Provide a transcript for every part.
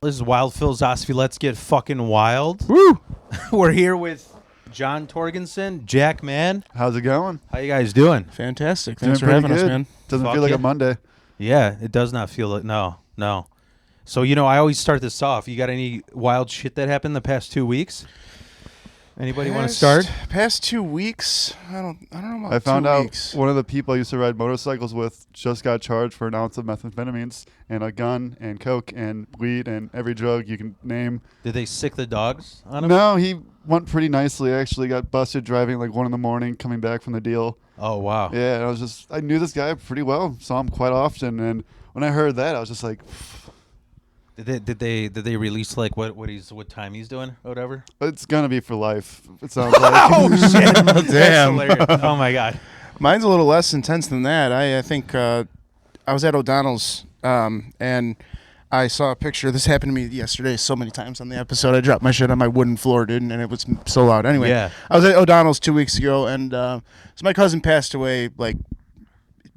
This is Wild Philosophy. Let's get fucking wild. Woo! We're here with John Torgensen, Jack Mann. How's it going? How you guys doing? Fantastic. Doing Thanks for pretty having us, good. man. Doesn't Fuck feel like yeah. a Monday. Yeah, it does not feel like no. So I always start this off. You got any wild shit that happened the past 2 weeks? Anybody want to start? Past 2 weeks? I don't know about I found 2 out weeks. one of the people I used to ride motorcycles with just got charged for an ounce of methamphetamines and a gun and coke and weed and every drug you can name. Did they sick the dogs on him? No, he went pretty nicely. I actually got busted driving like 1 a.m. coming back from the deal. Oh wow. Yeah, and I knew this guy pretty well, saw him quite often, and when I heard that, I was just like, Did they release like what time he's doing or whatever? it's gonna be for life. It sounds like. Oh shit! Damn. That's hilarious. Oh my god. Mine's a little less intense than that. I think I was at O'Donnell's and I saw a picture. This happened to me yesterday so many times on the episode. I dropped my shit on my wooden floor, dude, and it was so loud. Anyway, Yeah. I was at O'Donnell's 2 weeks ago, and so my cousin passed away like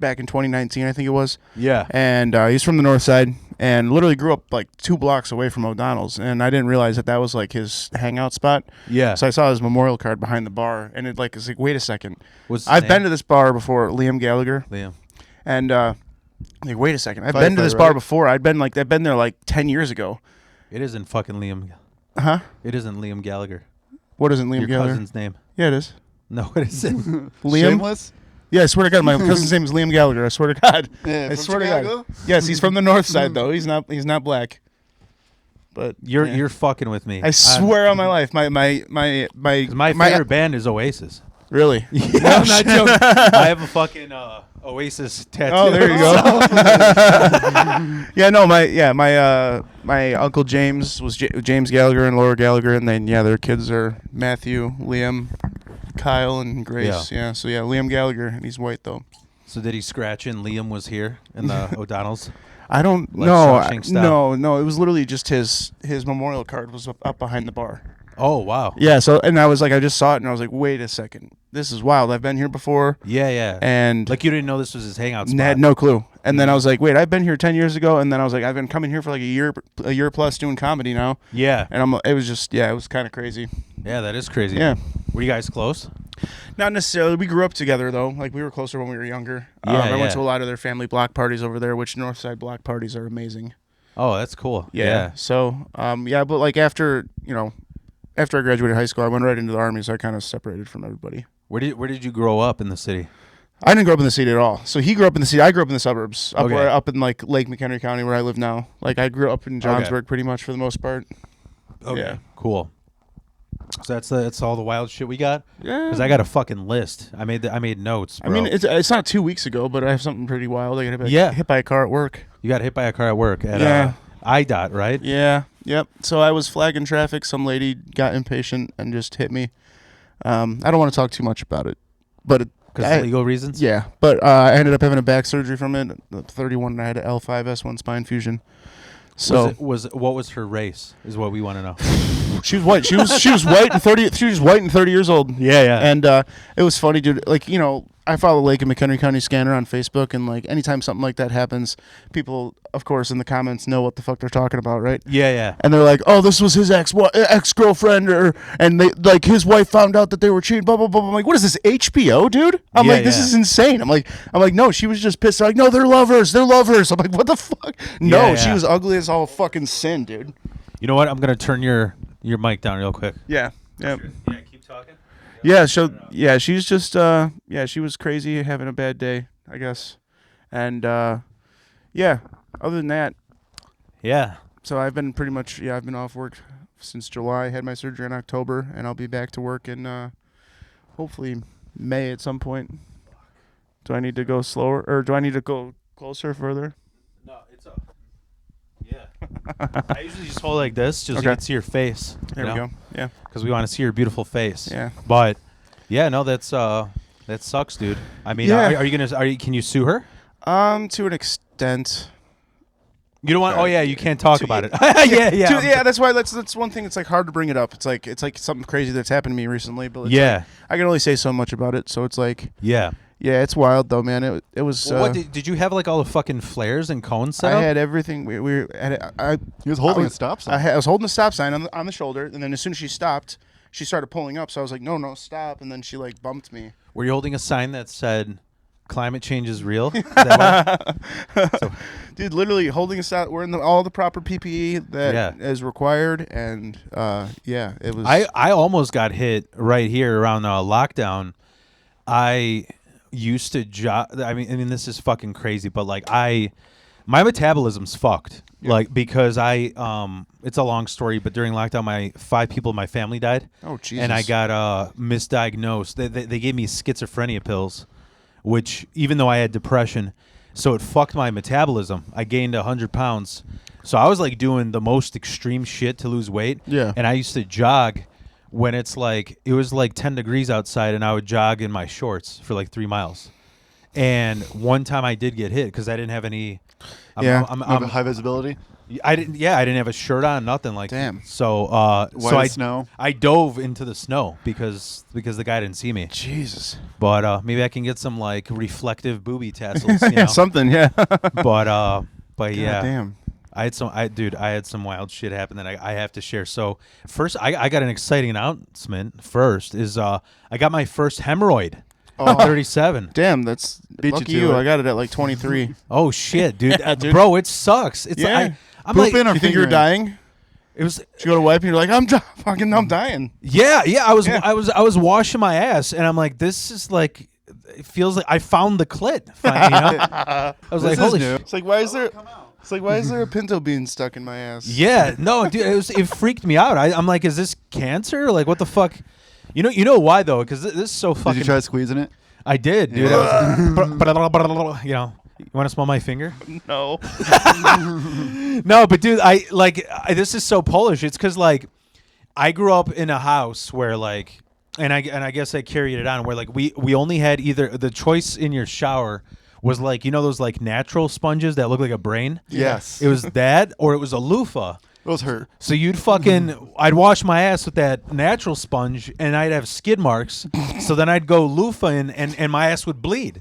back in 2019, I think it was. Yeah. And he's from the north side and literally grew up like 2 blocks away from O'Donnell's. And I didn't realize that was like his hangout spot. Yeah. So I saw his memorial card behind the bar, and it's like, wait a second. What's his I've name? been to this bar before, Liam Gallagher. Liam. And like, wait a second. I've been to this Firefighter, bar right? before. I've been there like 10 years ago. It isn't fucking Liam. Huh? It isn't Liam Gallagher. What isn't Liam Your Gallagher? cousin's name. Yeah, it is. No, it isn't. Liam? Shameless? Yeah, I swear to God, my cousin's name is Liam Gallagher. I swear to God. Yeah, I from swear to Chicago? God. Yes, he's from the north side though. He's not black. But You're yeah. you're fucking with me. I swear on my life, my 'Cause my favorite band is Oasis. Really? Yeah, I'm not joking. I have a fucking Oasis tattoo. Oh, there you go. Yeah, no, my uncle James was James Gallagher and Laura Gallagher, and then their kids are Matthew, Liam, Kyle, and Grace. Yeah, so Liam Gallagher, and he's white though. So did he scratch in? Liam was here in the O'Donnell's. I don't Like know. Shawshank style? No, it was literally just his memorial card was up behind the bar. Oh wow. Yeah, so and I was like, I just saw it and I was like, wait a second, this is wild. I've been here before, Yeah. and Like you didn't know this was his hangout spot. had no clue. And then I was like, wait, I've been here 10 years ago, and then I was like, I've been coming here for like a year plus doing comedy now, Yeah. and it was kind of crazy. Yeah, that is crazy. Yeah. Were you guys close? Not necessarily. We grew up together though. Like we were closer when we were younger. Yeah, I yeah. went to a lot of their family block parties over there, which Northside block parties are amazing. Oh, that's cool. Yeah. So, but like after I graduated high school, I went right into the Army, so I kind of separated from everybody. Where did you grow up in the city? I didn't grow up in the city at all. So he grew up in the city. I grew up in the suburbs, Okay. up in like Lake McHenry County, where I live now. Like I grew up in Johnsburg, pretty much for the most part. Okay. Yeah. Cool. So that's all the wild shit we got. Yeah. Because I got a fucking list. I made notes. Bro. I mean, it's not 2 weeks ago, but I have something pretty wild. I got hit by a car at work. You got hit by a car at work at Yeah. IDOT, right? Yeah. Yep. So I was flagging traffic. Some lady got impatient and just hit me. I don't want to talk too much about it, but Because of legal reasons. yeah. But I ended up having a back surgery from it. 31, and I had an L5S1 spine fusion. So What was her race? Is what we want to know. she was white. She was white and 30. She was white and 30 years old. Yeah. And it was funny, dude. Like, I follow Lake and McHenry County Scanner on Facebook, and like anytime something like that happens, people, of course, in the comments know what the fuck they're talking about, right? Yeah. And they're like, "Oh, this was his ex-girlfriend," and they like his wife found out that they were cheating. Blah blah blah. I'm like, "What is this, HBO, dude?" I'm Yeah, like, "This yeah. is insane." I'm like, "No, she was just pissed." They're like, "No, they're lovers. They're lovers." I'm like, "What the fuck?" No, Yeah, she yeah. was ugly as all fucking sin, dude. You know what? I'm gonna turn your mic down real quick. Yeah. Yeah. Keep talking. Yeah, she's just she was crazy, having a bad day, I guess. And other than that, Yeah. so I've been pretty much I've been off work since July. Had my surgery in October, and I'll be back to work in hopefully May at some point. Do I need to go slower, or do I need to go closer, further? No, it's up. Yeah. I usually just hold like this, just so Okay. you can see your face. There we go. Yeah. Because we want to see your beautiful face. Yeah. But yeah, no, that sucks, dude. I mean, Yeah. can you sue her? To an extent. You don't want. Oh yeah, you can't talk about it. yeah. That's why that's one thing. It's like hard to bring it up. It's like something crazy that's happened to me recently, but it's Yeah. like, I can only say so much about it. So it's like, Yeah. Yeah, it's wild though, man. It was. Well, what did you have like all the fucking flares and cones set I up? had everything. We were at. He was holding a stop sign. I was holding the stop sign on the shoulder, and then as soon as she stopped, she started pulling up. So I was like, no, stop, and then she like bumped me. Were you holding a sign that said "Climate change is real"? Is that what- Dude, literally holding us out. We're in all the proper PPE that is required, and yeah, it was. I almost got hit right here around lockdown. I used to jog. I mean, this is fucking crazy, but like my metabolism's fucked. Yeah. Like because it's a long story, but during lockdown, 5 people in my family died. Oh Jesus! And I got misdiagnosed. They gave me schizophrenia pills, which even though I had depression, so it fucked my metabolism. I gained 100 pounds. So I was like doing the most extreme shit to lose weight. Yeah. And I used to jog when it was like 10 degrees outside, and I would jog in my shorts for like 3 miles. And one time I did get hit because I didn't have any. I'm high visibility. I didn't have a shirt on, nothing like. Damn. So Snow. I dove into the snow because the guy didn't see me. Jesus. But maybe I can get some like reflective booby tassels. You know? Something, yeah. But yeah. Damn. I had some wild shit happen that I have to share. So first, I got an exciting announcement. First is I got my first hemorrhoid. Oh. 37. Damn, that's Beat lucky you to you. it. I got it at like 23. Oh shit, dude. Yeah, dude. Bro, it sucks. It's Yeah. like, I'm Poop like, in or You think you were fingering? dying? it was. Did you go to wipe and you're like, I'm dying. Yeah. I was Yeah. I was washing my ass, and I'm like, this is like, it feels like I found the clit. You know? I was This like, is holy new. shit. It's like, why is there? It's like, why is there a pinto bean stuck in my ass? Yeah, no, dude, it freaked me out. I'm like, is this cancer? Like, what the fuck? You know why though? Because this is so fucking. Did you try squeezing it? I did, dude. Yeah. You know, you want to smell my finger? No. No, but dude, this is so Polish. It's because like I grew up in a house where like, and I guess I carried it on where like we only had either the choice in your shower was like, you know, those like natural sponges that look like a brain. Yes. It was that, or it was a loofah. Those hurt. So you'd I'd wash my ass with that natural sponge, and I'd have skid marks. So then I'd go loofah in, and my ass would bleed.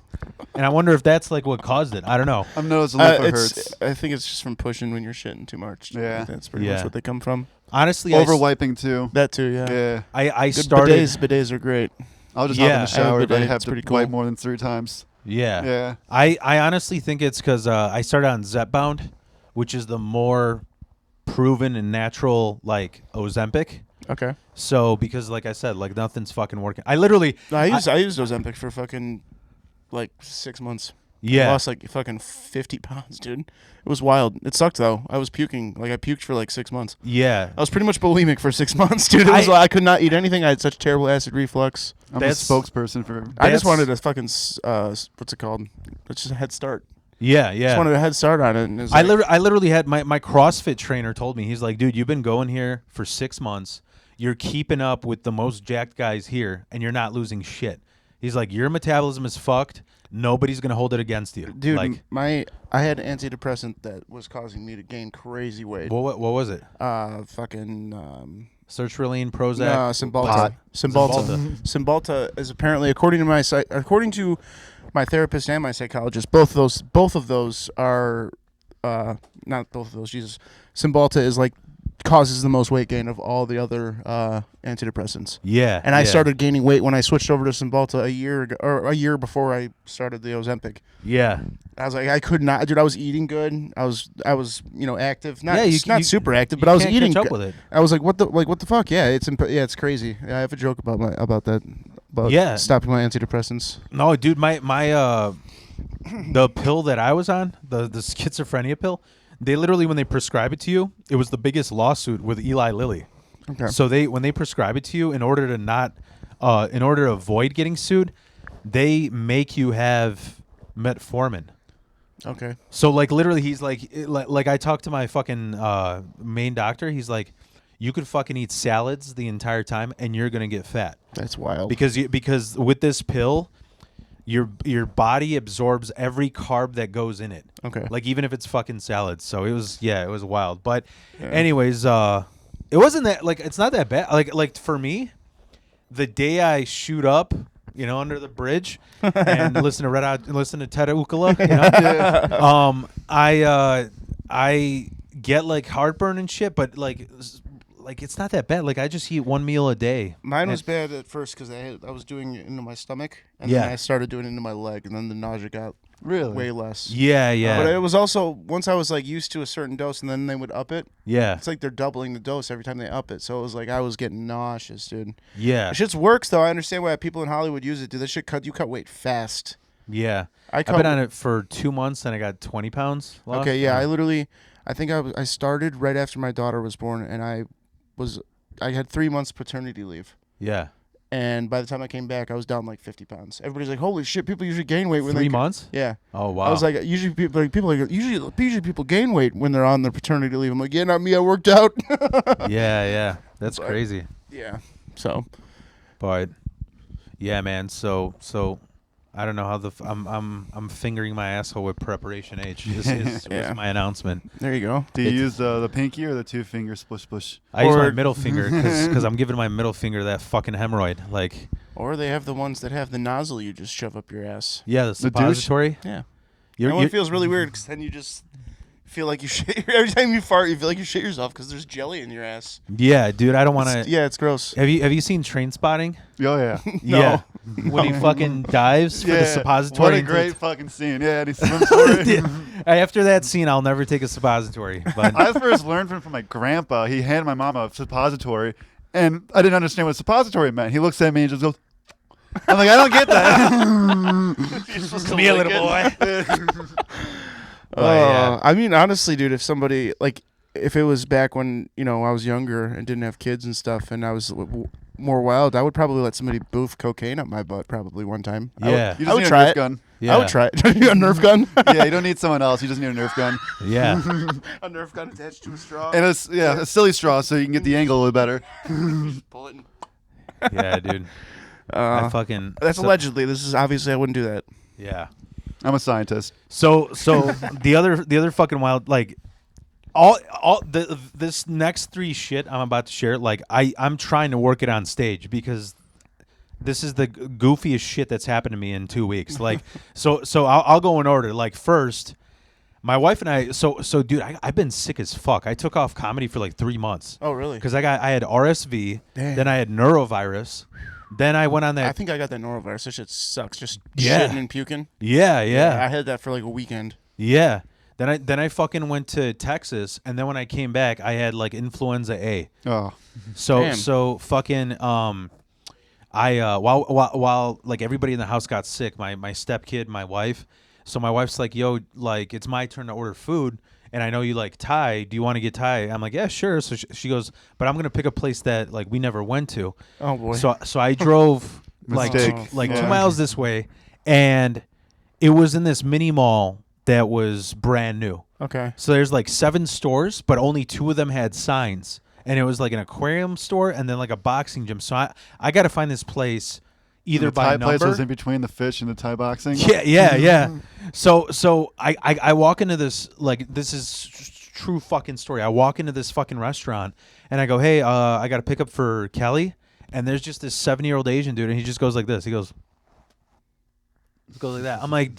And I wonder if that's like what caused it. I don't know. I've noticed the lip It's- hurts. I think it's just from pushing when you're shitting too much. Yeah. That's pretty Yeah. much what they come from. Honestly, Over wiping too. That too, yeah. Yeah. I Good started. Bidets are great. I'll just hop Yeah, in I the have shower a if I bidet. have It's to pretty cool. wipe more than 3 times. Yeah. Yeah. I honestly think it's because I started on Zepbound, which is the more proven and natural like Ozempic. Okay. So because like I said, like nothing's fucking working. I literally No, I used Ozempic for fucking like 6 months. I yeah. lost like fucking 50 pounds, dude. It was wild. It sucked though. I was puking. Like I puked for like 6 months. Yeah. I was pretty much bulimic for 6 months, dude. It was I could not eat anything. I had such terrible acid reflux. I'm That's- a spokesperson for. I just That's- wanted a fucking what's it called? It's just a head start. Yeah. Just wanted a head start on it. And it was I like, literally had my CrossFit trainer told me, he's like, dude, you've been going here for 6 months. You're keeping up with the most jacked guys here, and you're not losing shit. He's like, your metabolism is fucked. Nobody's gonna hold it against you, dude, Like, I had an antidepressant that was causing me to gain crazy weight. what was it? Fucking Sertraline, Prozac, no, Cymbalta. pot? Cymbalta. Cymbalta is apparently, according to my therapist and my psychologist, both of those are not both of those. Jesus, Cymbalta is like causes the most weight gain of all the other antidepressants. Yeah. And I yeah. started gaining weight when I switched over to Cymbalta a year before I started the Ozempic. Yeah. I was like, I could not, dude. I was eating good. I was active. Not Yeah, you super active, You but I was can't eating catch up good. with it. I was like, what the fuck? Yeah, it's crazy. Yeah, I have a joke about that. About Yeah. stopping my antidepressants. No, dude, my the pill that I was on, the schizophrenia pill, they literally, when they prescribe it to you, it was the biggest lawsuit with Eli Lilly. Okay. So when they prescribe it to you, in order to avoid getting sued, they make you have metformin. Okay. So like literally, he's like I talked to my fucking main doctor. He's like, you could fucking eat salads the entire time and you're gonna get fat That's wild. because with this pill, your body absorbs every carb that goes in it. Okay. Like even if it's fucking salads. So it was wild. But Yeah. anyways, it wasn't that, like, it's not that bad. Like for me, the day I shoot up under the bridge, and listen to Ted Ukala. You know? I get like heartburn and shit, but like it's not that bad. Like I just eat one meal a day. Mine was bad at first because I was doing it into my stomach, and then I started doing it into my leg, and then the nausea got way less. Yeah, yeah. But it was also once I was like used to a certain dose, and then they would up it. Yeah. It's like they're doubling the dose every time they up it. So it was like I was getting nauseous, dude. Yeah. The shit's works though. I understand why people in Hollywood use it. Dude, this shit you cut weight fast. Yeah. I've been on it for 2 months, and I got 20 pounds lost. Okay, yeah. I think I started right after my daughter was born, and I had 3 months paternity leave. Yeah. And by the time I came back, I was down like 50 pounds. Everybody's like, "Holy shit! People usually gain weight when 3 months." Yeah. Oh wow. I was like, usually people gain weight when they're on their paternity leave. I'm like, yeah, not me. I worked out. yeah. That's crazy. Yeah. So. But yeah, man. So I don't know how I'm fingering my asshole with preparation H. This is my announcement. There you go. Do you use the pinky or the 2-finger splish splish? I use my middle finger because I'm giving my middle finger that fucking hemorrhoid. Like, or they have the ones that have the nozzle you just shove up your ass. Yeah, the suppository. Yeah. It feels really weird because then you just feel like you shit. Every time you fart, you feel like you shit yourself because there's jelly in your ass. Yeah, dude, I don't want to. Yeah, it's gross. Have you seen Train Spotting? Oh yeah. Yeah. When he fucking dives for the suppository. What a great fucking scene. Yeah, and he swims for it. After that scene, I'll never take a suppository. But I first learned from my grandpa. He handed my mom a suppository, and I didn't understand what suppository meant. He looks at me and just goes, I'm like, I don't get that. Come here, little boy. I mean, honestly, dude, if somebody, like, if it was back when, I was younger and didn't have kids and stuff and I was more wild, I would probably let somebody boof cocaine up my butt probably one time. Yeah. You just need a Nerf gun. Yeah. I would try it. A Nerf gun? Yeah, you don't need someone else. You just need a Nerf gun. Yeah. A Nerf gun attached to a straw. And a silly straw so you can get the angle a little better. Just pull it and... Yeah, dude. That's allegedly. This is obviously I wouldn't do that. Yeah. I'm a scientist. So the other fucking wild, like, this next 3 shit I'm about to share, like I'm trying to work it on stage because this is the goofiest shit that's happened to me in 2 weeks. Like, so I'll go in order. Like, first, my wife and I. So dude, I've been sick as fuck. I took off comedy for like 3 months. Oh really? Because I had RSV. Damn. Then I had neurovirus. Then I went on that. I think I got that norovirus. That shit sucks. Just Yeah. shitting and puking. Yeah. I had that for like a weekend. Yeah. Then I fucking went to Texas, and then when I came back, I had like influenza A. Oh. So fucking while like everybody in the house got sick, my stepkid, my wife. So my wife's like, "Yo, like it's my turn to order food, and I know you like Thai. Do you want to get Thai?" I'm like, "Yeah, sure." So she goes, "But I'm gonna pick a place that like we never went to." Oh boy. So I drove like Mistake. 2 miles this way, and it was in this mini mall that was brand new. Okay. So there's like 7 stores, but only 2 of them had signs. And it was like an aquarium store and then like a boxing gym. So I got to find this place either the by Thai number. place was in between the fish and the Thai boxing. Yeah. So I walk into this, like, this is true fucking story. I walk into this fucking restaurant and I go, "Hey, I got to pick up for Kelly." And there's just this 70-year-old Asian dude, and he just goes like this. He goes like that. I'm like,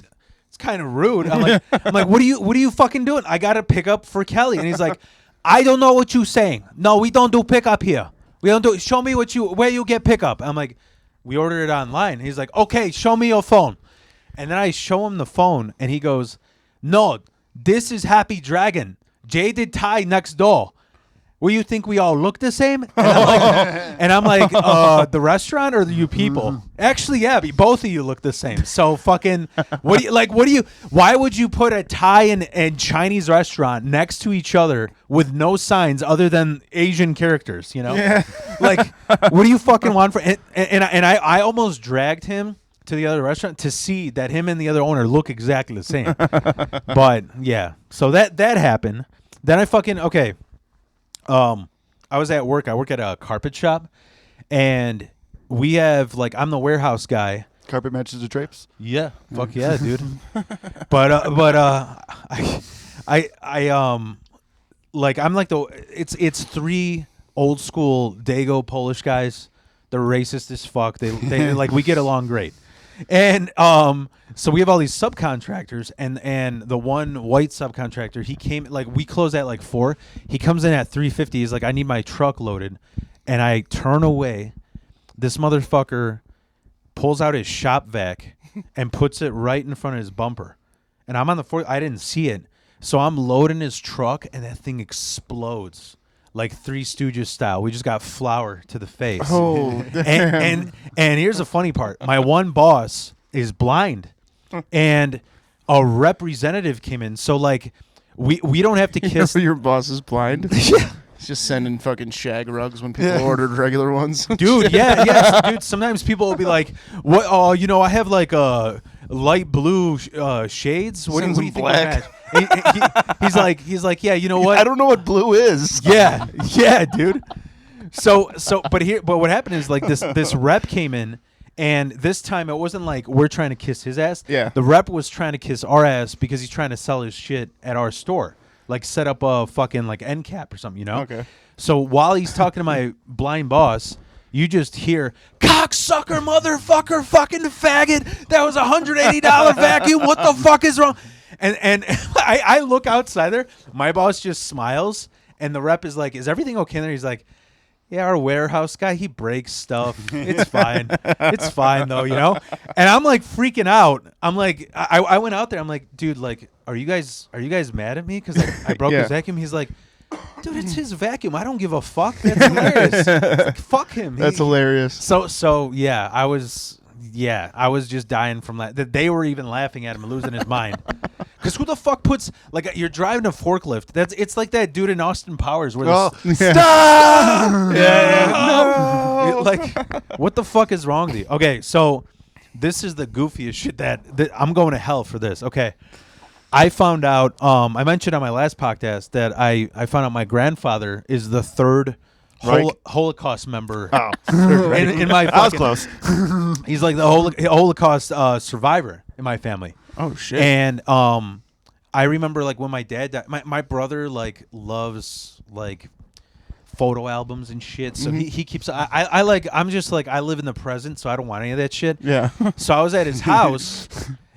it's kind of rude. I'm like, what are you fucking doing? I gotta pick up for Kelly. And he's like, "I don't know what you're saying. No, we don't do pickup here. We don't do. Show me where you get pickup." I'm like, "We ordered it online." He's like, "Okay, show me your phone." And then I show him the phone, and he goes, "No, this is Happy Dragon. Jay did Thai next door. Well, you think we all look the same?" And I'm like, the restaurant or you people? Actually, yeah, both of you look the same. So fucking, why would you put a Thai and Chinese restaurant next to each other with no signs other than Asian characters, Yeah. Like, what do you fucking want for, and I almost dragged him to the other restaurant to see that him and the other owner look exactly the same. But yeah, so that happened. Then I fucking, okay. I was at work. I work at a carpet shop, and we have like I'm the warehouse guy. Carpet matches the drapes. Yeah, fuck yeah, dude. But I like I'm like it's 3 old school Dago Polish guys They're racist as fuck. They like we get along great. And so we have all these subcontractors, and the one white subcontractor, he came like we close at like 4. He comes in at 3:50. He's like, I need my truck loaded, and I turn away. This motherfucker pulls out his shop vac and puts it right in front of his bumper, and I'm on the 4th. I didn't see it, so I'm loading his truck, and that thing explodes. Like Three Stooges style. We just got flour to the face. Oh, damn. And here's the funny part. My one boss is blind, and a representative came in. So like we don't have to kiss. Your boss is blind. Yeah. He's just sending fucking shag rugs when people ordered regular ones. Dude, yeah. Dude, sometimes people will be like, "What? Oh, you know, I have like a light blue shades. What do you think? Black. He's like, yeah, you know what? I don't know what blue is. Yeah, dude. So, but what happened is like this rep came in, and this time it wasn't like we're trying to kiss his ass. Yeah. The rep was trying to kiss our ass because he's trying to sell his shit at our store, like set up a fucking like end cap or something, you know? Okay. So while he's talking to my blind boss, you just hear, cocksucker, motherfucker, fucking faggot. That was $180 vacuum. What the fuck is wrong? And I look outside there. My boss just smiles, and the rep is like, is everything okay in there? He's like, yeah, our warehouse guy, he breaks stuff. It's fine. It's fine, though, you know? And I'm, like, freaking out. I'm like, I went out there. I'm like, dude, like, are you guys mad at me because I broke his vacuum? He's like, dude, it's his vacuum. I don't give a fuck. That's hilarious. It's like, fuck him. That's hilarious. So yeah, I was just dying from that. They were even laughing at him and losing his mind. Because who the fuck puts, like, you're driving a forklift. It's like that dude in Austin Powers where stop! No! Like, what the fuck is wrong with you? Okay, so this is the goofiest shit that I'm going to hell for this. Okay. I found out, I mentioned on my last podcast that I found out my grandfather is the third Holocaust member in my fucking, I was close. He's like the Holocaust survivor in my family. Oh shit. And I remember like when my dad died, my brother like loves like photo albums and shit. So he keeps I'm just like I live in the present, so I don't want any of that shit. Yeah. So I was at his house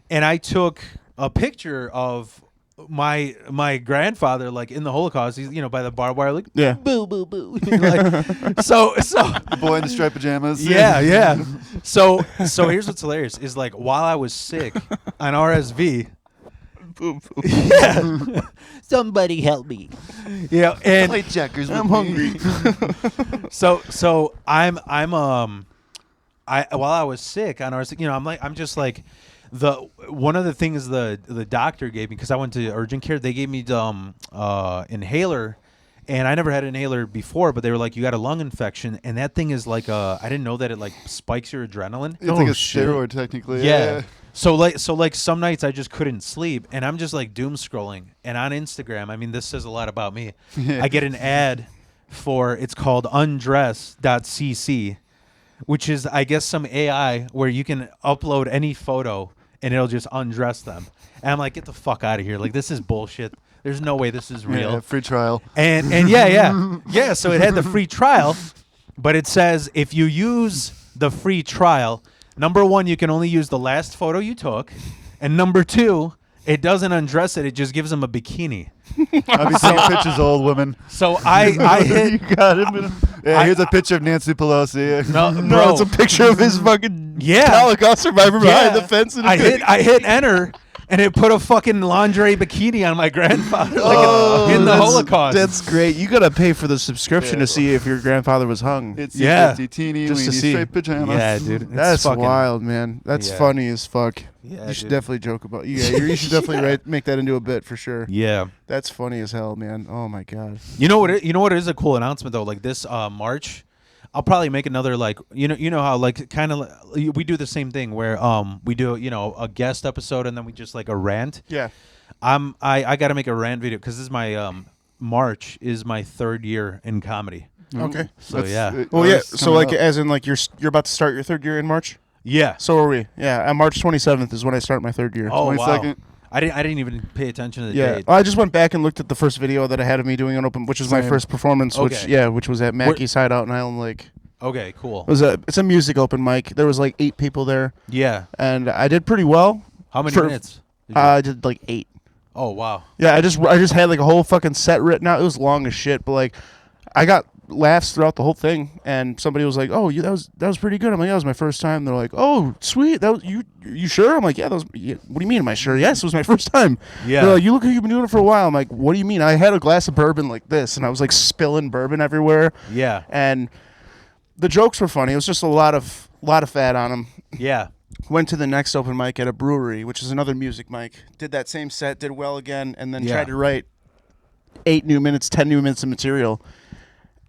and I took a picture of my grandfather like in the Holocaust. He's by the barbed wire like boo boo boo. Like, so The boy in the striped pajamas. yeah. So here's what's hilarious is like while I was sick on RSV. Boo, boo. Yeah. Somebody help me. Yeah, and Play checkers. I'm hungry. So I'm while I was sick on RSV, I'm just like one of the things the doctor gave me because I went to urgent care. They gave me the inhaler, and I never had an inhaler before. But they were like, you got a lung infection, and that thing is like I didn't know that it like spikes your adrenaline. It's like a steroid, technically. Yeah. So like some nights I just couldn't sleep, and I'm just like doom scrolling, and on Instagram, I mean this says a lot about me. I get an ad for it's called undress.cc, which is I guess some AI where you can upload any photo and it'll just undress them. And I'm like, get the fuck out of here! Like this is bullshit. There's no way this is real. Yeah, free trial. And yeah. So it had the free trial, but it says if you use the free trial, number one, you can only use the last photo you took, and number two, it doesn't undress it; it just gives them a bikini. I've been seeing pictures of old women. So I hit. You got him. Here's a picture of Nancy Pelosi. No, it's a picture of his fucking Yeah. Holocaust survivor behind the fence. And I hit enter, and it put a fucking lingerie bikini on my grandfather in the Holocaust. That's great. You gotta pay for the subscription to see if your grandfather was hung. It's Yeah. teeny Just to weeny see. straight pajamas. Yeah, dude. That's fucking wild, man. That's funny as fuck. Yeah, you should dude. definitely joke about. Yeah, you should definitely make that into a bit for sure. Yeah. That's funny as hell, man. Oh my god. You know what is a cool announcement though? Like this March, I'll probably make another like you know how like kind of we do the same thing where we do a guest episode and then we just like a rant. Yeah. I got to make a rant video because this is my March is my 3rd year in comedy. Okay. So yeah. Well, yeah. it's So coming like, up. as in like you're about to start your 3rd year in March. Yeah. So are we? Yeah. On March 27th is when I start my 3rd year. Oh wow. 22nd. I didn't even pay attention to the Yeah, date. I just went back and looked at the first video that I had of me doing an open, which was my Same. first performance, which Okay. was at Mackey's Hideout in Island Lake. Okay, cool. It's a music open mic. There was like 8 people there, Yeah. and I did pretty well. How many For- minutes? did you- I did like 8. oh wow. Yeah, I just had like a whole fucking set written out. It was long as shit, but like I got laughs throughout the whole thing. And somebody was like, "Oh, that was pretty good." I'm like, "Yeah, that was my first time." They're like, "Oh, sweet. That was you sure?" I'm like, "Yeah, what do you mean? Am I sure?" "Yes, it was my first time." Yeah. They're like, "You look like you've been doing it for a while." I'm like, "What do you mean?" I had a glass of bourbon like this, and I was like spilling bourbon everywhere. Yeah. And the jokes were funny. It was just a lot of fat on them. Yeah. Went to the next open mic at a brewery, which is another music mic. Did that same set, did well again, and then Yeah. tried to write 10 new minutes of material,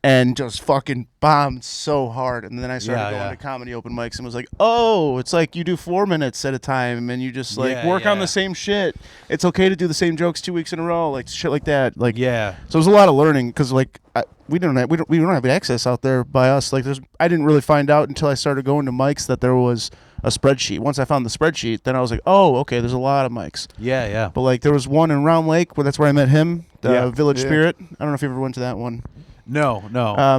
and just fucking bombed so hard. And then I started going to comedy open mics and was like, "Oh, it's like you do 4 minutes at a time, and you just like work on the same shit. It's okay to do the same jokes 2 weeks in a row, like shit like that." Like, Yeah. so it was a lot of learning because like we don't have access out there by us. Like, I didn't really find out until I started going to mics that there was a spreadsheet. Once I found the spreadsheet, then I was like, "Oh, okay, there's a lot of mics." Yeah. Yeah. But like, there was one in Round Lake where that's where I met him, the Yeah. Village Yeah. Spirit. I don't know if you ever went to that one. No.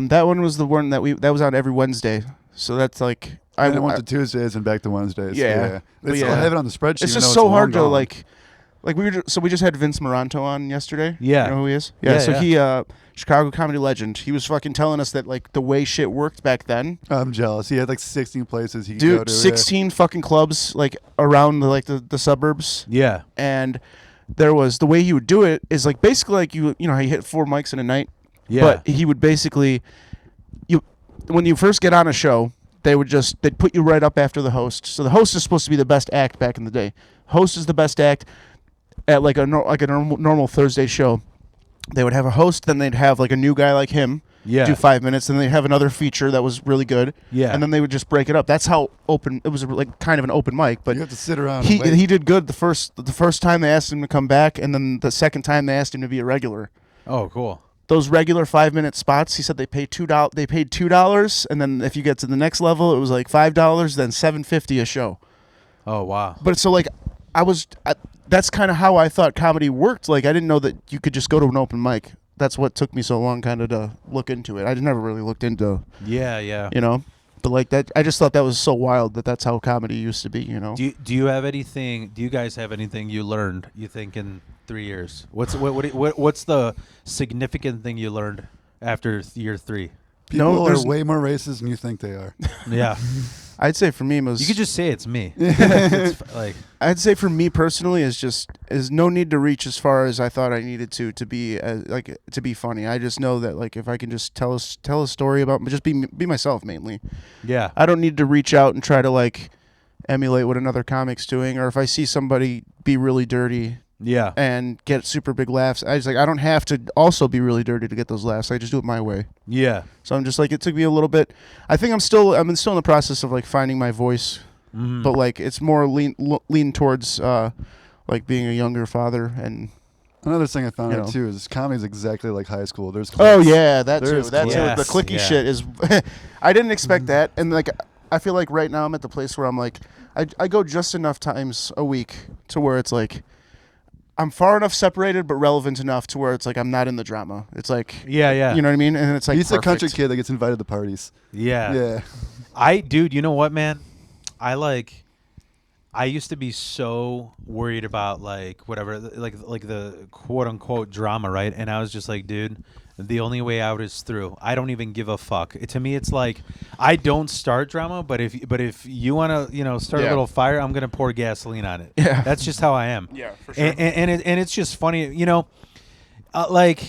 That one was the one that was on every Wednesday. So that's like I went to Tuesdays and back to Wednesdays. Yeah. They But still yeah. have it on the spreadsheet. it's even just though so hard long to gone. like we just had Vince Moranto on yesterday. Yeah. You know who he is? Yeah, So yeah. he Chicago comedy legend. He was fucking telling us that like the way shit worked back then. I'm jealous. He had like 16 places he could go Dude, to. 16 fucking clubs like around the suburbs. Yeah. And there was the way he would do it is like basically like you know how you hit 4 mics in a night. Yeah. But he would basically when you first get on a show, they'd put you right up after the host. So the host is supposed to be the best act back in the day. Host is the best act at like a normal Thursday show. They would have a host, then they'd have like a new guy like him Yeah. do 5 minutes, then they'd have another feature that was really good. Yeah. And then they would just break it up. That's how open it was, like kind of an open mic, but you have to sit around. and wait. he did good the first time they asked him to come back, and then the second time they asked him to be a regular. Oh, cool. Those regular 5-minute spots, he said they paid $2. They paid $2, and then if you get to the next level, it was like $5, then $7.50 a show. Oh, wow. But so like, that's kind of how I thought comedy worked. Like, I didn't know that you could just go to an open mic. That's what took me so long, kind of, to look into it. I never really looked into, Yeah. Yeah. you know. But like that, I just thought that was so wild that that's how comedy used to be. You know. Do you have anything? Do you guys have anything you learned? You think in 3 years? What's the significant thing you learned after year 3? People are there's- way more racist than you think they are. Yeah. I'd say for me was You could just say it's me. It's like I'd say for me personally is no need to reach as far as I thought I needed to be to be funny. I just know that like if I can just tell a story about just be myself mainly. yeah. I don't need to reach out and try to like emulate what another comic's doing, or if I see somebody be really dirty Yeah. and get super big laughs, I don't have to also be really dirty to get those laughs. I just do it my way. Yeah. So I'm just like, it took me a little bit. I think I'm still in the process of like finding my voice, Mhm. but like it's more lean towards like being a younger father and. Another thing I found You out know. too is comedy is exactly like high school. There's Oh cliques. yeah, that too. There's That's cliques. the clicky Yes, shit is. I didn't expect that, and like I feel like right now I'm at the place where I'm like I go just enough times a week to where it's like I'm far enough separated but relevant enough to where it's like I'm not in the drama. It's like Yeah. Yeah. you know what I mean, and it's like He's a country perfect. kid that gets invited to parties. Yeah. Yeah. Dude, you know what, man? I used to be so worried about like whatever, like the quote unquote drama, right? And I was just like, dude, the only way out is through. I don't even give a fuck. To me, it's like I don't start drama, but if you want to, start a Yeah. little fire, I'm gonna pour gasoline on it. Yeah. That's just how I am. Yeah, for sure. And it's just funny, like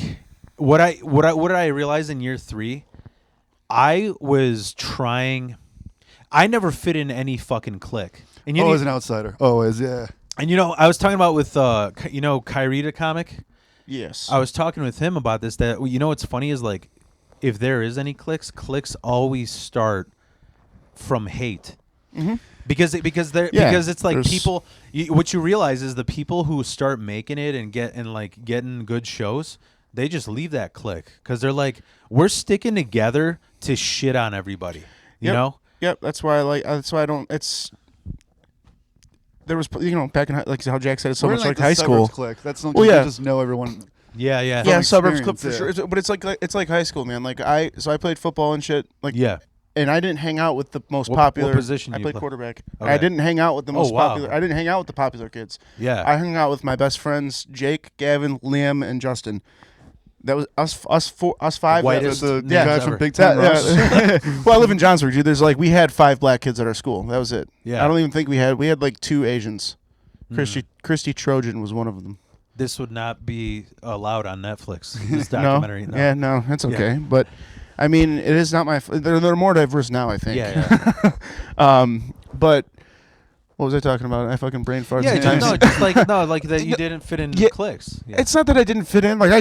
what did I realize in year 3? I was trying. I never fit in any fucking clique. And Always an outsider. Always, yeah. and I was talking about with Kyrie the comic. Yes. I was talking with him about this. That what's funny is like, if there is any cliques always start from hate. Mhm. Because Yeah, it's like there's- people. What you realize is the people who start making it and getting good shows, they just leave that clique because they're like, we're sticking together to shit on everybody. You Yep. know. Yep. That's why I like. That's why I don't. It's. There was back in like how Jack said it's so We're much in, like the high suburbs school. clique. That's something Well, you yeah. just know everyone. Yeah. Yeah, From suburbs club experience, for yeah. sure. But it's like high school, man. Like I played football and shit. Like Yeah. and I didn't hang out with the most What popular. position I you played play? quarterback. Okay. I didn't hang out with the most wow. popular. I didn't hang out with the popular kids. Yeah. I hung out with my best friends, Jake, Gavin, Liam, and Justin. That was us five. Whitest The names guys ever. from Big Ten Rush. Well, I live in Johnsburg, dude. There's like we had 5 black kids at our school. That was it. Yeah. I don't even think we had like 2 Asians. Christy Trojan was one of them. This would not be allowed on Netflix. This documentary. No. Yeah, no, that's okay. But I mean, it is not my. They're more diverse now, I think. Yeah. But what was I talking about? I fucking brain farted. Yeah, sometimes. just like that you didn't fit in Yeah, cliques. Yeah. It's not that I didn't fit in. Like I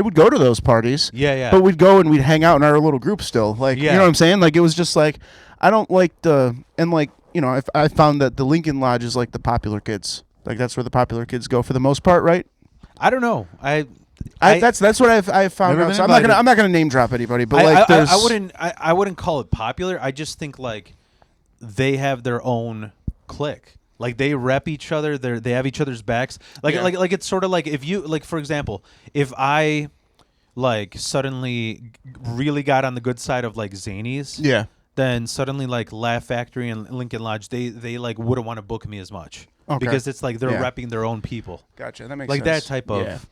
would go to those parties. Yeah. But we'd go and we'd hang out in our little group still. Like you Yeah. know what I'm saying? Like it was just like I don't like I found that the Lincoln Lodge is like the popular kids. Like that's where the popular kids go for the most part, right? I don't know. That's what I've found Never out. been So invited. I'm not gonna name drop anybody, but like there's I wouldn't call it popular. I just think like they have their own clique. Like they rep each other. They have each other's backs. Like Yeah. like it's sort of like if you like, for example, if I like suddenly really got on the good side of like Zanies, yeah. then suddenly like Laugh Factory and Lincoln Lodge, they like wouldn't want to book me as much. Okay. Because it's like they're Yeah. repping their own people. Gotcha. That makes Like sense. that type of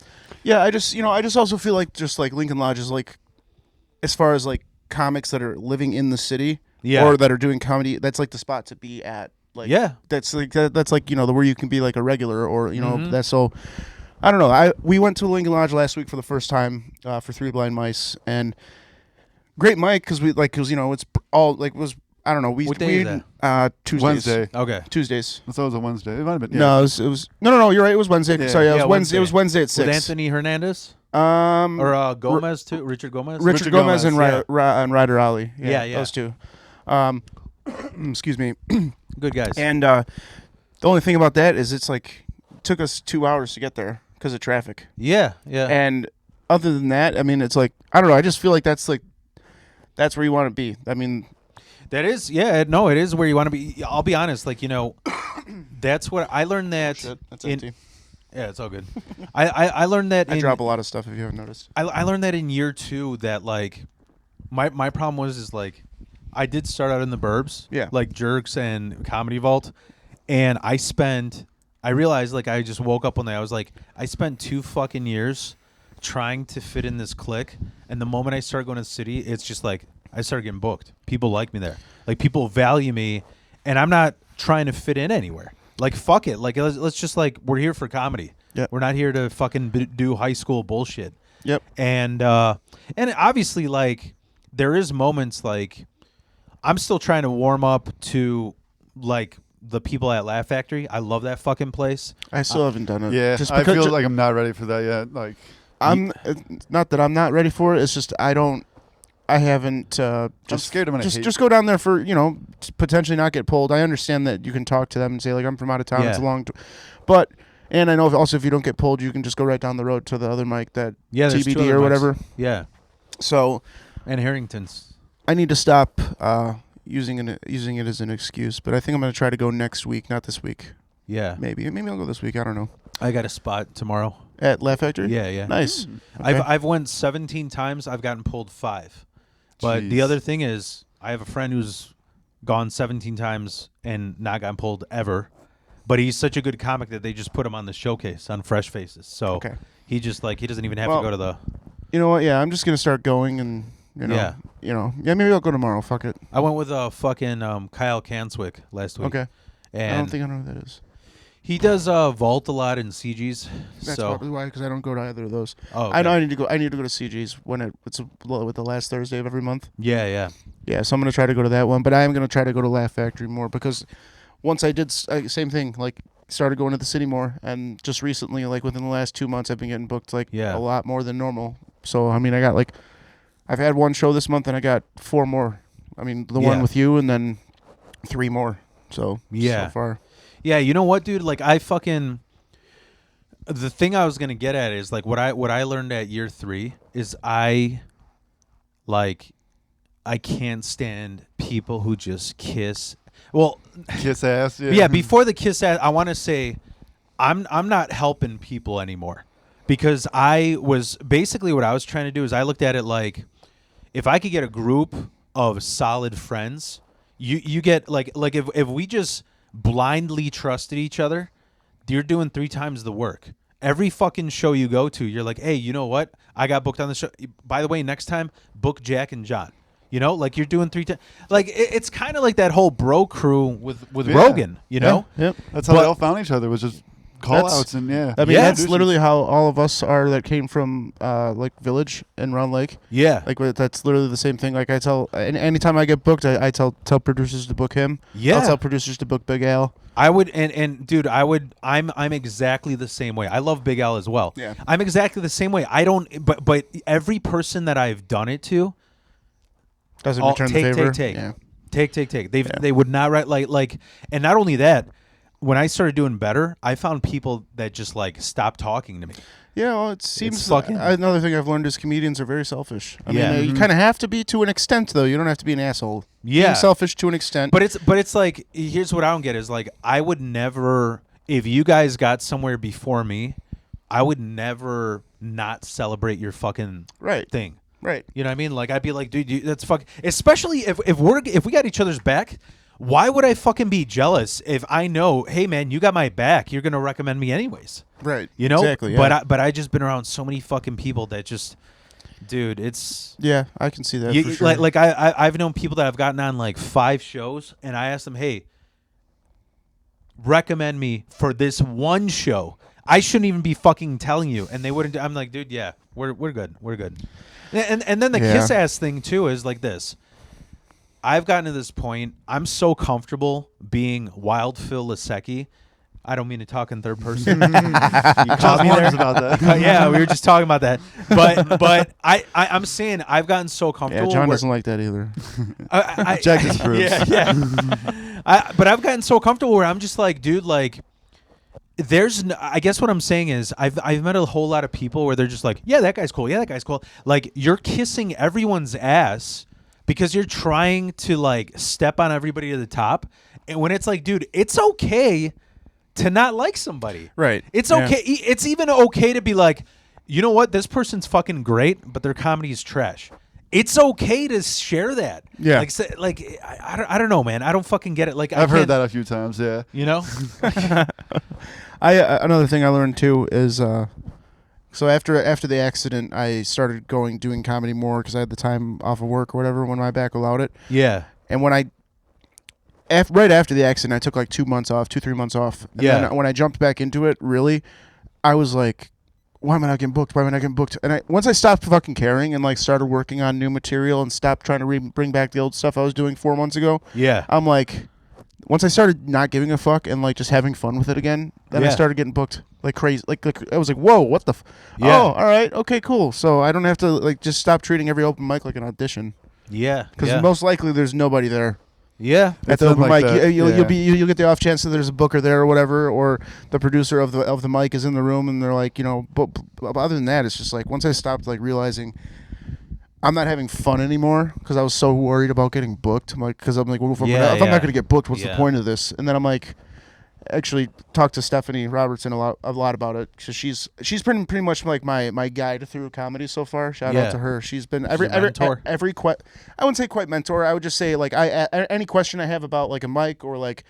Yeah, I just also feel like just like Lincoln Lodge is like as far as like comics that are living in the city Yeah. or that are doing comedy, that's like the spot to be at. Like Yeah. that's like that's like, the where you can be like a regular or Mhm. that's so I don't know. We went to Lincoln Lodge last week for the first time for Three Blind Mice and great mic cuz it's all like was I don't know. What day is Tuesdays. Wednesday. Okay. Tuesdays. I thought it was a Wednesday. It might have been. No, it was no. You're right. It was Wednesday. Yeah. Sorry, it Yeah, was Wednesday. It was Wednesday. Wednesday at With 6. Anthony Hernandez Or Gomez too? Richard Gomez? Richard Gomez and Gomez, and Ryder Ali. Yeah, yeah. Those two. Excuse me. Good guys. And the only thing about that is it's like it took us 2 hours to get there because of traffic. yeah. And other than that, I mean, it's like I don't know. I just feel like that's where you want to be. I mean, That is, it is where you want to be. I'll be honest, like, that's what I learned that. shit, that's in, empty. Yeah, it's all good. I learned that I drop a lot of stuff if you haven't noticed. I learned that in year 2 that like my problem was like I did start out in the burbs, Yeah. like Jerks and Comedy Vault, and I realized like I just woke up one day, I was like, I spent 2 fucking years trying to fit in this clique, and the moment I started going to the city, it's just like I started getting booked. People like me there. Like people value me, and I'm not trying to fit in anywhere. Like fuck it. Like let's just like we're here for comedy. Yep. We're not here to fucking do high school bullshit. Yep. And obviously like there is moments like I'm still trying to warm up to like the people at Laugh Factory. I love that fucking place. I still haven't done it. Yeah, Just I because feel like I'm not ready for that yet. Like, I'm not that I'm not ready for it. It's just I haven't. I'm scared I'm gonna hate. Just go down there for to potentially not get pulled. I understand that you can talk to them and say like I'm from out of town. It's a Yeah. long, but and I know also if you don't get pulled, you can just go right down the road to the other mic that There's 2 TBD other or mics. whatever. Yeah. So And Harrington's. I need to stop using it as an excuse. But I think I'm gonna try to go next week, not this week. Yeah. Maybe I'll go this week. I don't know. I got a spot tomorrow. At Laugh Factory. Yeah. Nice. Okay. I've went 17 times. I've gotten pulled 5. But the Jeez. other thing is, I have a friend who's gone 17 times and not gotten pulled ever. But he's such a good comic that they just put him on the showcase on Fresh Faces. So Okay. he just like he doesn't even have Well, to go to the. You know what? Yeah, I'm just gonna start going and Yeah. maybe I'll go tomorrow. Fuck it. I went with fucking Kyle Kanswick last week. Okay. And I don't think I know who that is. he does Vault a lot in CG's. That's so probably why, because I don't go to either of those. oh, I know okay. I need to go. I need to go to CG's when it's with the last Thursday of every month. Yeah. Yeah, so I'm gonna try to go to that one, but I am gonna try to go to Laugh Factory more because once I did same thing, like started going to the city more, and just recently, like within the last 2 months, I've been getting booked like Yeah. a lot more than normal. So I mean, I got like I've had 1 show this month, and I got 4 more. I mean, the one Yeah. with you, and then 3 more. So Yeah. so far. Yeah, you know what, dude? Like I fucking the thing I was gonna get at is like what I learned at year 3 is I can't stand people who just kiss. Well, kiss ass. Yeah. yeah, before the kiss ass, I want to say I'm not helping people anymore because I was basically what I was trying to do is I looked at it like if I could get a group of solid friends, you get like if we just blindly trusted each other, you're doing 3 times the work. Every fucking show you go to, you're like, hey, you know what? I got booked on the show. By the way, next time, book Jack and John. You know, like you're doing 3 times. Like it's kind of like that whole bro crew with Rogan. You know, Yep. That's how they all found each other. Was just call outs and I mean, that's literally how all of us are that came from like Village and Round Lake. Yeah. Like that's literally the same thing. Like I tell, anytime I get booked, I tell producers to book him. Yeah. I'll tell producers to book Big Al. I would and dude, I'm exactly the same way. I love Big Al as well. Yeah. I'm exactly the same way. I don't but every person that I've done it to doesn't return the favor. Take. Yeah. Take. They would not write like and not only that, when I started doing better, I found people that just like stopped talking to me. Yeah, well, it seems fucking- another thing I've learned is comedians are very selfish. I Yeah. mean, you kind of have to be to an extent, though. You don't have to be an asshole. Yeah. Being selfish to an extent. But it's like, here's what I don't get is like, I would never, if you guys got somewhere before me, I would never not celebrate your fucking right. thing. Right. You know what I mean? Like I'd be like, dude, that's fuck. Especially if we got each other's back. Why would I fucking be jealous if I know, hey man, you got my back, you're gonna recommend me anyways? Right. You know? Exactly. Yeah. But I just been around so many fucking people that just, dude, it's Yeah, I can see that for sure. like I've known people that have gotten on like 5 shows, and I asked them, hey, recommend me for this one show. I shouldn't even be fucking telling you, and they wouldn't. I'm like, dude, yeah, we're good, and then the Yeah. kiss ass thing too is like this. I've gotten to this point. I'm so comfortable being Wild Phil Lasecki. I don't mean to talk in third person. You caught me there. about that. Yeah, we were just talking about that. But I'm saying I've gotten so yeah, comfortable. John where- doesn't like that either. Jack disapproves. Yeah. But I've gotten so comfortable where I'm just like, dude, like, I guess what I'm saying is I've met a whole lot of people where they're just like, yeah, that guy's cool. Yeah, that guy's cool. Like, you're kissing everyone's ass because you're trying to like step on everybody to the top. And when it's like, dude, it's okay to not like somebody. Right. It's Yeah. okay. It's even okay to be like, you know what? This person's fucking great, but their comedy is trash. It's okay to share that. Yeah. Like I don't know, man. I don't fucking get it. Like I've heard that a few times. Yeah. You know? Another thing I learned too is so after the accident, I started doing comedy more because I had the time off of work or whatever when my back allowed it. Yeah. And when right after the accident, I took like 3 months off. And Yeah. then when I jumped back into it, really, I was like, why am I not getting booked? Why am I not getting booked? And once I stopped fucking caring and like started working on new material and stopped trying to bring back the old stuff I was doing 4 months ago, Yeah. I'm like, once I started not giving a fuck and like just having fun with it again, then I Yeah. started getting booked like crazy. Like I was like, whoa, what the? Yeah. Oh, all right, okay, cool. So I don't have to like just stop treating every open mic like an audition Yeah. because Yeah. most likely there's nobody there. Yeah. At the It's open like mic, that. you'll get the off chance that there's a booker there or whatever, or the producer of the mic is in the room and they're like, you know. But other than that, it's just like once I stopped like realizing I'm not having fun anymore because I was so worried about getting booked. I'm like, because I'm like, well, if I'm Yeah, not yeah. going to get booked, what's the Yeah. point of this? And then I'm like, actually talked to Stephanie Robertson a lot about it because she's pretty much like my guide through comedy so far. Shout Yeah. out to her. She's been She's a mentor. I wouldn't say quite mentor. I would just say like any question I have about like a mic or like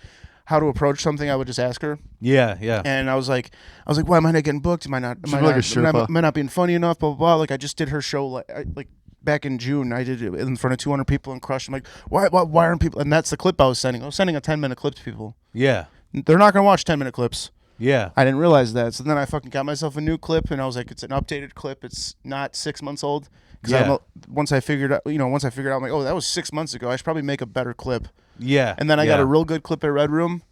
how to approach something, I would just ask her. Yeah. Yeah. And I was like, why am I not getting booked? Am I not? She's like a Sherpa. Am I not being funny enough? Blah blah blah. Like I just did her show like back in June. I did it in front of 200 people and crushed. I'm like, why aren't people? And that's the clip I was sending. I was sending a 10-minute clip to people. Yeah. They're not gonna watch 10-minute clips. Yeah. I didn't realize that. So then I fucking got myself a new clip, and I was like, it's an updated clip. It's not 6 months old. Yeah. Once I figured out, I'm like, oh, that was 6 months ago. I should probably make a better clip. Yeah. And then I got Yeah. a real good clip at Red Room,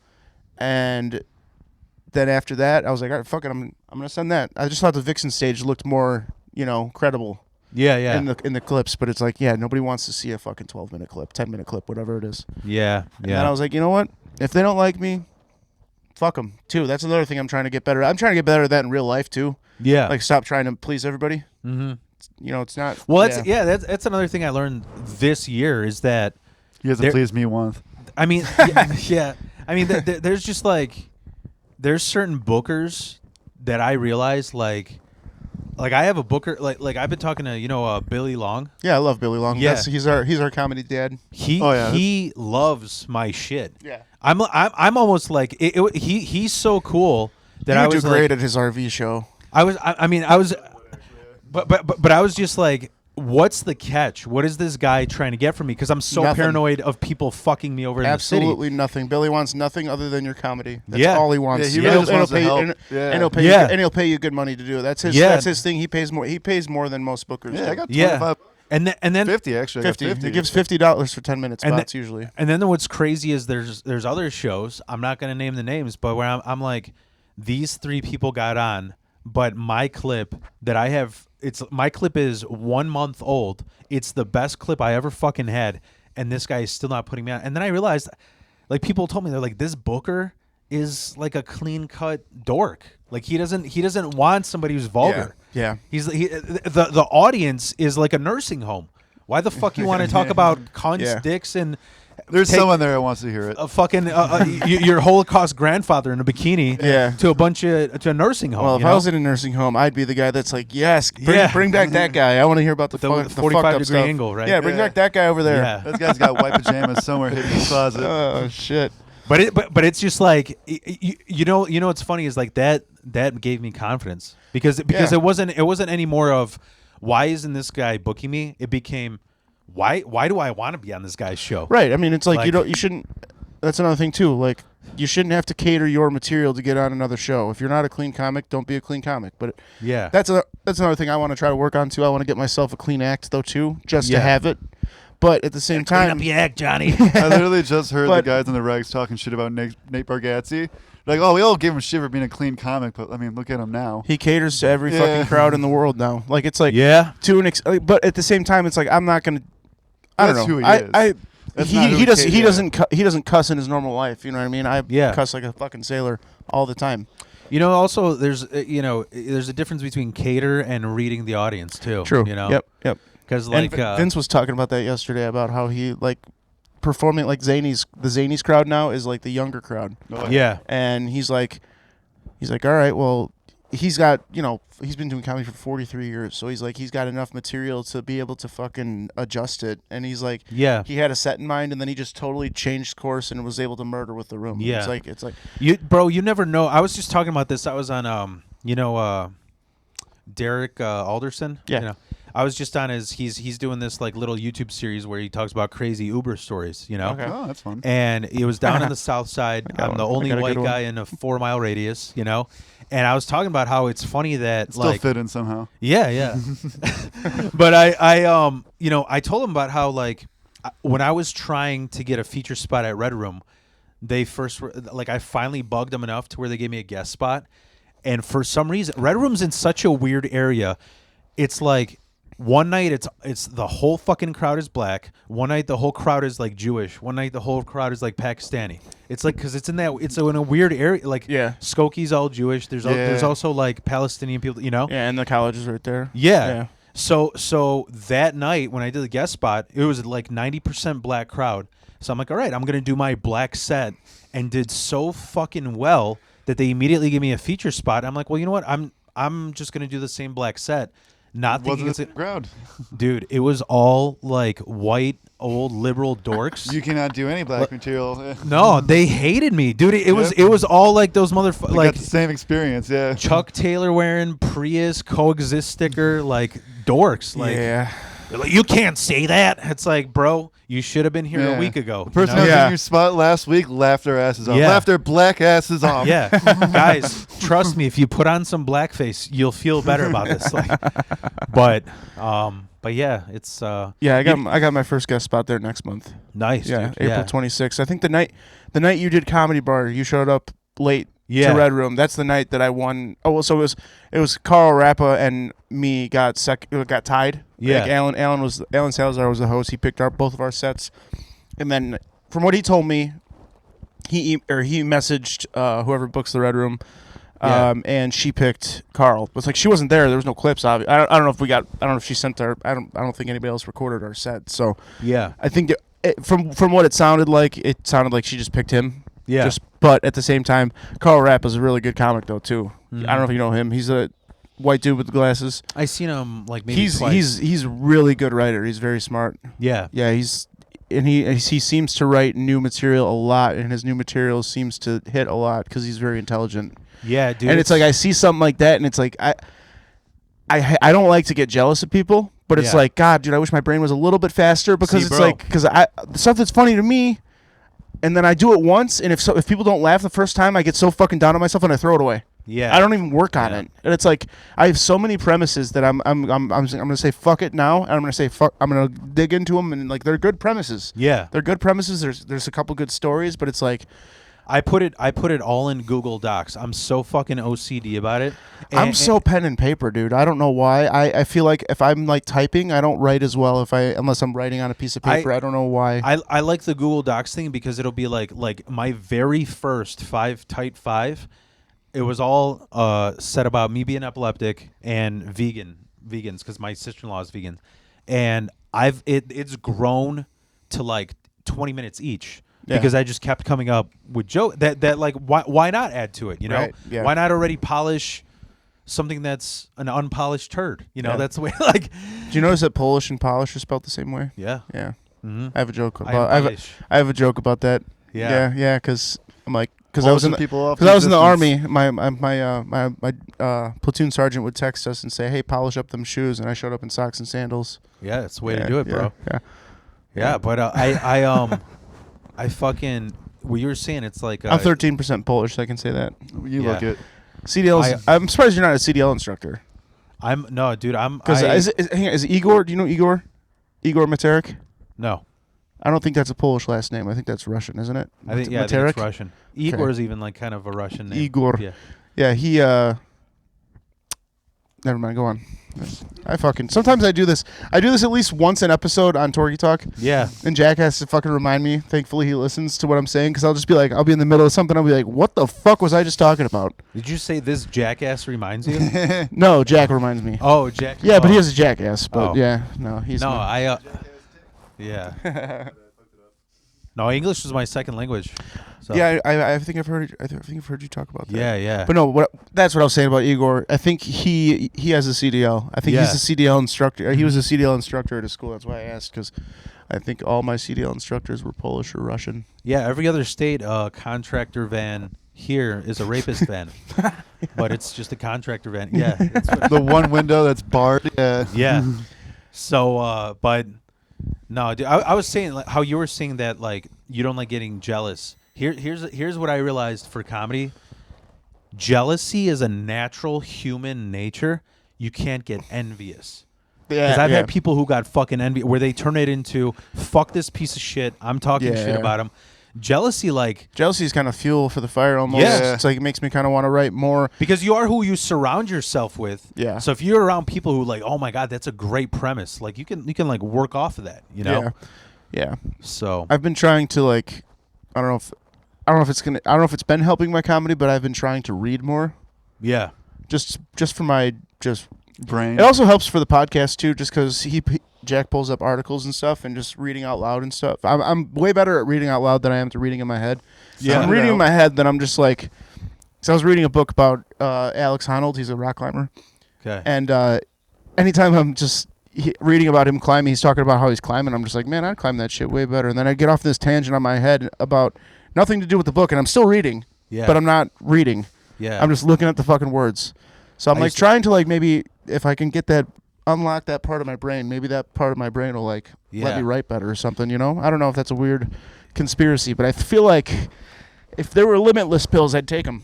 and then after that, I was like, all right, fuck it, I'm gonna send that. I just thought the Vixen stage looked more, credible Yeah. Yeah. in the clips, but it's like, yeah, nobody wants to see a fucking 12-minute clip, 10-minute clip, whatever it is. Yeah. And then I Yeah. was like, you know what? If they don't like me, fuck them too. That's another thing I'm trying to get better. I'm trying to get better at that in real life too. Yeah. Like stop trying to please everybody. Mm-hmm. It's not. Well, that's another thing I learned this year is that You have to please me once. I mean, yeah. I mean, there's just like there's certain bookers that I realize like like I have a booker. Like I've been talking to Billy Long. Yeah, I love Billy Long. Yeah. He's our comedy dad. He loves my shit. Yeah. I'm almost like he's so cool that He I would was do great like, at his RV show. I was, but I was just like, what's the catch? What is this guy trying to get from me? Because I'm so Nothing. paranoid of people fucking me over Absolutely in the nothing. Billy wants nothing other than your comedy. That's Yeah. all he wants. Yeah, he really just wants to help. And he'll pay you good money to do it. That's his. Yeah. That's his thing. He pays more. He pays more than most bookers. Yeah, do. I got city. 25, And then 50 actually. I got 50. He gives $50 for 10 minute And spots usually. And then what's crazy is there's other shows. I'm not gonna name the names, but where I'm like, these 3 people got on, but my clip that I have, my clip is 1 month old. It's the best clip I ever fucking had, and this guy is still not putting me on. And then I realized, like, people told me, they're like, this booker is like a clean cut dork. Like he doesn't want somebody who's vulgar. Yeah. The audience is like a nursing home. Why the fuck you want to talk about cunts, dicks, and There's someone there that wants to hear it. a fucking your Holocaust grandfather in a bikini to a nursing home? Well, if I was in a nursing home, I'd be the guy that's like, yes, bring back that guy. I want to hear about the 45 fucked up degree stuff. angle, right? Yeah, bring back that guy over there. Yeah. This guy's got white pajamas somewhere hidden in his closet. Oh shit. But it's just like you know what's funny is like that gave me confidence because it wasn't any more of why isn't this guy booking me? It became why do I want to be on this guy's show? Right. I mean, it's like you shouldn't. That's another thing too. Like you shouldn't have to cater your material to get on another show. If you're not a clean comic, don't be a clean comic. But yeah, that's another thing I want to try to work on too. I want to get myself a clean act though too, just to have it. But at the same time, clean up your act, Johnny. I literally just heard the guys on the regs talking shit about Nate Bargatze. Like, oh, we all give him shit for being a clean comic, but I mean, look at him now. He caters to every fucking crowd in the world now. Like it's like but at the same time, it's like I'm not gonna. I don't know. Who he is. He doesn't cuss in his normal life. You know what I mean? I cuss like a fucking sailor all the time. Also there's there's a difference between cater and reading the audience too. True. Yep. Because like Vince was talking about that yesterday about how he like performing like the Zanies crowd now is like the younger crowd. Oh, yeah. And he's like, all right, well, he's got he's been doing comedy for 43 years, so he's like he's got enough material to be able to fucking adjust it. And he's like, he had a set in mind, and then he just totally changed course and was able to murder with the room. Yeah. It's like you never know. I was just talking about this. I was on Derek Alderson. Yeah. I was just on he's doing this like little YouTube series where he talks about crazy Uber stories, Okay. Oh, that's fun. And it was down on the south side. I'm the only white guy in a 4-mile radius, And I was talking about how it's funny that Still like fit in somehow. Yeah. But I told him about how like when I was trying to get a feature spot at Red Room, they first were like I finally bugged them enough to where they gave me a guest spot, and for some reason Red Room's in such a weird area. It's like one night it's the whole fucking crowd is black. One night the whole crowd is like Jewish. One night the whole crowd is like Pakistani. It's like because it's in a weird area. Like Skokie's all Jewish. There's also like Palestinian people. Yeah, and the college is right there. Yeah. So that night when I did the guest spot, it was like 90% black crowd. So I'm like, all right, I'm gonna do my black set, and did so fucking well that they immediately gave me a feature spot. I'm like, well, you know what? I'm just gonna do the same black set. Not thinking it's a crowd. Dude, it was all like white old liberal dorks. You cannot do any black material. No, they hated me, dude. It was all like those motherfuckers. Like got the same experience, yeah. Chuck Taylor wearing Prius coexist sticker, like dorks. Like, like you can't say that. It's like, bro, you should have been here a week ago. The person who was in your spot last week laughed their asses off. Laughed their black asses off. Yeah, guys, trust me. If you put on some blackface, you'll feel better about this. Like, but yeah, it's I got my first guest spot there next month. Nice. Yeah, dude. April 26th. I think the night you did Comedy Bar, you showed up late to Red Room. That's the night that I won. Oh, well, so it was Carl Rappa and me got tied. Yeah. Like Alan Salazar was the host. He picked both of our sets, and then from what he told me, he messaged whoever books the Red Room. And she picked Carl. It's like she wasn't there. There was no clips. I don't know if she sent her. I don't think anybody else recorded our set. So I think from what it sounded like she just picked him. Yeah. But at the same time, Carl Rapp is a really good comic though too. I don't know if you know him. He's white dude with the glasses. I seen him like maybe He's twice. he's really good writer. He's very smart. Yeah. Yeah, he seems to write new material a lot, and his new material seems to hit a lot because he's very intelligent. Yeah, dude. And it's like I see something like that, and it's like I don't like to get jealous of people, but it's Yeah. like, God, dude, I wish my brain was a little bit faster because See, it's bro. like the stuff that's funny to me, and then I do it once, and if people don't laugh the first time, I get so fucking down on myself and I throw it away. Yeah. I don't even work on Yeah. it, and it's like I have so many premises that I'm gonna say fuck it now, and I'm gonna say fuck. I'm gonna dig into them, and like they're good premises. Yeah. They're good premises. There's a couple good stories, but it's like I put it all in Google Docs. I'm so fucking OCD about it. I'm so pen and paper, dude. I don't know why. I feel like if I'm like typing, I don't write as well unless I'm writing on a piece of paper. I don't know why. I like the Google Docs thing because it'll be like my very first Tight 5. It was all said about me being epileptic and vegans because my sister-in-law is vegan, and it's grown to like 20 minutes each. Yeah. Because I just kept coming up with joke that like why not add to it, you know? Right, yeah. Why not already polish something that's an unpolished turd? You know, Yeah. that's the way like Do you notice that Polish and polish are spelled the same way? yeah. Yeah. Mm-hmm. I have a joke I about. am Polish. I have a joke about that. Yeah. Yeah. Because I'm like because I was in people off because I was in the existence. army. My platoon sergeant would text us and say, "Hey, polish up them shoes," and I showed up in socks and sandals. Yeah, it's the way Yeah, to do it, bro. Yeah. Yeah, but I fucking what you were saying. It's like I'm 13% Polish, so I can say that. You Yeah. look it. CDL. I'm surprised you're not a CDL instructor. I'm no, dude. Because is Igor? Do you know Igor? Igor Materik? No. I don't think that's a Polish last name. I think that's Russian, isn't it? I think Materik? it's Russian. Igor is even like kind of a Russian name. Igor. Yeah. Yeah, he. Never mind. Go on. Sometimes I do this. I do this at least once an episode on Torgy Talk, Yeah. and Jack has to fucking remind me. Thankfully, he listens to what I'm saying because I'll just be like, I'll be in the middle of something. I'll be like, what the fuck was I just talking about? Did you say this jackass reminds you? No, Jack reminds me. Oh, Jack. Yeah, but oh. he is a jackass. But Oh. yeah, no, he's No, not. yeah. No, English was my second language. So. Yeah, I think I've heard. I think I've heard you talk about that. Yeah, yeah. But no, that's what I was saying about Igor. I think he has a CDL. I think Yeah. he's a CDL instructor. He was a CDL instructor at a school. That's why I asked, because I think all my CDL instructors were Polish or Russian. Yeah, every other state contractor van here is a rapist van. But it's just a contractor van. Yeah. It's what- The one window that's barred. Yeah. yeah. So, but no, dude, I was saying like, how you were saying that like you don't like getting jealous. Here's what I realized for comedy. Jealousy is a natural human nature. You can't get envious. Yeah, Because I've had people who got fucking envy where they turn it into fuck this piece of shit. I'm talking shit Yeah. about him. Jealousy, like Jealousy is kind of fuel for the fire almost. Yeah. It's like it makes me kind of want to write more. because you are who you surround yourself with. Yeah. So if you're around people who like, oh my god, that's a great premise. Like you can like work off of that. You know. Yeah. So I've been trying to like, I don't know if it's been helping my comedy, but I've been trying to read more. yeah. Just for my Brain. It also helps for the podcast too, just because Jack pulls up articles and stuff, and just reading out loud and stuff. I'm way better at reading out loud than I am to reading in my head. Yeah. So I'm reading in my head, then I'm just like, so I was reading a book about Alex Honnold. He's a rock climber, Okay. and anytime I'm just reading about him climbing, he's talking about how he's climbing. I'm just like, man, I'd climb that shit way better. And then I get off this tangent on my head about nothing to do with the book, and I'm still reading, Yeah. but I'm not reading. Yeah. I'm just looking at the fucking words. So I'm I like used to- trying to like maybe if I can unlock that part of my brain, maybe that part of my brain will like let Yeah. me write better or something, you know? I don't know if that's a weird conspiracy, but I feel like if there were limitless pills, I'd take them.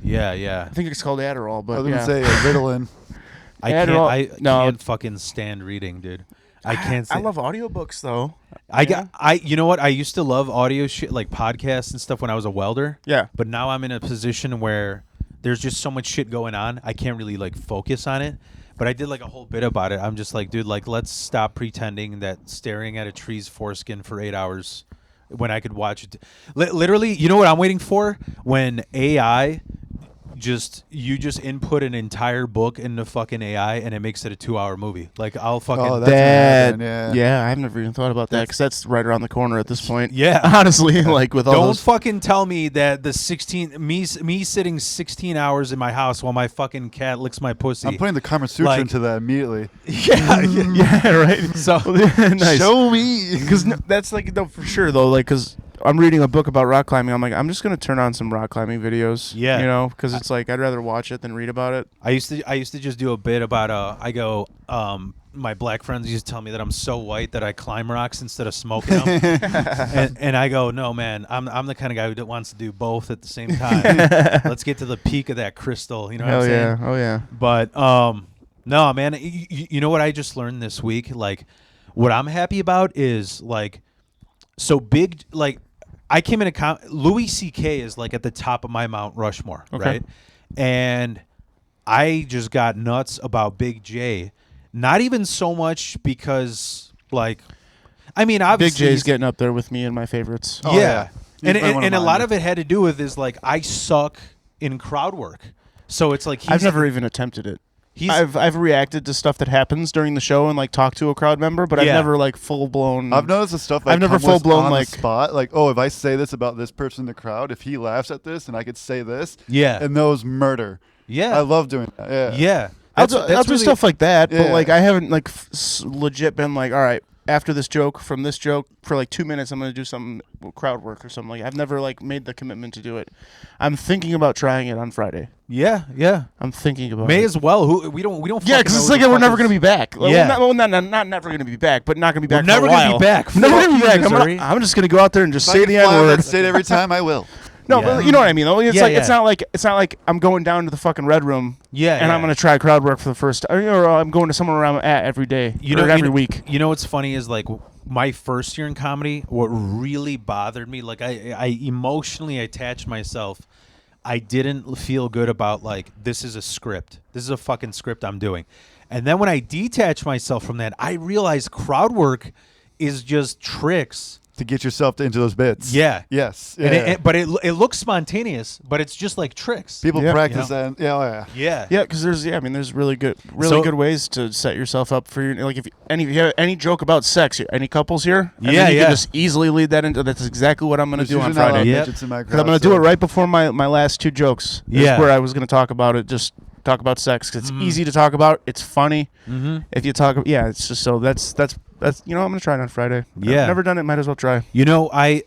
Yeah. Yeah. I think it's called Adderall, I but was yeah. gonna say Ritalin. I No. can't fucking stand reading, dude. I can't. I love audiobooks though. You know what? I used to love audio shit like podcasts and stuff when I was a welder. Yeah. But now I'm in a position where there's just so much shit going on. I can't really like focus on it. But I did like a whole bit about it. I'm just like, dude, like let's stop pretending that staring at a tree's foreskin for 8 hours when I could watch it. Literally, you know what I'm waiting for? When AI you just input an entire book into fucking AI and it makes it a 2-hour movie. Like I'll fucking Oh, that's that. gonna happen, Yeah, I've never even thought about that because that's right around the corner at this point. Yeah. Honestly, like with all Don't those. fucking tell me that the 16 me sitting 16 hours in my house while my fucking cat licks my pussy. I'm putting the Kama Sutra Like- into that immediately. Yeah, right. So Nice. Show me. Because that's like no, for sure though. Like, because I'm reading a book about rock climbing. I'm like, I'm just gonna turn on some rock climbing videos. Yeah. You know, because it's like I'd rather watch it than read about it. I used to just do a bit about my black friends used to tell me that I'm so white that I climb rocks instead of smoking them. and I go, no, man, I'm the kind of guy who wants to do both at the same time. Let's get to the peak of that crystal. You know what I'm saying? Oh yeah. But no, man, you know what I just learned this week? Like, what I'm happy about is like, so big. Like, I came into Louis C.K. is like at the top of my Mount Rushmore, Okay. right? And I just got nuts about Big J. Not even so much because, like, I mean, obviously, Big J's getting up there with me in my favorites. Oh, yeah. yeah. He's And one of a lot mine. of it had to do with is like I suck in crowd work, so it's like I've never even attempted it. He's I've reacted to stuff that happens during the show and like talked to a crowd member, but I've Yeah. never like full blown. I've noticed the stuff I've never come with full-blown, on like- the spot. Like, oh, if I say this about this person in the crowd, if he laughs at this, and I could say this, yeah and those murder. yeah I love doing that. Yeah. yeah. I'll That's do really- stuff like that, but Yeah. like I haven't like legit been like, all right, after this joke, from this joke for like 2 minutes, I'm gonna do some crowd work or something. Like I've never like made the commitment to do it. I'm thinking about trying it on Friday. Yeah, yeah. I'm thinking about May it. as well. We don't. Yeah, fucking because know it's who like the we're fuck never is- gonna be back. Well, Yeah. not never gonna be back, but not gonna be We're back. never for a gonna while. be back. Never Fuck gonna be you, back. Missouri. I'm just gonna go out there and just If I say can the fly N on word. that state every time, I will. No, Yeah. but you know what I mean. Though it's Yeah, like yeah. it's not like I'm going down to the fucking red room. Yeah, and yeah. I'm gonna try crowd work for the first time, or I'm going to somewhere I'm at every day, every week. You know what's funny is like my first year in comedy. What really bothered me, like I emotionally attached myself. I didn't feel good about like this is a script. This is a fucking script I'm doing. And then when I detached myself from that, I realized crowd work is just tricks. To get yourself into those bits. Yeah. Yes. And Yeah. but it looks spontaneous, but it's just like tricks. People Yeah. practice You that. Yeah, oh, yeah. Yeah. Yeah, because there's really good So- good ways to set yourself up for your like if you have any joke about sex, any couples here, and Yeah, then you yeah. can just easily lead that into. That's exactly what I'm gonna There's do on usually not a lot of Friday. Yep. midgets in my Because I'm crowd, gonna do so- it right before my last 2 jokes. Yeah. Is where I was gonna talk about it. Just talk about sex because it's Mhm. easy to talk about. It's funny. Mm-hmm. If you talk, yeah, it's just so that's you know I'm gonna try it on Friday. Yeah. I've never done it. Might as well try. You know, I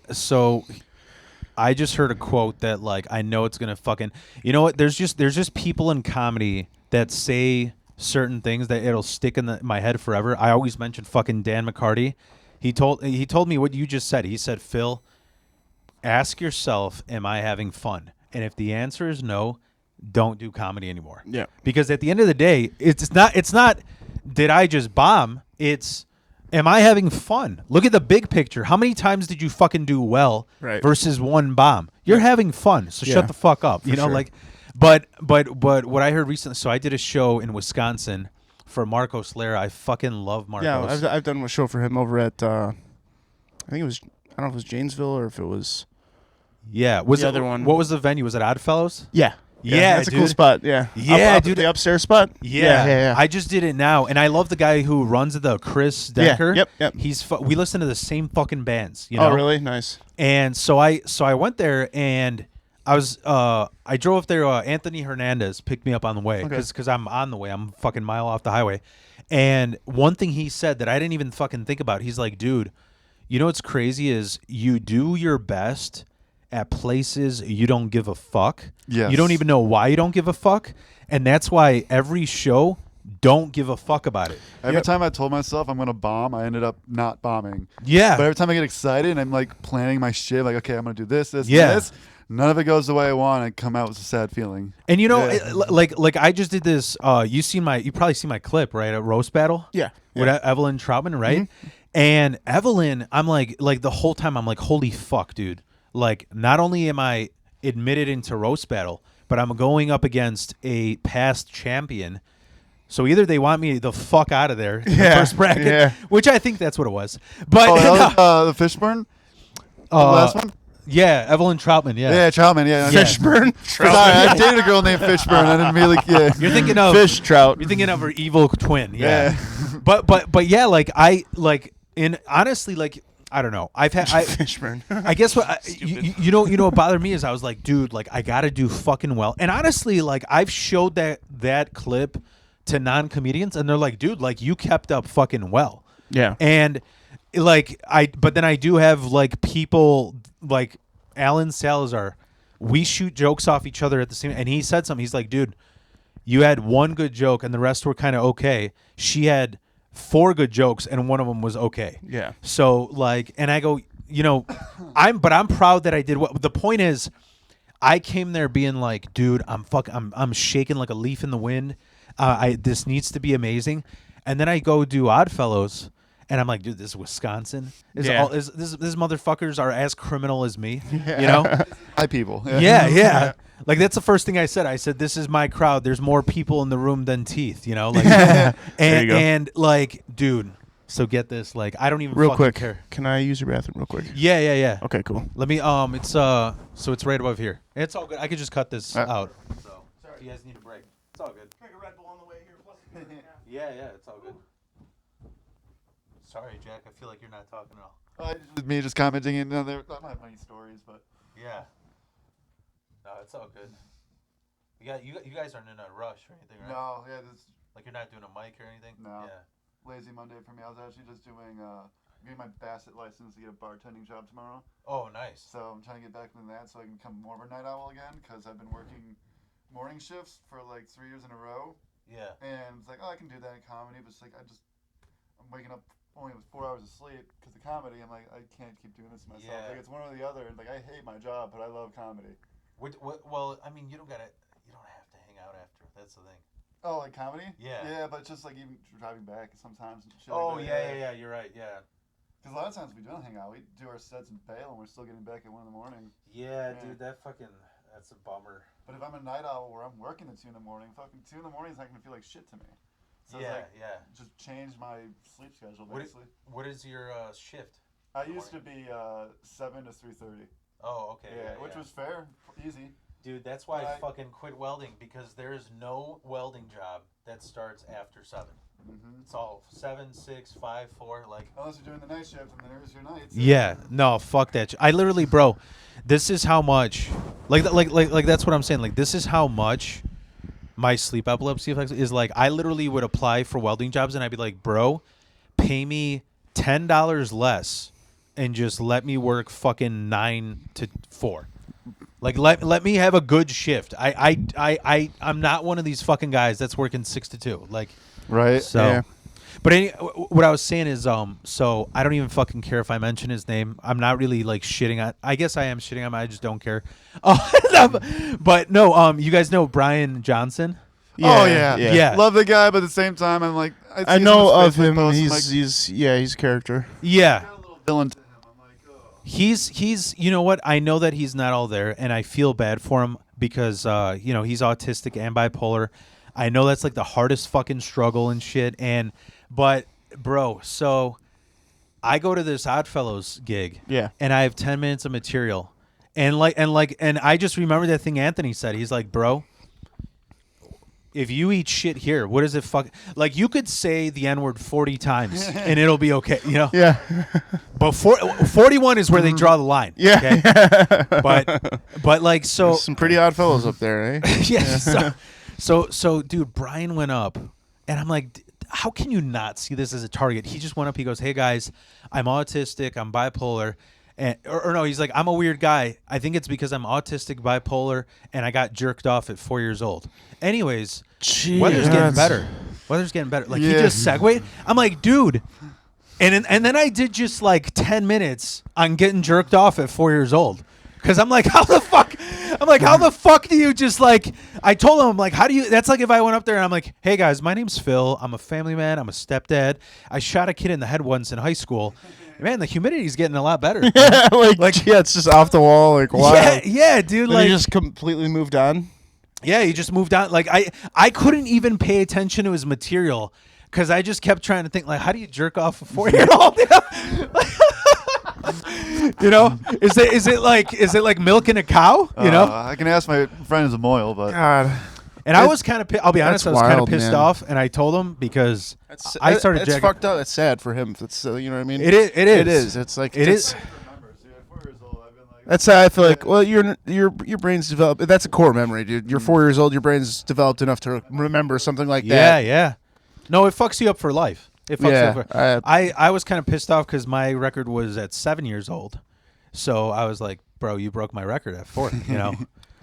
just heard a quote that like I know it's gonna fucking. You know what? There's just people in comedy that say certain things that it'll stick in my head forever. I always mention fucking Dan McCarty. He told me what you just said. He said, Phil, ask yourself, am I having fun? And if the answer is no, don't do comedy anymore. Yeah. Because at the end of the day, it's not did I just bomb? It's am I having fun? Look at the big picture. How many times did you fucking do well Right. versus one bomb? You're having fun, so Yeah. shut the fuck up. You For know, sure. like but what I heard recently, so I did a show in Wisconsin for Marcos Lara. I fucking love Marcos. Yeah, I've done a show for him over at I think it was I don't know if it was Janesville or if it was Yeah, was The it, other one- What was the venue? Was it Oddfellows? yeah that's a cool dude. spot. Yeah, Yeah, up dude. the upstairs spot. Yeah. I just did it now, and I love the guy who runs the Chris Decker. Yep. He's we listen to the same fucking bands. You know? Oh, really? Nice. And so I went there, and I drove up there. Anthony Hernandez picked me up on the way Okay. because I'm on the way. I'm a fucking mile off the highway. And one thing he said that I didn't even fucking think about. He's like, dude, you know what's crazy is you do your best at places you don't give a fuck. Yes. You don't even know why you don't give a fuck. And that's why every show, don't give a fuck about it. Every Yep. time I told myself I'm going to bomb, I ended up not bombing. Yeah. But every time I get excited and I'm like planning my shit, like, okay, I'm going to do this, Yeah. and this, none of it goes the way I want. I come out with a sad feeling. And you know, Yeah. like I just did this. You probably seen my clip, right? At roast battle. Yeah. With Evelyn Troutman, right? And Evelyn, I'm like the whole time I'm like, holy fuck, dude! Like, not only am I admitted into roast battle, but I'm going up against a past champion. So either they want me the fuck out of there in the first bracket, which I think that's what it was. But Oh, that was, the Fishburne? The last one? Yeah, Evelyn Troutman. Yeah. Yeah, Troutman. Yeah. Fishburne. Sorry, I dated a girl named Fishburne. I didn't really. Yeah. You're thinking of Fish trout. You're thinking of her evil twin. Yeah. but yeah, like honestly, like I don't know. I've had Fishburne. I guess what you know what bothered me is I was like, dude, like I gotta do fucking well. And honestly, like I've showed that clip to non-comedians, and they're like, dude, like you kept up fucking well. Yeah. And like but then I do have like people like Alan Salazar. We shoot jokes off each other at the same, and he said something. He's like, dude, you had one good joke, and the rest were kind of okay. She had 4 good jokes, and one of them was okay. Yeah. So like, and I go, you know, I'm proud that I did what. The point is, I came there being like, dude, I'm shaking like a leaf in the wind. This needs to be amazing. And then I go do Oddfellows, and I'm like, dude, this is Wisconsin. This motherfuckers are as criminal as me. Yeah. You know? Hi, people. Yeah. Like that's the first thing I said. I said, "This is my crowd. There's more people in the room than teeth." You know, like, and like, dude. So get this, like, I don't even Real fucking quick. care. Can I use your bathroom real quick? Yeah. Okay, cool. Let me. It's so it's right above here. It's all good. I could just cut this out. So sorry, you guys need a break. It's all good. Drink a Red Bull on the way here. Yeah, it's all good. Sorry, Jack. I feel like you're not talking at all. Me just commenting in there. I don't have many stories, but Yeah. No, it's all good. You guys aren't in a rush or anything, right? no, yeah, this Like you're not doing a mic or anything? No. Yeah. lazy Monday for me. I was actually just doing getting my Bassett license to get a bartending job tomorrow. Oh, nice. So I'm trying to get back into that so I can become more of a night owl again because I've been working morning shifts for like 3 years in a row. Yeah. And it's like, oh, I can do that in comedy, but it's like I'm waking up only with 4 hours of sleep because the comedy. I'm like, I can't keep doing this to myself. Yeah. Like it's one or the other. And like I hate my job, but I love comedy. Well, I mean, you don't have to hang out after. That's the thing. Oh, like comedy? Yeah. Yeah, but just like even driving back sometimes. And shit Oh, like that. yeah. You're right. Yeah. Because a lot of times we don't hang out. We do our sets in bail and we're still getting back at 1 a.m. Yeah, Yeah. dude, that's a bummer. But if I'm a night owl where I'm working at 2 in the morning, fucking 2 in the morning is not going to feel like shit to me. So it's like, just change my sleep schedule, basically. What is your shift? I used to be 7 to 3:30. Oh, okay. Yeah, which was fair, easy. Dude, that's why I But fucking quit welding, because there is no welding job that starts after 7. Mm-hmm. It's all 7, 6, 5, 4, like. Unless you're doing the night shift, and then there's your nights. Yeah, no, fuck that. I literally, bro, this is how much, like that's what I'm saying. Like, this is how much my sleep epilepsy effects is. Like, I literally would apply for welding jobs, and I'd be like, bro, pay me $10 less, and just let me work fucking 9 to 4. Like, let me have a good shift. I'm not one of these fucking guys that's working 6 to 2. Like, Right. so. Yeah. But what I was saying is, so I don't even fucking care if I mention his name. I'm not really like shitting on. I guess I am shitting on him. I just don't care. But no, you guys know Brian Johnson? Oh yeah. Yeah. Love the guy, but at the same time, I'm like, I know of him. He's He's a character. Yeah. got a little villain to him. I'm like, oh. He's you know what? I know that he's not all there, and I feel bad for him because he's autistic and bipolar. I know that's like the hardest fucking struggle and shit. But bro, so I go to this Oddfellows gig. Yeah. And I have 10 minutes of material. And I just remember that thing Anthony said. He's like, bro, if you eat shit here, what is it like you could say the N-word 40 times and it'll be okay, you know? Yeah. But 41 is where they draw the line. Yeah. Okay? But like, so There's some pretty odd fellows up there, eh? yeah. So dude, Brian went up and I'm like, how can you not see this as a target? He just went up. He goes, hey guys, I'm autistic. I'm bipolar. And, or no, he's like, I'm a weird guy. I think it's because I'm autistic, bipolar, and I got jerked off at 4 years old. Anyways, weather's getting better. Like, he just segued. I'm like, dude. And then I did just like 10 minutes on getting jerked off at 4 years old. Because I'm like, how the fuck do you just like, I told him, I'm like, how do you, that's like if I went up there and I'm like, hey guys, my name's Phil. I'm a family man. I'm a stepdad. I shot a kid in the head once in high school. Man, the humidity's getting a lot better. Yeah, it's just off the wall, like wow. Yeah, dude. Then like, he just completely moved on. Yeah, he just moved on. Like I couldn't even pay attention to his material because I just kept trying to think like, how do you jerk off a 4-year-old? You know, is it like milking a cow? You know, I can ask my friend who's a Moyle, but God. and I was kind of. I'll be honest, I was kind of wild, pissed man. off, and I told him because I started. It's jacking. fucked up. It's sad for him. It's you know what I mean. It is. It is. It's like It is. That's how I feel like. Well, your brain's developed. That's a core memory, dude. You're 4 years old. Your brain's developed enough to remember something like Yeah, that. yeah. No, it fucks you up for life. It fucks Yeah, you up. I was kind of pissed off because my record was at 7 years old, so I was like, "Bro, you broke my record at 4." You know,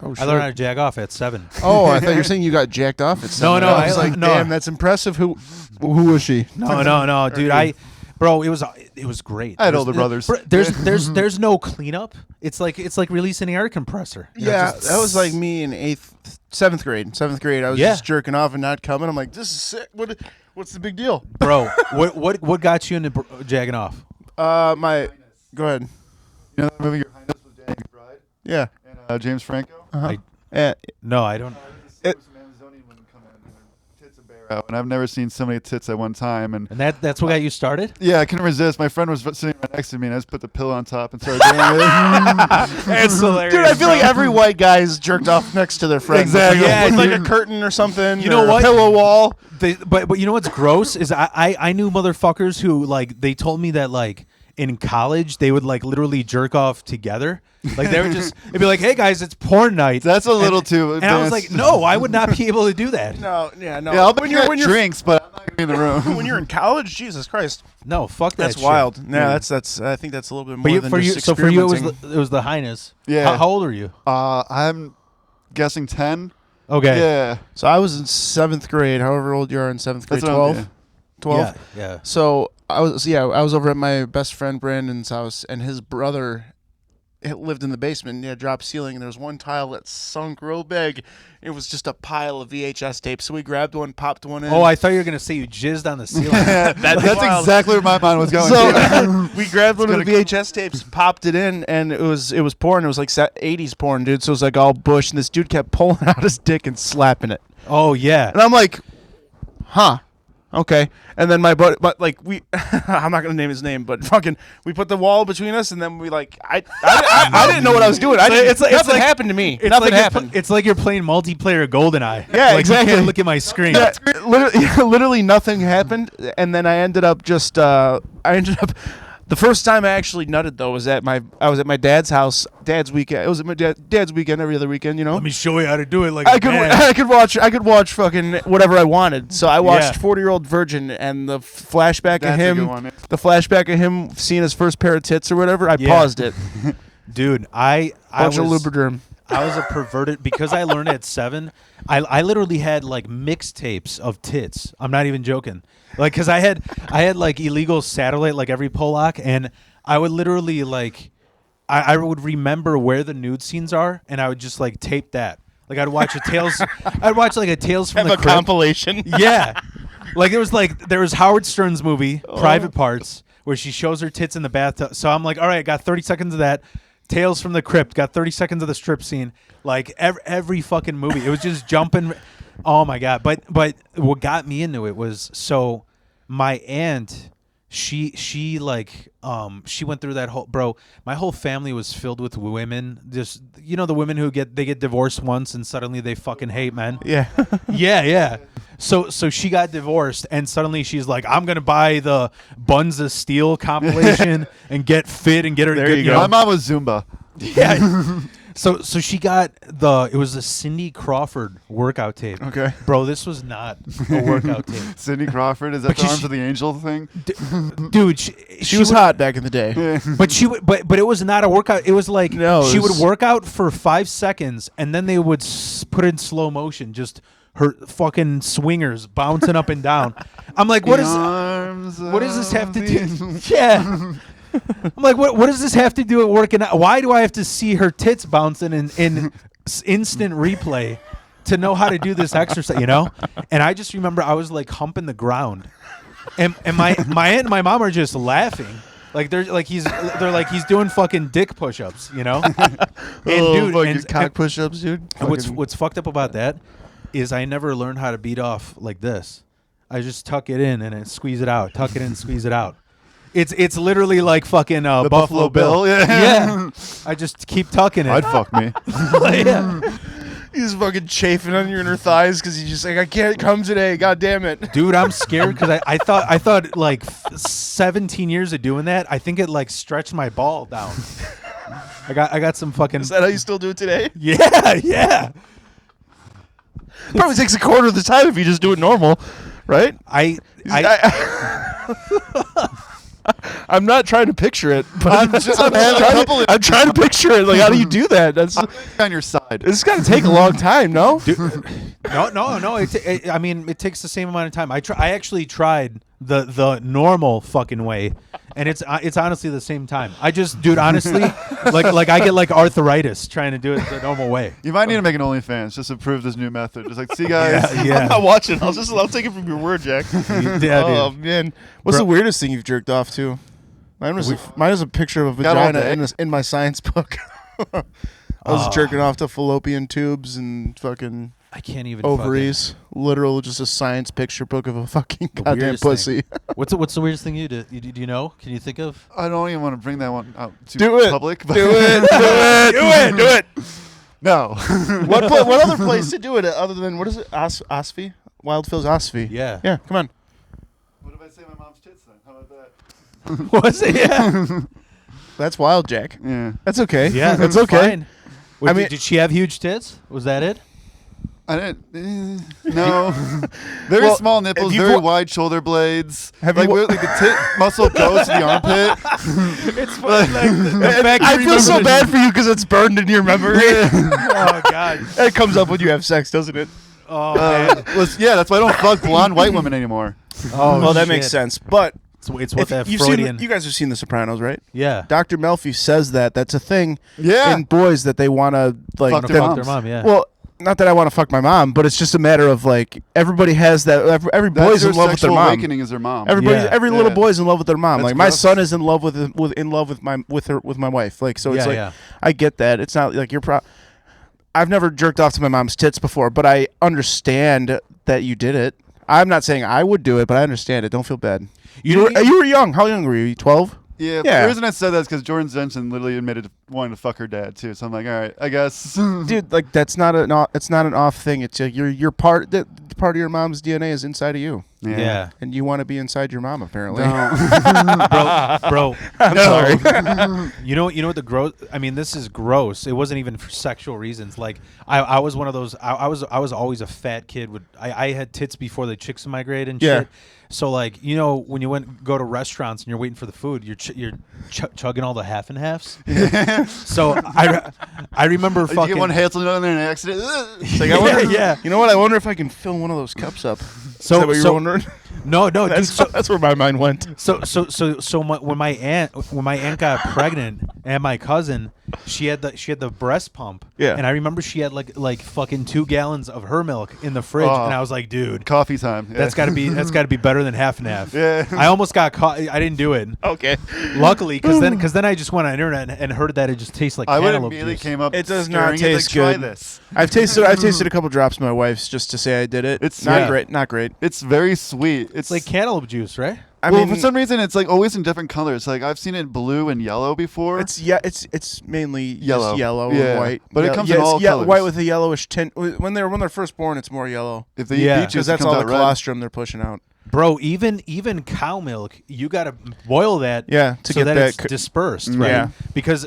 Oh, I learned how to jag off at 7. Oh, I thought you were saying you got jacked off. No, no, I was I- like, no. damn, that's impressive. Who was she? No, dude. Bro, it was great. I had older brothers. There's no cleanup. It's like releasing the air compressor. You know, Yeah, just- that was like me in seventh grade. Seventh grade, I was Yeah. just jerking off and not coming. I'm like, this is sick. What's the big deal? Bro, what got you into jagging off? Go ahead. You know that movie Your Highness with Danny McBride Yeah. and James Franco? No, I don't. Some Amazonian women come in and their tits are bare out, and I've never seen so many tits at one time. And And that's what got you started. yeah, I couldn't resist. My friend was sitting right next to me, and I just put the pillow on top and started doing it. It's hilarious, Dude, I feel like every white guy's jerked off next to their friend. Exactly. Yeah, With like dude. a curtain or something. You know or what? A pillow wall. But you know what's gross is I knew motherfuckers who like they told me that like in college they would like literally jerk off together. Like they would just it'd be like, hey guys, it's porn night. That's a little too And I was like, advanced. no, I would not be able to do that. No. Yeah, I'll when you're drinks, but I'm not gonna be in the room. when you're in college, Jesus Christ, No, fuck that. that's shit. wild. Yeah, that's. I think that's a little bit more But you, than for you, just so for you, experimenting. it was the highness. Yeah. How old are you? I'm guessing 10. Okay. Yeah. So I was in 7th grade. However old you are in 7th grade, That's what I'm- 12. 12. Yeah. So I was over at my best friend Brandon's house, and his brother lived in the basement. He had drop ceiling, and there was one tile that sunk real big. It was just a pile of VHS tapes. So we grabbed one, popped one in. Oh, I thought you were gonna say you jizzed on the ceiling. That's wild. exactly where my mind was going. So we grabbed one of the VHS tapes, popped it in, and it was porn. It was like 80s porn, dude. So it was like all bush, and this dude kept pulling out his dick and slapping it. Oh yeah. And I'm like, huh. Okay. And then my buddy, but like I'm not gonna name his name, but fucking, we put the wall between us, and then we like, I didn't know what I was doing. Nothing happened to me. Nothing happened. It's like you're playing multiplayer GoldenEye. Yeah, like, exactly. You can't look at my screen. Yeah, literally nothing happened, and then I ended up the first time I actually nutted though was I was at my dad's house, dad's weekend. It was at my dad's weekend every other weekend, you know. Let me show you how to do it. Like I could watch fucking whatever I wanted. So I watched Yeah. 40-Year-Old Virgin, and the flashback That's of a him, good one. the flashback of him seeing his first pair of tits or whatever. I Yeah. paused it. Dude, I Bunch of was lubriderm. I was a perverted because I learned at 7. I literally had like mixtapes of tits. I'm not even joking. Like, cause I had like illegal satellite like every Polak, and I would literally like I would remember where the nude scenes are, and I would just like tape that. Like I'd watch a Tales. I'd watch like a Tales from Have the a Crypt. compilation. Yeah, there was Howard Stern's movie Private Parts where she shows her tits in the bathtub. So I'm like, all right, I got 30 seconds of that. Tales from the Crypt, got 30 seconds of the strip scene. Like every fucking movie, it was just jumping. Oh my god! But what got me into it was so my aunt. She like she went through that whole my whole family was filled with women, just the women who get divorced once and suddenly they fucking hate men. Yeah. Yeah. So she got divorced and suddenly she's like, I'm gonna buy the Buns of Steel compilation and get fit and get her. There you go. My mom was Zumba. Yeah. So she got it was a Cindy Crawford workout tape. Okay. Bro, this was not a workout tape. Sidney Crawford, is that Because the Arms she- of the Angel thing? Dude, She was would- hot back in the day. But it was not a workout. It was like No, she it would was- work out for 5 seconds and then they would put in slow motion, just her fucking swingers bouncing up and down. I'm like, what does this have to do? Yeah. I'm like, what does this have to do with working out? Why do I have to see her tits bouncing in instant replay to know how to do this exercise? And I just remember I was like humping the ground, and my aunt and my mom are just laughing. Like they're like he's doing fucking dick push-ups, And dude, and cock push-ups, dude. and what's fucked up about that is I never learned how to beat off like this. I just tuck it in and then squeeze it out. Tuck it in, squeeze it out. It's literally like fucking The Buffalo Bill. Yeah. I just keep tucking it. I'd fuck me. Yeah. He's fucking chafing on your inner thighs because he's just like, I can't come today. God damn it. Dude, I'm scared because I thought like 17 years of doing that, I think it like stretched my ball down. I got some fucking. Is that how you still do it today? Yeah. Probably takes a quarter of the time if you just do it normal, right? I'm not trying to picture it, but I'm trying to picture it. Like, how do you do that? That's On your side. It's got to take a long time, no? Dude, no. I mean, it takes the same amount of time. I actually tried the normal fucking way, and it's honestly the same time. I just, dude, honestly, like I get like arthritis trying to do it the normal way. You might need to make an OnlyFans just to prove this new method. Just like, see, guys. Yeah. I'm not watching. I'll take it from your word, Jack. Yeah, Oh dude. man, what's the weirdest thing you've jerked off to? Mine was a picture of a Got all vagina day. in my science book. I was jerking off to fallopian tubes and fucking I can't even ovaries. Literal, just a science picture book of a fucking goddamn weirdest pussy. What's the weirdest thing you did? Do you know? Can you think of? I don't even want to bring that one out to Do it. public. But Do it. No. What other place to do it other than, what is it? Osfy? Wildfield's Osfy. Yeah. Yeah, come on. What if I say my mom's tits then? How about that? Was it? Yeah. That's wild, Jack. Yeah. That's okay. Yeah, that's okay. fine. Wait, I mean- did she have huge tits? Was that it? I didn't. No. Very Well, small nipples, if you've very wa- wide shoulder blades. Have like, you wa- where, like the tit muscle goes to the armpit. It's funny, the fact I you feel so remember bad for you because it's burned in your memory. Oh God. It comes up when you have sex, doesn't it? Oh man. Yeah, that's why I don't fuck blonde white women anymore. Oh, Well, that shit. makes sense. But It's what if that you've Freudian. you guys have seen The Sopranos, right? Yeah. Dr. Melfi says that's a thing Yeah. in boys that they want to like. Fuck To their fuck moms. their mom. Yeah. Well, not that I want to fuck my mom, but it's just a matter of like everybody has that. Every That's boy's their in love with their sexual mom. awakening is their mom. Every Yeah. little Yeah. boy's in love with their mom. That's Like my gross. son is in love with my wife. Like so, it's Yeah, like yeah. I get that. It's not like you're. I've never jerked off to my mom's tits before, but I understand that you did it. I'm not saying I would do it, but I understand it. Don't feel bad. You were young. How young were you? 12? Yeah, Yeah. the reason I said that is because Torgensen literally admitted to wanting to fuck her dad too. So I'm like, all right, I guess. Dude, like that's not an off thing. It's like you're part of your mom's DNA is inside of you, Yeah. and you want to be inside your mom apparently. Bro. I'm sorry. You know what the gross? I mean, this is gross. It wasn't even for sexual reasons. Like I was one of those. I was always a fat kid. I had tits before the chicks in my grade and Yeah. shit. So like when you go to restaurants and you're waiting for the food, you're chugging all the half and halves. So I remember You fucking get one hazelnut in there in an accident. It's like, I wonder, Yeah. You know what? I wonder if I can fill one of those cups up. So- Is that what you're so- wondering? no dude. That's where my mind went. When my aunt got pregnant and my cousin, she had the breast pump. Yeah. And I remember she had like fucking 2 gallons of her milk in the fridge, Oh. and I was like, dude, Coffee time. Yeah. that's gotta be better than half and half. Yeah. I almost got caught. I didn't do it. Okay. Luckily, because then I just went on the internet and heard that it just tastes like I would cantaloupe immediately juice. came up. It does not stirring it, taste like, Try good. this. I've tasted a couple drops of my wife's just to say I did it. It's- not yeah. great. Not great. It's very sweet. It's like cantaloupe juice, right? I well, mean, for some reason, it's like always in different colors. Like I've seen it in blue and yellow before. it's mainly just Yellow. yellow Yeah. and white. But it comes in all it's colors. white with a yellowish tint. When they're first born, it's more yellow if they Yeah. eat beet because juice, that's it all comes the out red. colostrum they're pushing out. Bro, even cow milk, you gotta boil that. Yeah, to so get that that it's dispersed, Mm, right? yeah.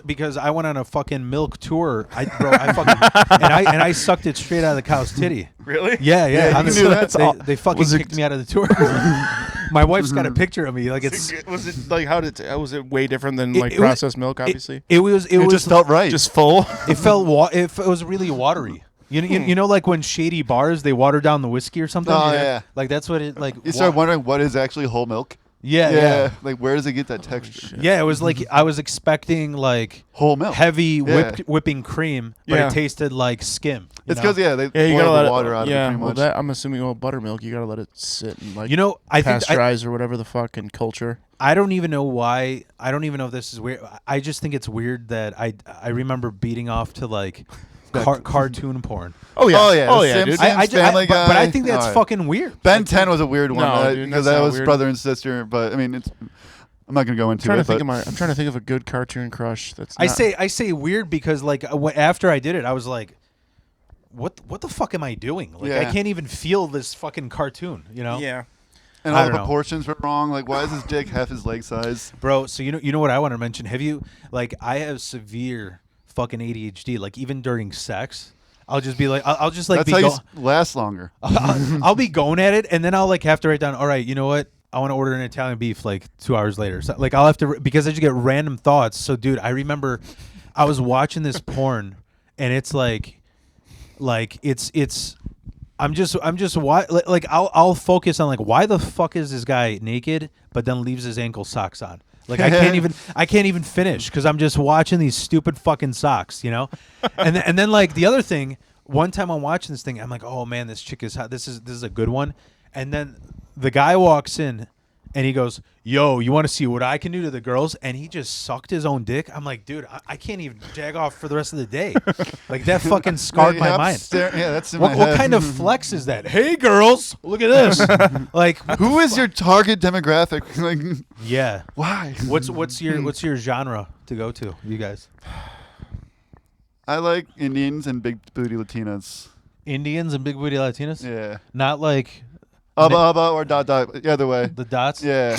Because I went on a fucking milk tour, I fucking and I sucked it straight out of the cow's titty. Really? Yeah. Yeah, you I'm can so do that. They fucking Was it- kicked me out of the tour. My wife's got a picture of me, like it's. Was it like was it way different than It- like it was- processed milk? Obviously, It was It just felt right. just full. it felt it was really watery. You know like when shady bars they water down the whiskey or something. Oh, yeah. Like that's what it like. you start wondering what is actually whole milk. Yeah. Like where does it get that texture? Yeah, it was like I was expecting like Whole milk. heavy Yeah. whipping cream, but Yeah. it tasted like skim. It's because they Yeah, you boil gotta let the water it. out Yeah, of it pretty well, much. that I'm assuming buttermilk. You gotta let it sit and like I think pasteurize or whatever the fucking culture. I don't even know why. I don't even know if this is weird. I just think it's weird that I remember beating off to like cartoon porn. Oh yeah, Oh, yeah, oh The yeah, dude. Simpsons. Family but I Guy. think that's Alright. fucking weird. Ben 10 was a weird one No, because dude, that's that not was weird. brother and sister. But I mean, it's I'm not gonna go into it. I'm trying to think of a good cartoon crush. That's I say weird because like after I did it, I was like, what the fuck am I doing? Like I can't even feel this fucking cartoon, you know? Yeah. And all the proportions were wrong. Like, why is his dick half his leg size? Bro, so you know what I want to mention? Have you I have severe fucking ADHD. Like even during sex, I'll just be like, I'll just like That's how you last longer. I'll be going at it, and then I'll like have to write down. All right, you know what? I want to order an Italian beef like 2 hours later. So, like I'll have to because I just get random thoughts. So, dude, I remember I was watching this porn, and it's like it's. I'm just like I'll focus on like why the fuck is this guy naked but then leaves his ankle socks on. Like I can't even finish because I'm just watching these stupid fucking socks, you know. And then like the other thing, one time I'm watching this thing, I'm like, oh man, this chick is hot. This is a good one. And then the guy walks in, and he goes, yo, you want to see what I can do to the girls? And he just sucked his own dick. I'm like, dude, I can't even jag off for the rest of the day. Like that fucking scarred my mind. Yeah, that's in my head. What kind of flex is that? Hey girls, look at this. Like who is your target demographic? Like yeah. Why? What's your genre to go to, you guys? I like Indians and big booty Latinas. Indians and big booty Latinas? Yeah. Not like Ubba or dot the other way. the dots? Yeah.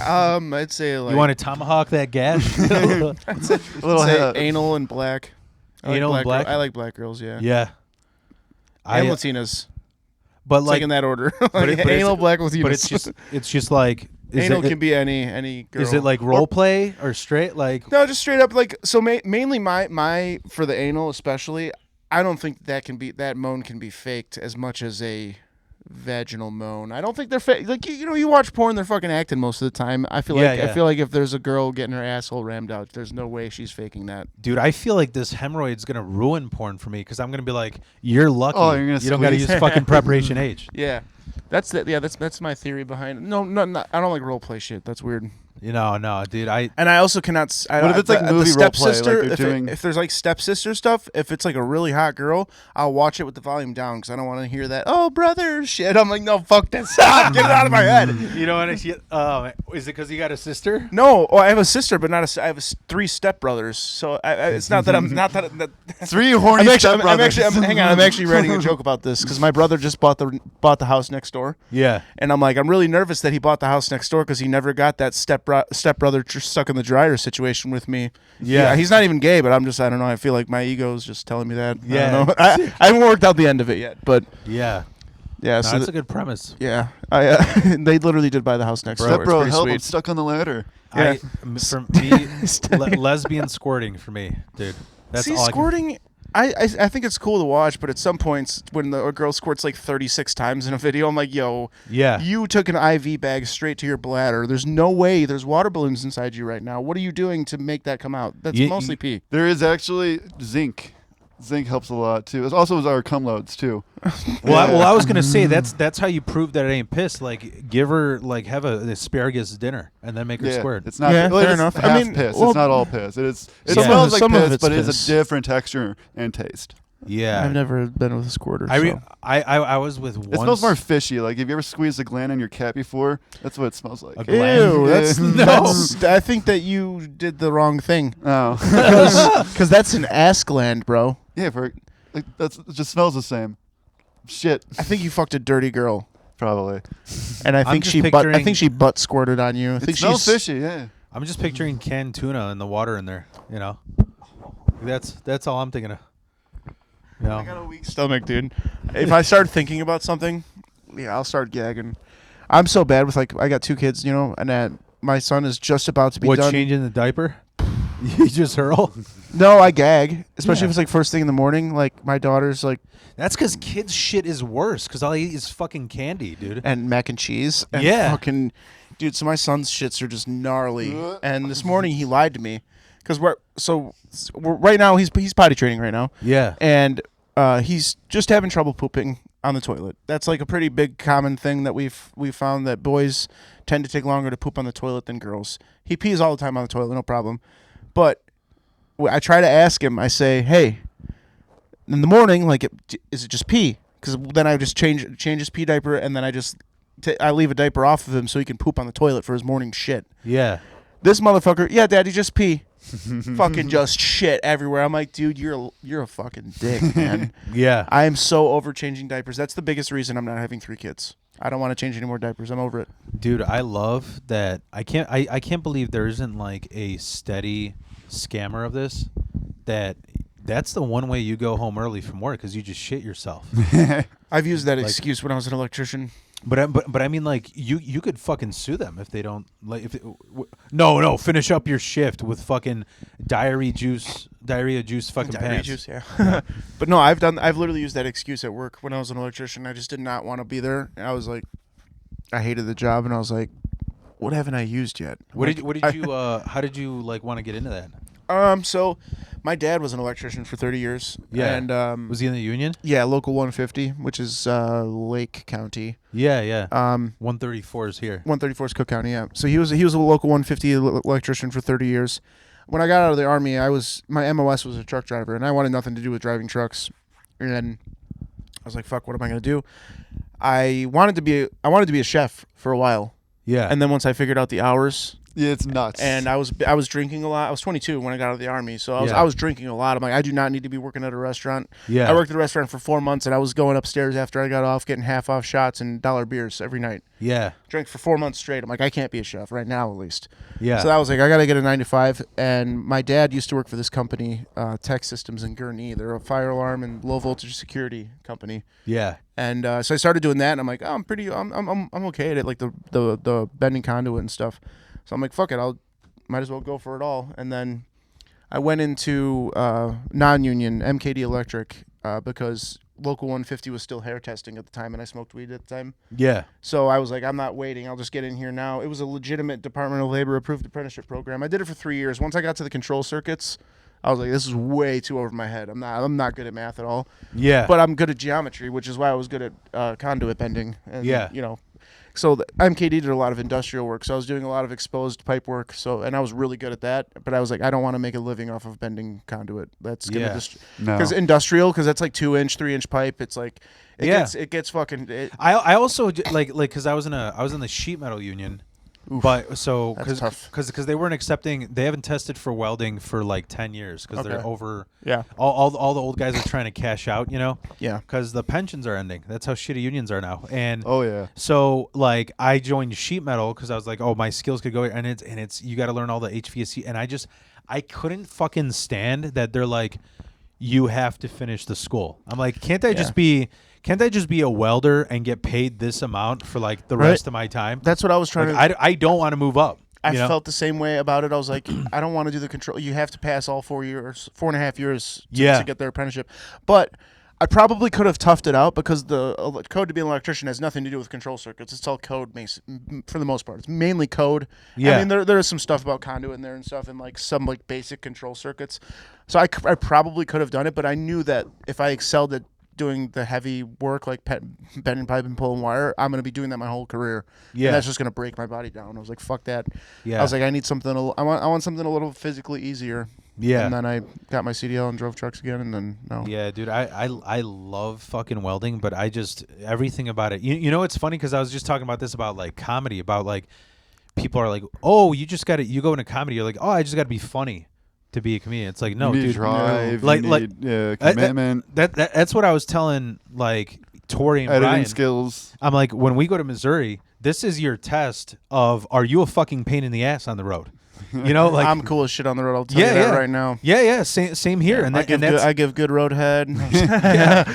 I'd say like You want to tomahawk that gash? I'd say anal and black. Anal and black? I like black girls, yeah. Yeah. And Latinas. But It's like in that order. Anal, black, Latinas. But it's just like anal can be any girl. Is it like role play or straight like No, just straight up like so mainly my for the anal especially, I don't think that moan can be faked as much as a vaginal moan. I don't think they're fake. Like you watch porn, they're fucking acting most of the time. I feel like if there's a girl getting her asshole rammed out, there's no way she's faking that. Dude, I feel like this hemorrhoid's gonna ruin porn for me because I'm gonna be like, you're lucky. Oh, you're gonna you don't gotta use fucking preparation H. Yeah, that's my theory behind it. No, I don't like role play shit. That's weird. No, dude. I also cannot. What if it's like movie role play? Like if there's like stepsister stuff, if it's like a really hot girl, I'll watch it with the volume down because I don't want to hear that. Oh, brother, shit. I'm like, no, fuck that. Stop. Get it out of my head. You know what? Is it because you got a sister? No, I have a sister, but not I have 3 stepbrothers. So it's not that I'm not that. 3 horny stepbrothers. Hang on. I'm actually writing a joke about this because my brother just bought the house next door. Yeah. And I'm like, I'm really nervous that he bought the house next door because he never got that stepbrother stuck in the dryer situation with me. Yeah, he's not even gay, but I don't know. I feel like my ego is just telling me that. Yeah. I don't know. I haven't worked out the end of it yet, but yeah. Yeah, so that's a good premise. Yeah, they literally did buy the house next door. Bro, it's help! sweet. I'm stuck on the ladder. Yeah. For me, lesbian squirting for me, dude. That's all squirting. I think it's cool to watch, but at some points when a girl squirts like 36 times in a video, I'm like, yo, yeah, you took an IV bag straight to your bladder. There's no way there's water balloons inside you right now. What are you doing to make that come out? That's mostly pee. There is actually zinc. Zinc helps a lot too. It also is our cum loads too. Well, I was gonna say that's how you prove that it ain't piss. Like, give her have an asparagus dinner and then make her squirt. It's not. Fair enough. I mean, piss. It's not all piss. It smells like piss, but it is a different texture and taste. Yeah, I've never been with a squirter. I was with one. It smells more fishy. Like, have you ever squeezed a gland on your cat before? That's what it smells like. A gland? Ew, that's I think that you did the wrong thing. Oh, because that's an ass gland, bro. Yeah, it just smells the same. Shit. I think you fucked a dirty girl. Probably. And I think she butt squirted on you. I think it smells fishy. Yeah. I'm just picturing canned tuna and the water in there. You know, that's all I'm thinking of. You know? I got a weak stomach, dude. If I start thinking about something, yeah, I'll start gagging. I'm so bad with I got 2 kids, and my son is just about to be done. Changing the diaper? You just hurl? No, I gag, especially if it's like first thing in the morning. Like my daughter's like. That's because kids' shit is worse. Because all I eat is fucking candy, dude. And mac and cheese. And fucking, dude. So my son's shits are just gnarly. And this morning he lied to me, because we're right now he's potty training right now. Yeah. And he's just having trouble pooping on the toilet. That's like a pretty big common thing that we've found, that boys tend to take longer to poop on the toilet than girls. He pees all the time on the toilet, no problem. But I try to ask him. I say, hey, in the morning, is it just pee? Because then I just change his pee diaper, and then I just I leave a diaper off of him so he can poop on the toilet for his morning shit. Yeah. This motherfucker, yeah, Daddy, just pee. Fucking just shit everywhere. I'm like, dude, you're a fucking dick, man. Yeah. I am so over changing diapers. That's the biggest reason I'm not having 3 kids. I don't want to change any more diapers. I'm over it. Dude, I love that. I can't believe there isn't like a steady scammer of this. That's the one way you go home early from work because you just shit yourself. I've used that excuse when I was an electrician. But I mean, like you could fucking sue them if they don't like no finish up your shift with fucking diarrhea juice fucking Diarrhea pants. juice, yeah. But no, I've literally used that excuse at work when I was an electrician. I just did not want to be there. And I was like, I hated the job, and I was like, what haven't I used yet? What did you how did you like want to get into that? So my dad was an electrician for 30 years. Yeah. And Was he in the union? yeah, local 150, which is Lake County. Yeah. 134 is here. 134 is Cook County, yeah. So he was a local 150 electrician for 30 years. When I got out of the Army, my MOS was a truck driver, and I wanted nothing to do with driving trucks. And I was like, fuck, what am I going to do? I wanted to be a chef for a while. Yeah. And then once I figured out the hours, Yeah, it's nuts. and I was drinking a lot. I was 22 when I got out of the Army, so I was drinking a lot. I'm like, I do not need to be working at a restaurant. Yeah. I worked at a restaurant for 4 months, and I was going upstairs after I got off, getting half-off shots and $1 beers every night. Yeah. Drank for 4 months straight. I'm like, I can't be a chef right now, at least. Yeah. So I was like, I got to get a 9 to 5. And my dad used to work for this company, Tech Systems in Gurnee. They're a fire alarm and low voltage security company. Yeah. And so I started doing that, and I'm like, oh, I'm okay at it, like the bending conduit and stuff. So I'm like, fuck it, might as well go for it all. And then I went into non-union MKD Electric because local 150 was still hair testing at the time, and I smoked weed at the time. Yeah. So I was like, I'm not waiting. I'll just get in here now. It was a legitimate Department of Labor approved apprenticeship program. I did it for 3 years. Once I got to the control circuits, I was like, this is way too over my head. I'm not good at math at all. Yeah. But I'm good at geometry, which is why I was good at conduit bending. And, Yeah. you know, so the MKD did a lot of industrial work. So I was doing a lot of exposed pipe work. And I was really good at that. But I was like, I don't want to make a living off of bending conduit. That's gonna just because industrial, because that's like 2-inch, 3-inch pipe. It's like it gets fucking. I also like because I was in the sheet metal union. Oof, but so because they weren't accepting, they haven't tested for welding for like 10 years because they're over. Yeah. All the old guys are trying to cash out, you know. Yeah. Because the pensions are ending. That's how shitty unions are now. And oh yeah. So like I joined sheet metal because I was like, oh, my skills could go, and it's you got to learn all the HVAC, and I couldn't fucking stand that they're like, you have to finish the school. I'm like, can't I just be a welder and get paid this amount for like the rest of my time? That's what I was trying to. I don't want to move up. I felt the same way about it. I was like, I don't want to do the control. You have to pass all 4.5 years to get their apprenticeship. But I probably could have toughed it out because the code to be an electrician has nothing to do with control circuits. It's all code for the most part. It's mainly code. Yeah. I mean, there is some stuff about conduit in there and stuff and like some like basic control circuits. So I probably could have done it, but I knew that if I excelled at doing the heavy work like bending pipe and pulling wire, I'm going to be doing that my whole career. Yeah. And that's just going to break my body down. I was like, fuck that. Yeah. I was like, I need something. I want something a little physically easier. Yeah. And then I got my CDL and drove trucks again, and then no. Yeah, dude, I love fucking welding, but I just everything about it. You know, it's funny because I was just talking about this about like comedy, about like people are like, oh, you go into comedy, you're like, oh, I just got to be funny to be a comedian. It's like, no, you need dude, drive, like commitment. That's what I was telling like Tori and editing Brian. skills. I'm like, when we go to Missouri, this is your test of are you a fucking pain in the ass on the road? You know, like I'm cool as shit on the road. I'll tell you that right now. Yeah. Same here. Yeah, and I give good road head. That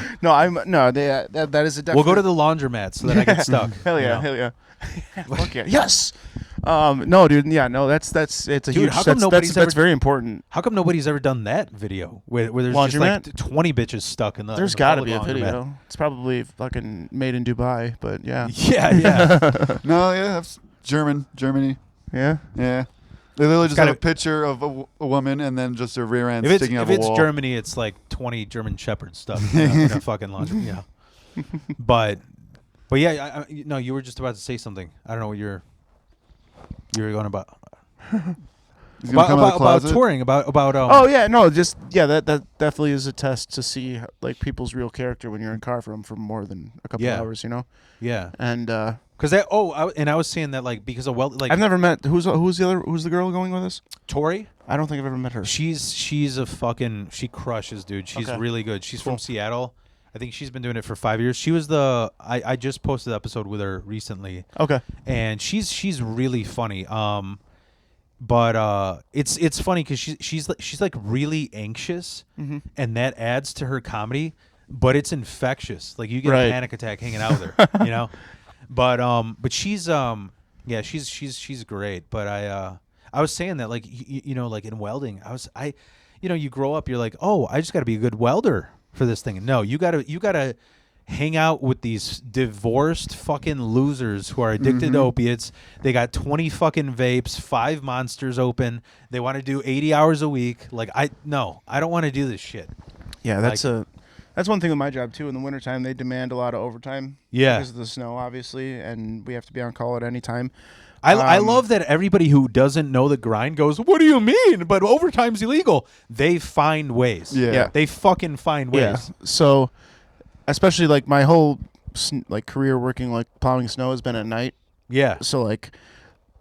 is a definite. We'll go to the laundromat so that I get stuck. Hell yeah. Fuck yeah. Yes. No, dude. Yeah, no. That's it's a dude, huge. That's very important. How come nobody's ever done that video where there's laundromat? Just like 20 bitches stuck in the? There's got to be a video. It's probably fucking made in Dubai, but yeah. Yeah. No, yeah, Germany. Yeah. They literally just have a picture of a woman and then just her rear end sticking out of a wall. If it's Germany, it's like 20 German Shepherd stuff in a fucking laundry. Yeah. But yeah, no, you were just about to say something. I don't know what you were going about. He's gonna come out of the about closet? touring, about Oh yeah, no, just that definitely is a test to see like people's real character when you're in car for more than a couple Yeah. hours, you know. yeah, And because I was saying that like because of like I've never met who's the girl going with us? Tori. I don't think I've ever met her. She's a fucking she crushes, dude. She's Okay. really good. She's Cool. from Seattle. I think she's been doing it for 5 years. She was I just posted an episode with her recently, Okay. and she's really funny. But it's funny because she's like really anxious, and that adds to her comedy. But it's infectious. Like you get Right. a panic attack hanging out with her, you know. But she's yeah, she's great. But I was saying that like you know, like in welding, you grow up, you're like, oh, I just got to be a good welder for this thing. No, you gotta hang out with these divorced fucking losers who are addicted to opiates. They got 20 fucking vapes, 5 monsters open. They want to do 80 hours a week. Like I don't want to do this shit. Yeah, that's one thing with my job too. In the wintertime, they demand a lot of overtime. Yeah. Because of the snow, obviously, and we have to be on call at any time. I love that everybody who doesn't know the grind goes, what do you mean? But overtime's illegal. They find ways. Yeah. They fucking find ways. Yeah. So, especially like my whole like career working like plowing snow has been at night. Yeah. So like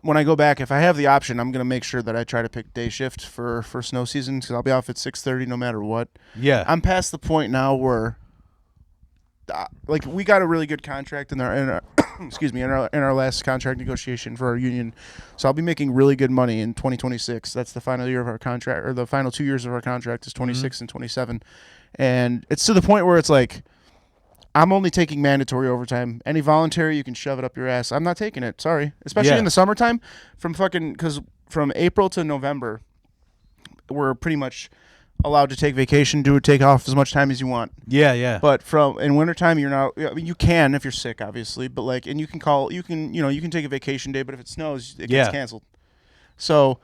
when I go back, if I have the option, I'm gonna make sure that I try to pick day shift for snow season because I'll be off at 6:30 no matter what. Yeah. I'm past the point now where, like, we got a really good contract in our excuse me, in our last contract negotiation for our union, so I'll be making really good money in 2026. That's the final year of our contract, or the final 2 years of our contract is 26 and 27, and it's to the point where it's like, I'm only taking mandatory overtime. Any voluntary, you can shove it up your ass. I'm not taking it. Sorry, especially Yeah. in the summertime, because from April to November, we're pretty much allowed to take vacation, take off as much time as you want. Yeah. Yeah. But in wintertime, you're not. I mean, you can if you're sick, obviously. But like, and you can take a vacation day. But if it snows, it gets canceled. So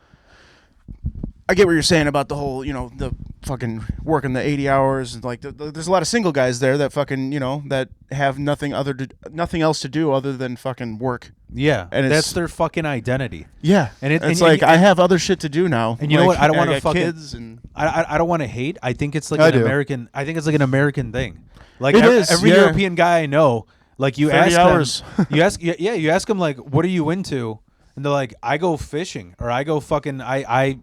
I get what you're saying about the whole, the fucking working the 80 hours and like there's a lot of single guys there that fucking that have nothing else to do other than fucking work. Yeah. And that's it's their fucking identity. Yeah, And it's like I have other shit to do now. And you know what? I don't want to got fucking kids and I don't want to hate. I think it's like I an do. American. I think it's like an American thing. Like It is, every yeah. European guy I know, like you 30 ask hours. them, you ask them like, what are you into? And they're like, I go fishing, or I go fucking, I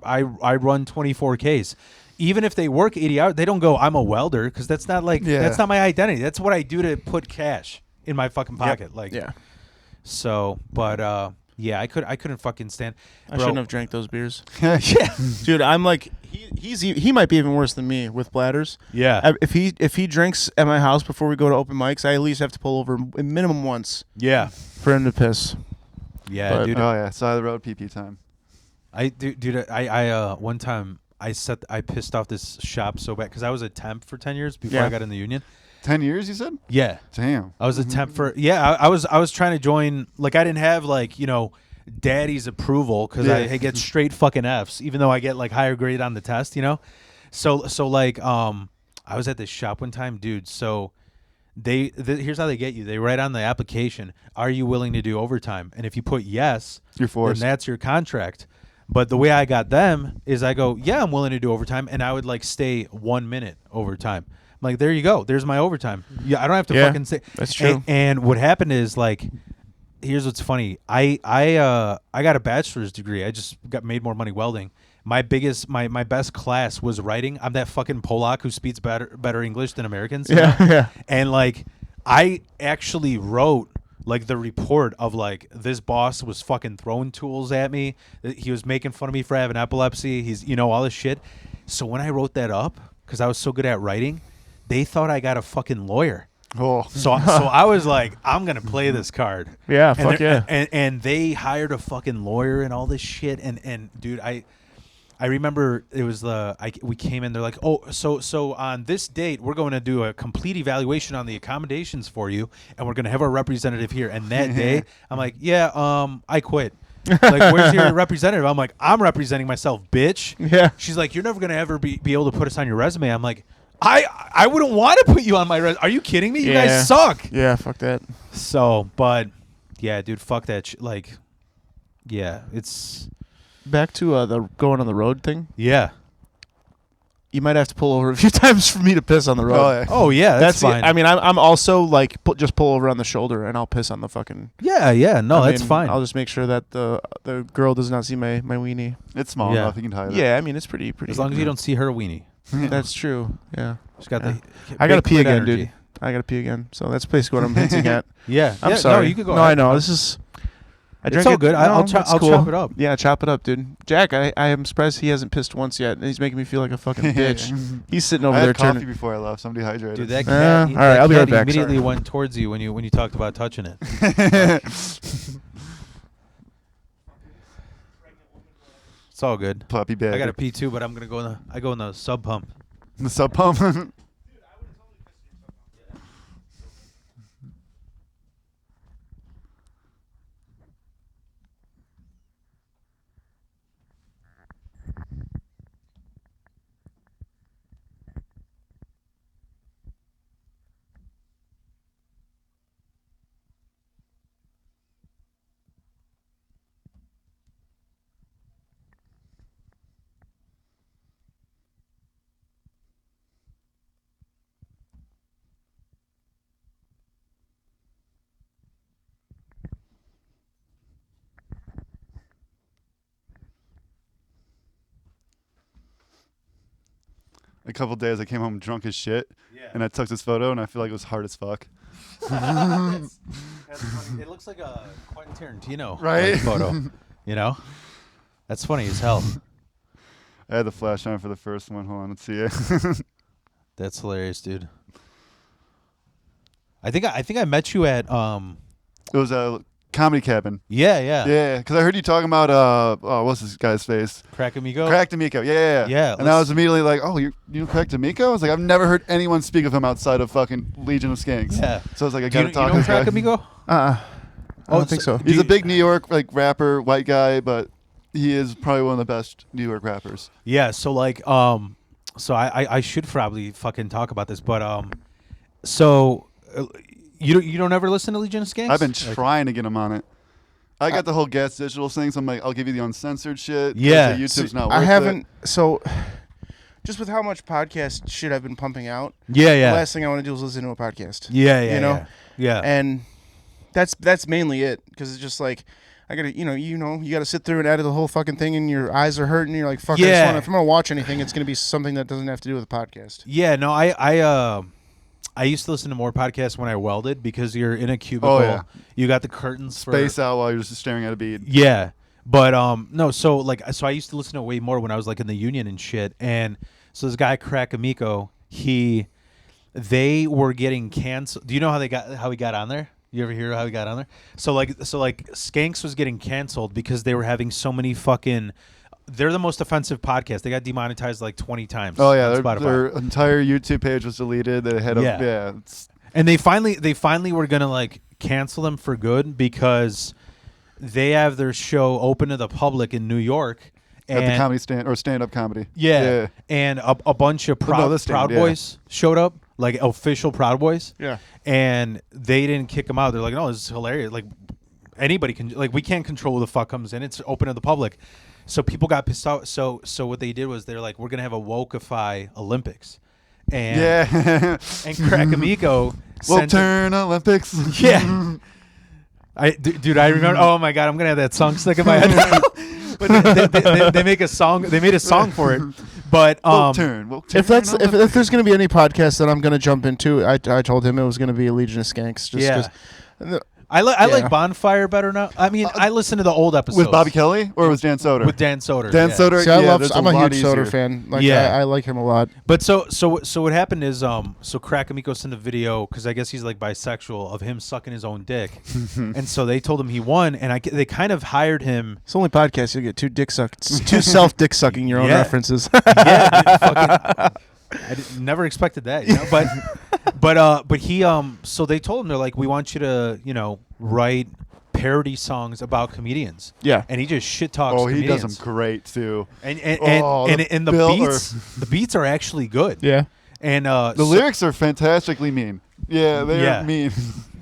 run 24Ks. Even if they work 80 hours, they don't go, I'm a welder, because that's not like that's not my identity. That's what I do to put cash in my fucking pocket. Like, yeah. So, but yeah, I couldn't fucking stand. I shouldn't have drank those beers. Yeah, Dude, I'm like he might be even worse than me with bladders. yeah, If he drinks at my house before we go to open mics, I at least have to pull over a minimum once yeah, for him to piss. yeah, But- dude. Oh yeah, side of the road PP time. I one time I pissed off this shop so bad because I was a temp for 10 years before Yeah. I got in the union. 10 years, you said? Yeah, Damn. I was a temp for I was trying to join, like I didn't have like daddy's approval because Yeah. I get straight fucking Fs even though I get like higher grade on the test, so like I was at this shop one time, dude. So here's how they get you. They write on the application, are you willing to do overtime? And if you put yes, You're forced. then that's your contract. But the way I got them is I go, yeah, I'm willing to do overtime, and I would like stay 1 minute overtime. I'm like, there you go. There's my overtime. Yeah, I don't have to fucking say. that's true. And what happened is like, here's what's funny. I got a bachelor's degree. I just made more money welding. My best class was writing. I'm that fucking Polak who speaks better English than Americans. Yeah. And like, I actually wrote like the report of like this boss was fucking throwing tools at me. He was making fun of me for having epilepsy. He's all this shit. So when I wrote that up, because I was so good at writing, they thought I got a fucking lawyer. Oh. So I was like, I'm gonna play this card. Yeah, And fuck they're- yeah. And they hired a fucking lawyer and all this shit. And dude, I remember it was we came in. They're like, oh, so on this date we're going to do a complete evaluation on the accommodations for you, and we're going to have our representative here. And that day, I'm like, yeah, I quit. Like, where's your representative? I'm like, I'm representing myself, bitch. Yeah. She's like, you're never going to ever be able to put us on your resume. I'm like, I wouldn't want to put you on my resume. Are you kidding me? You Yeah. guys suck. Yeah, fuck that. So, but yeah, dude, fuck that. Like, yeah, it's. back to the going on the road thing. Yeah. You might have to pull over a few times for me to piss on the road. Oh, yeah. Oh yeah, that's fine. I mean, I'm also like just pull over on the shoulder and I'll piss on the fucking. Yeah. No, that's fine. I'll just make sure that the girl does not see my weenie. It's small enough. You can hide it. Yeah, I mean it's pretty. As long as you don't see her weenie. That's true. Yeah. She's got Yeah. the. I gotta big pee clit again, energy. dude. I gotta pee again. So that's basically what I'm hinting at. Yeah. I'm Yeah, sorry. No, you could go. No, ahead. I know. This is. It's all good. I'll chop it up. Yeah, chop it up, dude. Jack, I am surprised he hasn't pissed once yet, and he's making me feel like a fucking bitch. He's sitting over I there had coffee turning. before I left. Somebody hydrated. Dude, that all cat, right, I'll be right back. immediately Sorry. went towards you when you talked about touching it. It's all good. Puppy bag. I got to pee too, but I'm gonna go in the sub pump. The sub pump. A couple days I came home drunk as shit, and I took this photo, and I feel like it was hard as fuck. That's funny. It looks like a Quentin Tarantino Right? photo. You know, that's funny as hell. I had the flash on for the first one. Hold on, let's see it. That's hilarious, dude. I think I met you at It was a comedy cabin. yeah. Yeah, because I heard you talking about what's this guy's face? Crack Amigo. Crack D'Amico. Yeah. Yeah, And I was immediately like, oh, you know Crack D'Amico? I was like, I've never heard anyone speak of him outside of fucking Legion of Skanks. Yeah. So I was like, I Do you, gotta talk you to know this Crack guy. Amigo? I don't think so. He's a big New York like rapper, white guy, but he is probably one of the best New York rappers. Yeah. So like so I should probably fucking talk about this, but so you don't ever listen to Legion of Skanks? I've been trying to get him on it. I got the whole Gas Digital thing, so I'm like, I'll give you the uncensored shit. Yeah. YouTube's not worth I haven't. it. So, just with how much podcast shit I've been pumping out, Yeah. the last thing I want to do is listen to a podcast. Yeah. You know? Yeah. And that's mainly it, because it's just like I gotta, you gotta sit through and edit the whole fucking thing, and your eyes are hurting. And you're like, fuck. Yeah. If I'm gonna watch anything, it's gonna be something that doesn't have to do with a podcast. Yeah, no, I used to listen to more podcasts when I welded because you're in a cubicle. Oh, yeah. You got the curtains Space out while you're just staring at a bead. Yeah. But no, so I used to listen to way more when I was like in the union and shit. And so this guy Crack Amico, they were getting canceled. Do you know how he got on there? You ever hear how he got on there? So Skanks was getting canceled because they were having so many fucking. They're the most offensive podcast. They got demonetized like 20 times. Oh yeah, on Spotify. their entire YouTube page was deleted. They had And they finally were gonna like cancel them for good because they have their show open to the public in New York. at the comedy stand-up comedy. Yeah. And a bunch of Proud Boys showed up, like official Proud Boys. Yeah. And they didn't kick them out. They're like, no, this is hilarious. Like anybody can, like, we can't control who the fuck comes in. It's open to the public. So people got pissed off. So what they did was they're like, we're gonna have a wokeify Olympics. And and Crack Amigo Will turn Olympics. Yeah. Dude, I remember. Oh my God, I'm gonna have that song stuck in my head now. But they make a song. They made a song for it. But Will turn if there's gonna be any podcast that I'm gonna jump into, I told him it was gonna be a Legion of Skanks. Just yeah. 'cause I like Bonfire better now. I mean, I listen to the old episodes with Bobby Kelly or was Dan Soder? With Dan Soder. Dan yeah. Soder. See, I'm a huge easier. Soder fan. Like, Yeah. I like him a lot. But so what happened is so Crack Amico sent a video because I guess he's like bisexual of him sucking his own dick, and so they told him he won, and they kind of hired him. It's the only podcast you'll get two self dick sucking your own Yeah. references. Yeah, dude, I never expected that, you know. But he so they told him, they're like, we want you to write parody songs about comedians. Yeah. And he just shit talks. Oh, he comedians. does them great too. And the the beats are actually good. Yeah. And The lyrics are fantastically mean. Yeah, they're mean.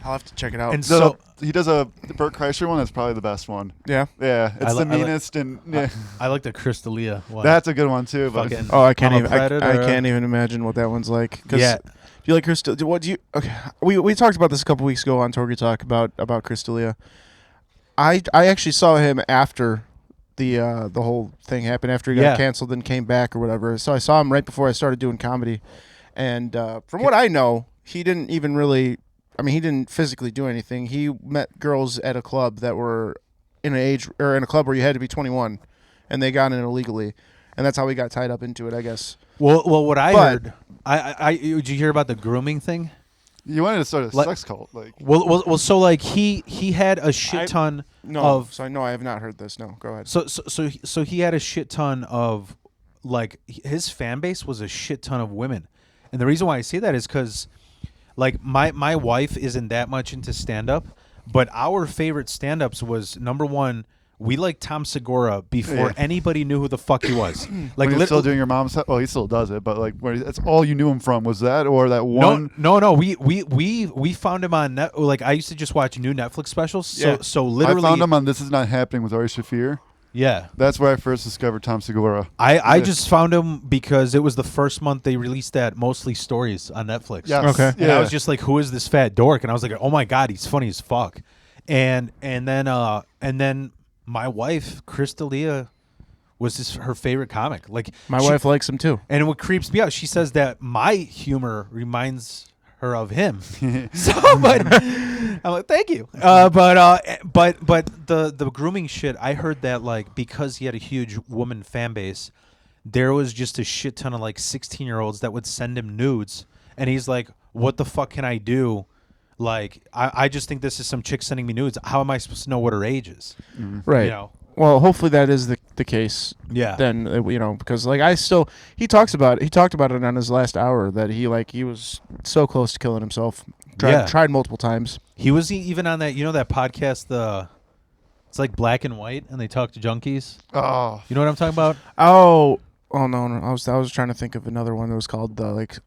I'll have to check it out. And so He does a Burt Kreischer one. That's probably the best one. yeah. Yeah, it's the I meanest and yeah. I like the Crystalia one. That's a good one too. But Fucking- Oh, I can't I'm a even. I predator. can't even imagine what that one's like. 'Cause Yeah. Do you like Crystalia? What do you? Okay, we talked about this a couple weeks ago on Torgy Talk about Crystalia. I actually saw him after the whole thing happened, after he got canceled and came back or whatever. So I saw him right before I started doing comedy, and from what I know, he didn't even really. I mean, he didn't physically do anything. He met girls at a club that were in an age or in a club where you had to be 21, and they got in illegally, and that's how he got tied up into it, I guess. Well, what I heard, did you hear about the grooming thing? you wanted to start a sex cult, like. Well, so like he had a shit ton of. So no, I have not heard this. No, go ahead. So he had a shit ton of, like, his fan base was a shit ton of women, and the reason why I say that is because, like, my wife isn't that much into stand up, but our favorite stand ups was number one. We liked Tom Segura before anybody knew who the fuck he was. Like, When you're still doing your mom's. Well, he still does it, but like, that's all you knew him from was that, or that one. No. We found him on like I used to just watch new Netflix specials. So literally, I found him on This Is Not Happening with Ari Shaffir. Yeah, That's where I first discovered Tom Segura. I just found him because it was the first month they released that Mostly Stories on Netflix. Yes. Okay. And I was just like, who is this fat dork? And I was like, oh my god, he's funny as fuck. And then my wife, Crystalia, was her favorite comic. Like, My wife likes him too. and what creeps me out, she says that my humor reminds her of him. So, but I'm like, thank you. But the grooming shit, I heard that, like, because he had a huge woman fan base, there was just a shit ton of like 16-year-olds that would send him nudes, and he's like, what the fuck can I do? Like, I just think this is some chick sending me nudes. How am I supposed to know what her age is? Right. You know? Well, hopefully that is the case. Yeah. Then because like he talked about it on his last hour that he was so close to killing himself. Tried multiple times. He was even on that, that podcast, it's like Black and White, and they talk to junkies. Oh, You know what I'm talking about? Oh no. I was trying to think of another one that was called the like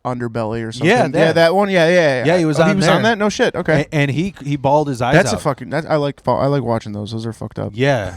Underbelly or something. Yeah, that one. Yeah. Yeah, he was on He was there. on that. No shit. Okay. And he balled his eyes That's out. I like watching those. Those are fucked up. Yeah.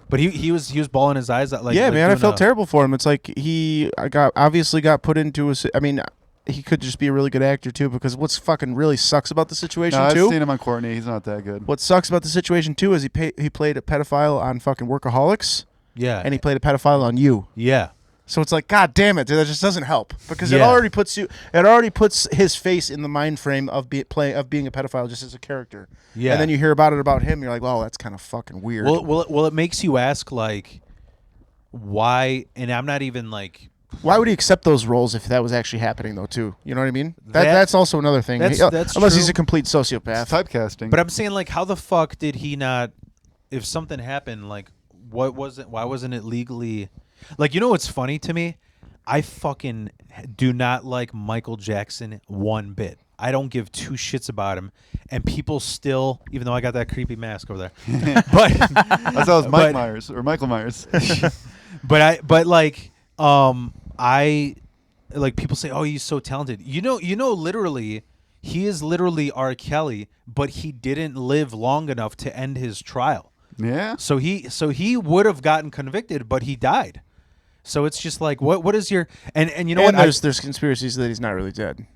But he was bawling his eyes out. Like, yeah, like man, I doing felt terrible for him. It's like he obviously got put into a. I mean, he could just be a really good actor too. Because what's fucking really sucks about the situation no, I've too. seen him on Courtney. He's not that good. What sucks about the situation too is he played a pedophile on fucking Workaholics, Yeah. and he played a pedophile on You. Yeah. So it's like, God damn it, dude, that just doesn't help because it Yeah. already puts his face in the mind frame of being a pedophile just as a character. Yeah. And then you hear about him, you're like, well, that's kind of fucking weird. Well, it makes you ask, like, why, and I'm not even like, Why would he accept those roles if that was actually happening though too? You know what I mean? That- That's also another thing. that's Unless true. he's a complete It's sociopath. typecasting. but I'm saying, like, how the fuck did he not, if something happened, like, why wasn't it legally, like, what's funny to me? I fucking do not like Michael Jackson one bit. I don't give two shits about him, and people still, even though I got that creepy mask over there, but I thought it was Mike but- Myers or Michael Myers. I like people say, oh, he's so talented. Literally, he is literally R. Kelly, but he didn't live long enough to end his trial. Yeah. So he would have gotten convicted, but he died. So it's just like, what is your and you know and what? there's conspiracies that he's not really dead.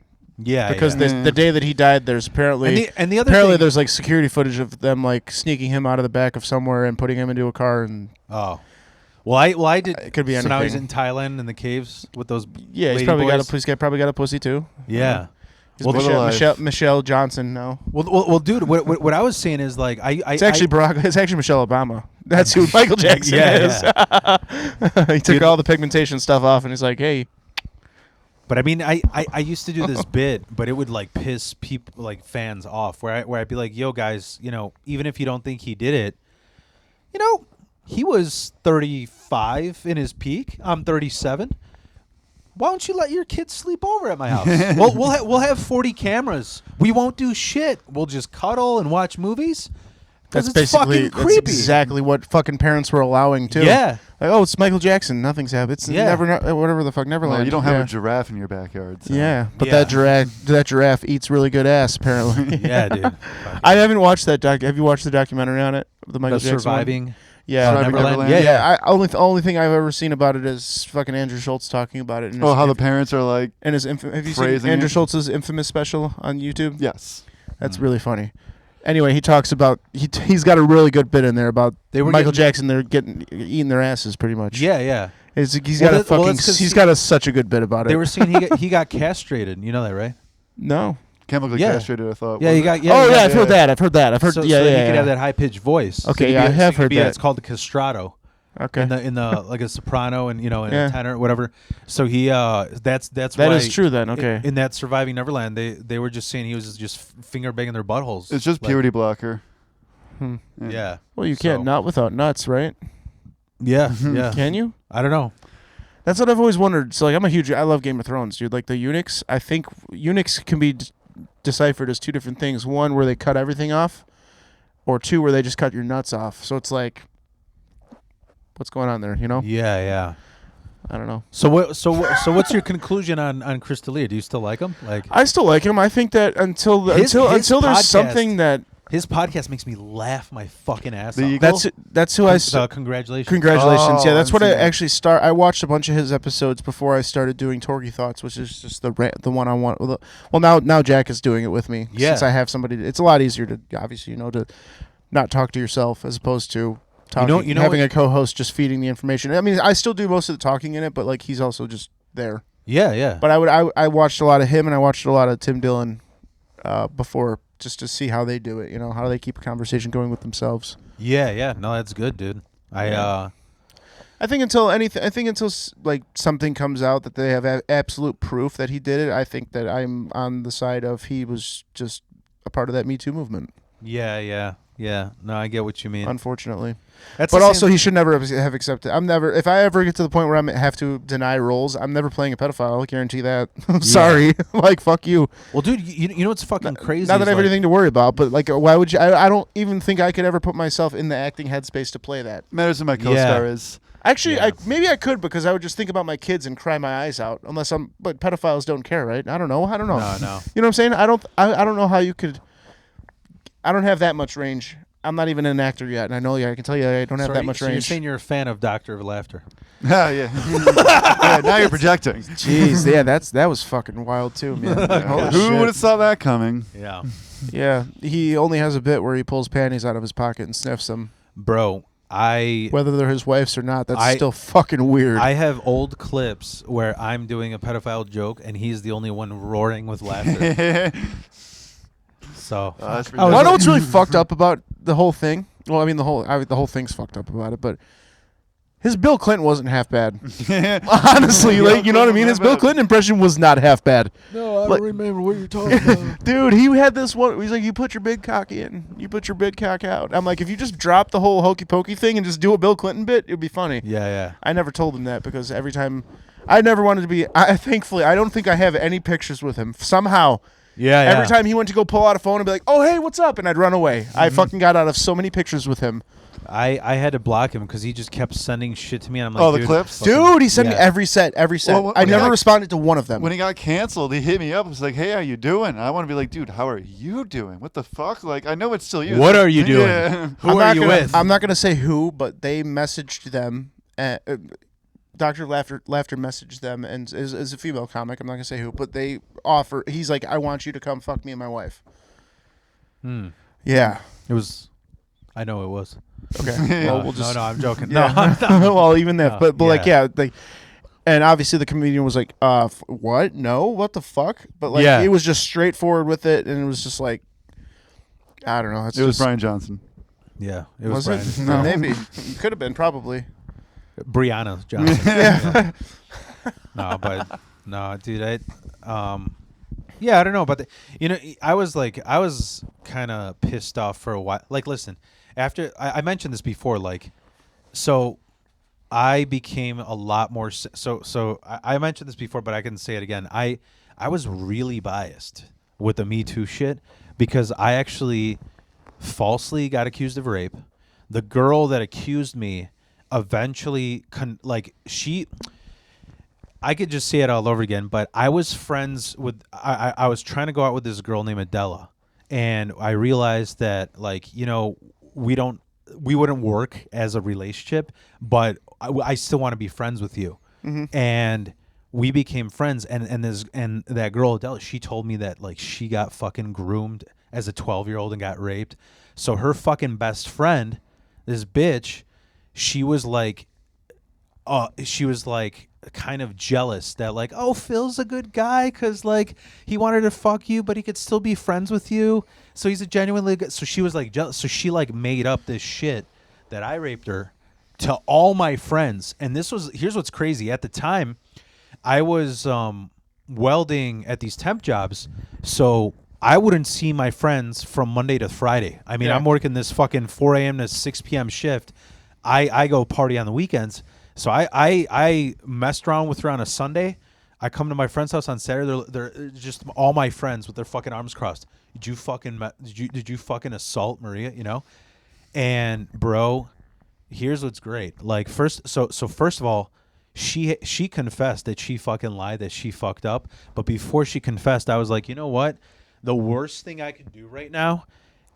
Yeah, Because yeah. the day that he died, there's apparently And the other apparently thing- there's like security footage of them like sneaking him out of the back of somewhere and putting him into a car and Oh. Well, I did. It could be So now he's in anything. Thailand in the caves with those. yeah, he's lady probably boys. probably got a pussy too. Yeah. He's Well, Michelle Johnson. No, Well, dude. What I was saying is, like, it's actually Michelle Obama. That's who Michael Jackson is. He took Dude. all the pigmentation stuff off and he's like, hey. But I mean, I used to do this bit, but it would like piss people, like fans off, where I'd be like, yo, guys, even if you don't think he did it, he was 35 in his peak. I'm 37. Why don't you let your kids sleep over at my house? we'll have 40 cameras. We won't do shit. We'll just cuddle and watch movies. That's it's basically fucking creepy. exactly what fucking parents were allowing too. Yeah. Like, oh, it's Michael Jackson. Nothing's happened. It's Yeah. whatever the fuck, Neverland. Well, you don't have yeah. a giraffe in your backyard. So. Yeah, but Yeah. that giraffe eats really good ass. Apparently. Yeah, dude. I haven't watched that doc. Have you watched the documentary on it? The Michael The Jackson surviving. One? Yeah. Surviving Neverland? Yeah, Yeah. The only thing I've ever seen about it is fucking Andrew Schultz talking about it. Oh, how the parents are like. and his have you seen praising Andrew it? Schultz's infamous special on YouTube? Yes. That's really funny. Anyway, he talks about he's got a really good bit in there about They were Michael getting- Jackson. They're eating their asses pretty much. Yeah, yeah. He's Well, got a that- well, fucking. that's 'cause He's he- got such a good bit about it. They were saying he got castrated. You know that, right? No. Chemically Yeah. castrated, I thought. Yeah, Was he it? got. Yeah, Oh he yeah, got- I've heard that. I've heard that. I've heard. So, yeah, so yeah. he yeah. could have that high pitched voice. Okay, So yeah, I have so he could heard be that. It's called the castrato. Okay. In the like a soprano and in Yeah. a tenor whatever. So he that's That why is true then. Okay. In that Surviving Neverland, they were just saying he was just finger banging their buttholes. It's just Like, puberty blocker. Yeah. Well, you can't So- not without nuts, right? Yeah. Yeah. Can you? I don't know. That's what I've always wondered. So like, I love Game of Thrones, dude. Like the eunuchs, I think eunuchs can be deciphered as two different things. One where they cut everything off, or two where they just cut your nuts off. So it's like, what's going on there? You know? Yeah. Yeah. I don't know. So what's your conclusion on Chris D'Elia? Do you still like him? Like I still like him. I think that until His there's podcast- something that his podcast makes me laugh my fucking ass The off. Eagle? that's who I. Congratulations. Congratulations! Yeah, Oh, that's I've what I seen that. actually start. I watched a bunch of his episodes before I started doing Torgy Thoughts, which is just the one I want. Well, now Jack is doing it with me. Yeah. Since I have somebody, it's a lot easier to obviously to not talk to yourself as opposed to talking. You know having what- a co-host just feeding the information. I mean, I still do most of the talking in it, but like he's also just there. Yeah. Yeah. But I watched a lot of him and I watched a lot of Tim Dillon before just to see how they do it. You know, how do they keep a conversation going with themselves. Yeah. Yeah. No, that's good, dude. I think until like something comes out that they have absolute proof that he did it, I think that I'm on the side of he was just a part of that Me Too movement. Yeah. Yeah. Yeah. No, I get what you mean. Unfortunately, That's but the also same- he should never have accepted. If I ever get to the point where I have to deny roles, I'm never playing a pedophile. I'll guarantee that. I'm sorry, like fuck you. Well, dude, you know what's fucking crazy? Not that is, I have like- anything to worry about, but like, why would you? I don't even think I could ever put myself in the acting headspace to play that. Matters who my co-star is. Actually, Yeah. maybe I could because I would just think about my kids and cry my eyes out. But pedophiles don't care, right? I don't know. No, no. You know what I'm saying? I don't know how you could. I don't have that much range. I'm not even an actor yet, and I know I can tell you I don't have that much so You're range. saying you're a fan of Doctor of Laughter? Yeah, yeah. Now you're projecting. Jeez, yeah, that was fucking wild too, man. Holy Who shit. would have saw that coming? Yeah. Yeah, he only has a bit where he pulls panties out of his pocket and sniffs them. Bro, Whether they're his wife's or not, that's I- still fucking weird. I have old clips where I'm doing a pedophile joke and he's the only one roaring with laughter. So That's I know what's really fucked up about the whole thing. Well, I mean the whole thing's fucked up about it, but his Bill Clinton wasn't half bad. Honestly, like you know what I mean. His Bill Clinton impression was not half bad. no, I Like- remember what you're talking about. Dude, he had this one. He's like, "You put your big cock in, you put your big cock out." I'm like, if you just drop the whole hokey pokey thing and just do a Bill Clinton bit, it'd be funny. Yeah, yeah. I never told him that because every time, I never wanted to be. Thankfully, I don't think I have any pictures with him. Somehow, Yeah, yeah. every time he went to go pull out a phone and be like, "Oh hey, what's up?" and I'd run away. I fucking got out of so many pictures with him. I had to block him because he just kept sending shit to me. And I'm like, Oh, the dude, clips? fucking- Dude, he sent me yeah. every set. Well, I when he never got- responded to one of them. When he got canceled, he hit me up. He was like, "Hey, how you doing?" I want to be like, "Dude, how are you doing? What the fuck? Like, I know it's still you." What are you doing? Yeah. Who are you with? I'm not gonna say who, but they messaged them. Dr. Laughter messaged them, and is a female comic. I'm not gonna say who, but they offer. He's like, "I want you to come fuck me and my wife." Hmm. Yeah. It was. I know it was. Okay. No, Well, we'll just. no, I'm joking. Yeah. No, I'm not. Well, even if, No, but like, yeah, like, and obviously the comedian was like, what? No, what the fuck? But like, Yeah. he was just straightforward with it, and it was just like, I don't know. It's It was just, Brian Johnson. Yeah, it was, Was it? Brian. No. Maybe. Could have been, probably. Brianna Johnson. Yeah. No, but no, dude. Yeah, I don't know about that. You know, I was kind of pissed off for a while. Like, listen, after I mentioned this before, like, so I became a lot more. So I mentioned this before, but I can say it again. I was really biased with the Me Too shit because I actually falsely got accused of rape. The girl that accused me eventually, I could just say it all over again, but I was friends with, I was trying to go out with this girl named Adela. And I realized that, like, you know, we wouldn't work as a relationship, but I still want to be friends with you. Mm-hmm. And we became friends. And that girl, Adela, she told me that, like, she got fucking groomed as a 12-year-old and got raped. So her fucking best friend, this bitch, she was like kind of jealous that, like, oh, Phil's a good guy because, like, he wanted to fuck you, but he could still be friends with you. So he's a genuinely good. So she was like jealous. So she like made up this shit that I raped her to all my friends. And here's what's crazy. At the time, I was welding at these temp jobs, so I wouldn't see my friends from Monday to Friday. I mean, I'm working this fucking 4 a.m. to 6 p.m. shift. I go party on the weekends. So I messed around with her on a Sunday. I come to my friend's house on Saturday. They're just all my friends with their fucking arms crossed. Did you fucking assault Maria? You know? And bro, here's what's great. Like first of all, she confessed that she fucking lied, that she fucked up. But before she confessed, I was like, you know what? The worst thing I can do right now,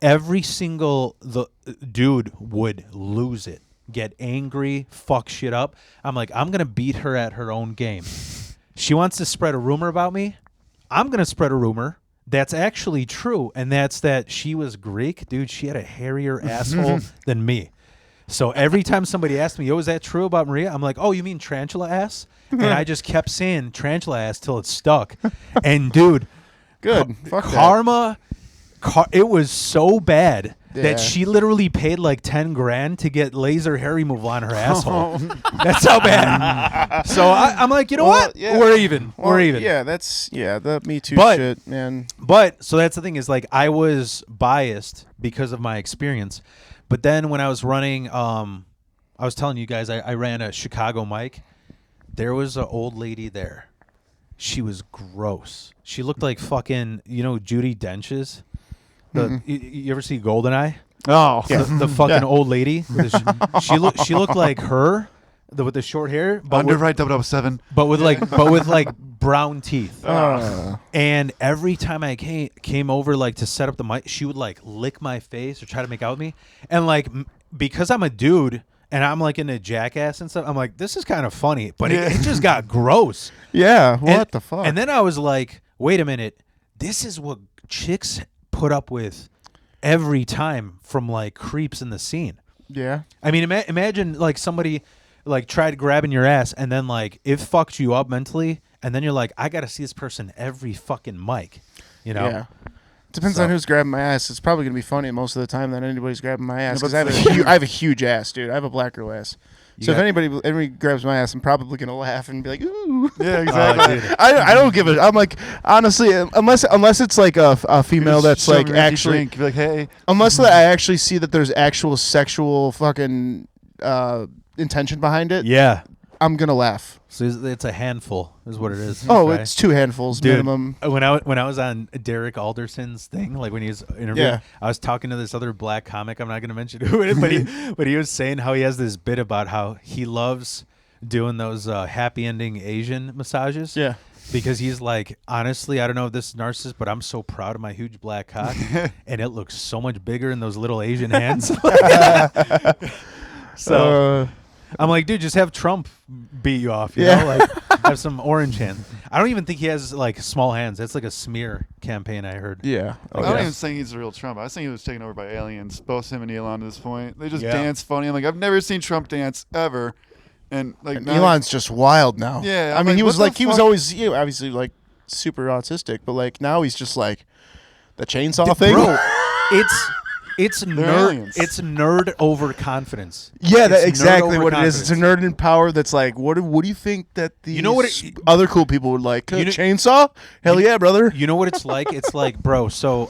every single dude would lose it. Get angry, fuck shit up. I'm like, I'm going to beat her at her own game. She wants to spread a rumor about me. I'm going to spread a rumor that's actually true, and that's that she was Greek. Dude, she had a hairier asshole than me. So every time somebody asked me, yo, is that true about Maria? I'm like, oh, you mean tarantula ass? And I just kept saying tarantula ass till it stuck. And, dude, good. Fuck karma, it was so bad Yeah. that she literally paid like $10,000 to get laser hair removal on her asshole. That's how bad. So I'm like, you know what? yeah. We're even. We're even. Yeah, the Me Too But- shit, man. But so that's the thing is, like, I was biased because of my experience. But then when I was running, I was telling you guys, I ran a Chicago mic. There was an old lady there. She was gross. She looked like fucking, you know, Judi Dench's. You ever see Goldeneye? Oh, The fucking old lady. She looked like her, with the short hair, but Underwrite 007. with like brown teeth. And every time I came over like to set up the mic, she would like lick my face or try to make out with me. And like because I'm a dude and I'm like into Jackass and stuff, I'm like, this is kind of funny, but it just got gross. Yeah, what And- the fuck? And then I was like, wait a minute, this is what chicks put up with every time from like creeps in the scene. yeah. I mean, imagine like somebody like tried grabbing your ass and then like it fucked you up mentally, and then you're like, I gotta see this person every fucking mic, you know? Yeah. Depends So- on who's grabbing my ass. It's probably gonna be funny most of the time that anybody's grabbing my ass Yeah, because but I have a huge ass, dude. I have a black girl ass. You So got- if anybody grabs my ass, I'm probably gonna laugh and be like, "Ooh." Yeah, exactly. dude. I don't give a. I'm like, honestly, unless it's like a female that's like actually, drink, be like, hey, unless that I actually see that there's actual sexual fucking intention behind it, Yeah. I'm gonna laugh. So it's a handful, is what it is. Oh, right? it's 2 handfuls Dude, minimum. When I was on Derek Alderson's thing, like when he was interviewing, Yeah. I was talking to this other black comic. I'm not going to mention who it is, but he was saying how he has this bit about how he loves doing those happy ending Asian massages. Yeah. Because he's like, honestly, I don't know if this is narcissist, but I'm so proud of my huge black cock, and it looks so much bigger in those little Asian hands. So I'm like, dude, just have Trump beat you off, you know? Like, have some orange hands. I don't even think he has like small hands. That's like a smear campaign, I heard. Yeah. I'm not even saying he's the real Trump. I was saying he was taken over by aliens, both him and Elon at this point. They just dance funny. I'm like, I've never seen Trump dance ever. And like And now Elon's just wild now. Yeah, I I'm mean, like, he was what the like, he was fuck? always, you know, obviously like super autistic, but like now he's just like the chainsaw thing. Bro, it's They're nerd. aliens. It's nerd overconfidence. Yeah, It's that's nerd exactly what it is. It's a overconfidence. nerd in power that's like, what do you think that the You know what it- other cool people would like? You know- Chainsaw? Hell yeah, brother. You know what it's like? It's like, bro. So,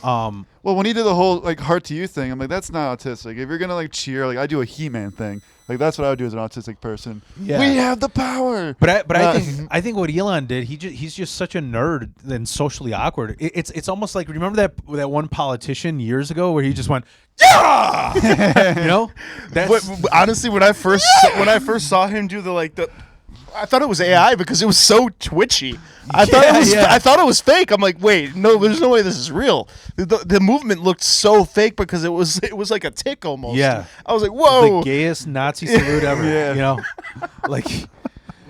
well, when he did the whole like heart to you thing, I'm like, that's not autistic. If you're gonna like cheer, like I do a He-Man thing. Like that's what I would do as an autistic person. Yeah. We have the power. But I think what Elon did, he's just such a nerd and socially awkward. It's almost like, remember that one politician years ago where he just went, yeah, you know. Honestly, when I first saw him do I thought it was AI because it was so twitchy. I thought it was fake. I'm like, wait, no, there's no way this is real. The movement looked so fake because it was like a tick almost. Yeah. I was like, whoa. The gayest Nazi salute ever. Yeah. You know, like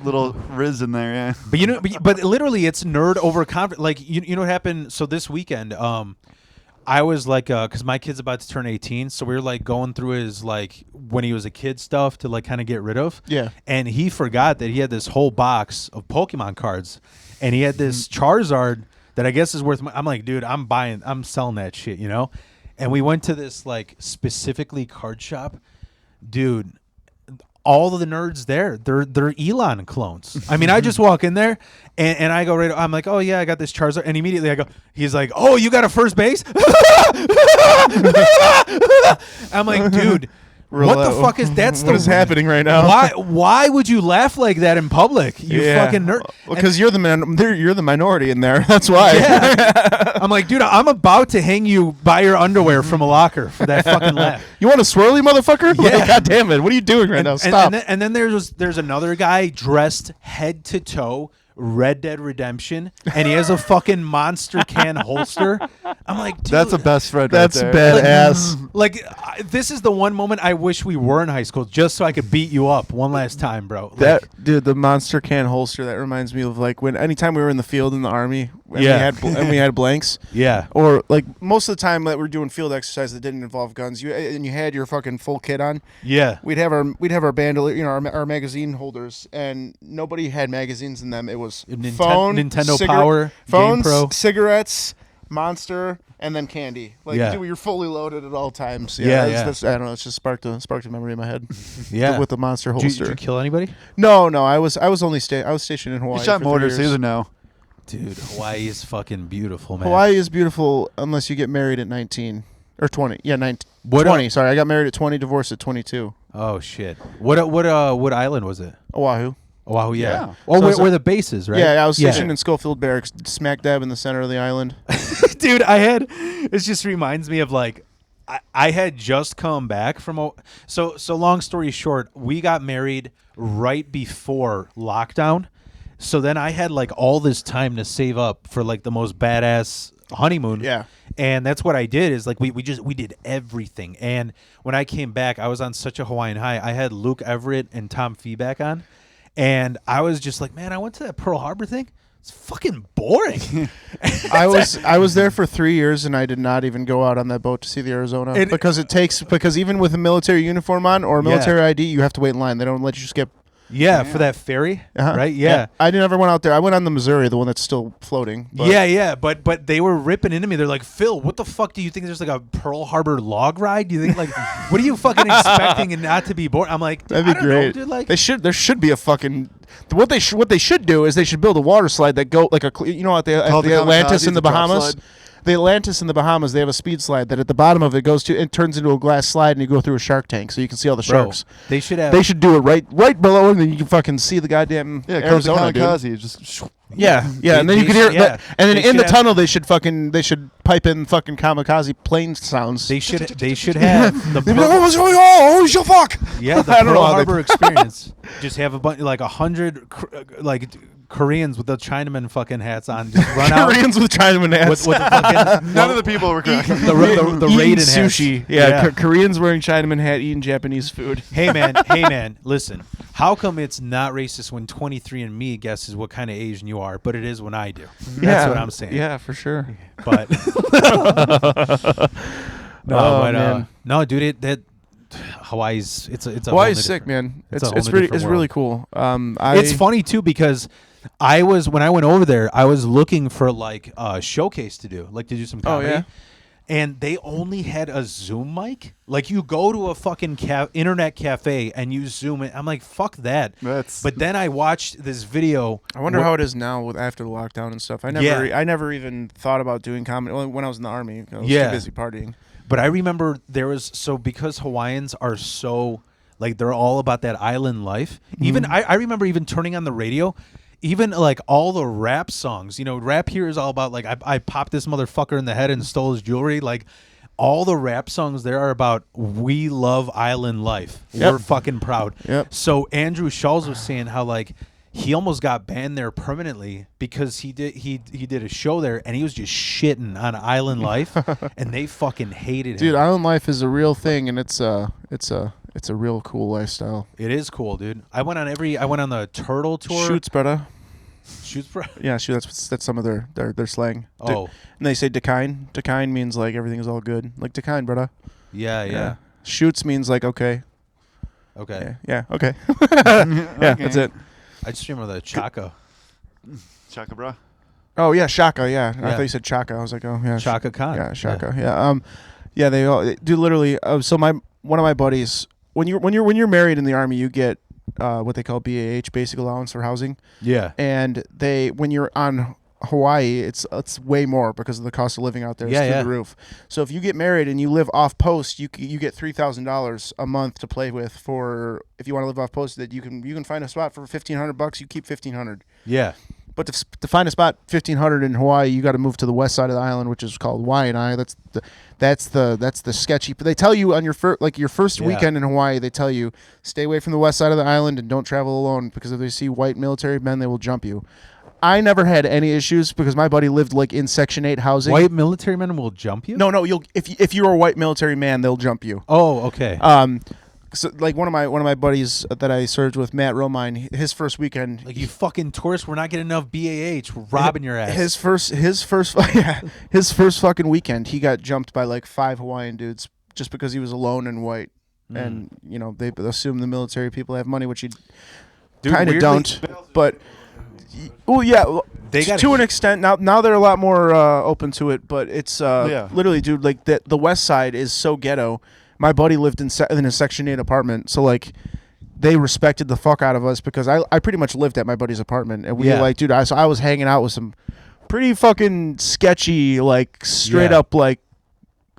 Little Riz in there, yeah. but literally, it's nerd overconfident. Like you know what happened? So this weekend, I was like, because my kid's about to turn 18, so we were like going through his like when he was a kid stuff to like kind of get rid of. Yeah. And he forgot that he had this whole box of Pokemon cards, and he had this Charizard that I guess is worth. I'm like, dude, I'm selling that shit, you know. And we went to this like specifically card shop, dude. All of the nerds there, they're Elon clones. I mean, I just walk in there and I go I'm like, oh yeah, I got this Charizard, and immediately he's like, oh, you got a first base? I'm like, dude, what the fuck is that's what is happening right now? Why would you laugh like that in public? You fucking nerd. Because you're the minority in there. That's why. Yeah. I'm like, dude, I'm about to hang you by your underwear from a locker for that fucking laugh. You want a swirly, motherfucker? Yeah. Like, God damn it! What are you doing right now? Stop. And then there's another guy dressed head to toe, Red Dead Redemption, and he has a fucking monster can holster. I'm like, dude, That's a best friend. That's right there. badass. This is the one moment I wish we were in high school, just so I could beat you up one last time, bro. Dude, the monster can holster, that reminds me of like when anytime we were in the field in the army and Yeah. we had blanks. Yeah. Or like most of the time that we're doing field exercise that didn't involve guns, you had your fucking full kit on. Yeah. We'd have our bandolier, you know, our magazine holders, and nobody had magazines in them. It was Nintendo Power, phones, Game Pro. cigarettes, Monster, and then candy. Like, Yeah. dude, you're fully loaded at all times. Yeah, that's, I don't know. It's just sparked a memory in my head. Yeah. With the Monster Did holster. you kill anybody? No. I was stationed in Hawaii. He shot for 3 mortars. years. He doesn't know. Dude, Hawaii is fucking beautiful, man. Hawaii is beautiful unless you get married at 19 or 20. Yeah, 19. What 20. Sorry, I got married at 20, divorced at 22. Oh shit. What island was it? Oahu. Oahu, yeah. Yeah. Oh, So where the base is, right? Yeah, I was stationed in Schofield Barracks, smack dab in the center of the island. Dude, it just reminds me of like I had just come back from so long story short, we got married right before lockdown. So then I had like all this time to save up for like the most badass honeymoon. Yeah. And that's what I did is like we did everything. And when I came back, I was on such a Hawaiian high. I had Luke Everett and Tom Feeback on. And I was just like, man, I went to that Pearl Harbor thing. It's fucking boring. I was there for 3 years and I did not even go out on that boat to see the Arizona because even with a military uniform on or a military ID, you have to wait in line. They don't let you skip. Yeah, for that ferry, right? Yeah. I never went out there. I went on the Missouri, the one that's still floating. But Yeah, but they were ripping into me. They're like, Phil, what the fuck do you think? There's like a Pearl Harbor log ride? Do you think like, what are you fucking expecting and not to be bored? I'm like, that'd be great. Know, dude, like, there should be a fucking what they should do is they should build a water slide that go like at the Atlantis in the Bahamas. The Atlantis in the Bahamas, they have a speed slide that at the bottom of it it turns into a glass slide and you go through a shark tank so you can see all the sharks. They should do it right below and then you can fucking see the goddamn Arizona, kamikaze, just Yeah, and then you can hear that. And then in the tunnel they should pipe in fucking kamikaze plane sounds. They should have the what's going on? Holy shit, fuck! Yeah, the Pearl Harbor experience. Just have a bunch like 100 like Koreans with the Chinaman fucking hats on, just run out. Koreans with Chinaman hats. With the fucking, none of the people were correct. the Raiden sushi. hats. Yeah. Koreans wearing Chinaman hat, eating Japanese food. Hey man, listen. How come it's not racist when 23andMe guesses what kind of Asian you are, but it is when I do? That's what I'm saying. Yeah, for sure. But no, dude, Hawaii's Hawaii's sick, man. It's really cool. It's funny too because when I went over there, I was looking for like a showcase to do some comedy. Oh, yeah? And they only had a Zoom mic. Like you go to a fucking internet cafe and you Zoom it. I'm like, fuck that. But then I watched this video. I wonder how it is now after the lockdown and stuff. I never even thought about doing comedy when I was in the army. I was too busy partying. But I remember because Hawaiians are so Like they're all about that island life. Even I remember even turning on the radio, even like all the rap songs. You know, rap here is all about like I popped this motherfucker in the head and stole his jewelry. Like all the rap songs there are about we love island life. Yep. We're fucking proud. Yep. So Andrew Schulz was saying how like he almost got banned there permanently because he did a show there and he was just shitting on island life and they fucking hated him. Dude, island life is a real thing, and it's a real cool lifestyle. It is cool, dude. I went on the Turtle tour. Shoots, brother. Shoots, bro. Yeah, shoot. That's some of their slang. Oh, And they say decline. Decline means like everything is all good. Like decline, brother. yeah. Shoots means like okay. Okay. Yeah. Okay. Yeah, that's it. I just remember the Chaka. Chaka, bro. Oh yeah, Shaka. Yeah. I Yeah. thought you said Chaka. I was like, oh yeah. Chaka Khan. Yeah, Shaka. Yeah. Yeah. They all do literally. So one of my buddies, when you're married in the Army, you get what they call BAH, basic allowance for housing. Yeah. And when you're on Hawaii, it's way more because of the cost of living out there. It's through the roof. So if you get married and you live off post, you get $3,000 a month to play with for if you want to live off post. That you can find a spot for $1,500. You keep $1,500. Yeah. But to find a spot $1,500 in Hawaii, you got to move to the west side of the island, which is called Waianae. That's the sketchy. But they tell you on your first weekend in Hawaii, they tell you stay away from the west side of the island and don't travel alone because if they see white military men, they will jump you. I never had any issues because my buddy lived like in Section 8 housing. White military men will jump you? No, if you're a white military man, they'll jump you. Oh, okay. So like one of my buddies that I served with, Matt Romine, his first weekend, Like you fucking tourists, we're not getting enough BAH. We're robbing your ass. his first fucking weekend, he got jumped by like 5 Hawaiian dudes just because he was alone and white. And you know they assume the military people have money, which you kind of don't. But well, yeah, They got to an extent. Now they're a lot more open to it, but it's literally, dude. Like the west side is so ghetto. My buddy lived in a Section 8 apartment, so like they respected the fuck out of us because I pretty much lived at my buddy's apartment, and we like, dude, I was hanging out with some pretty fucking sketchy, like straight up like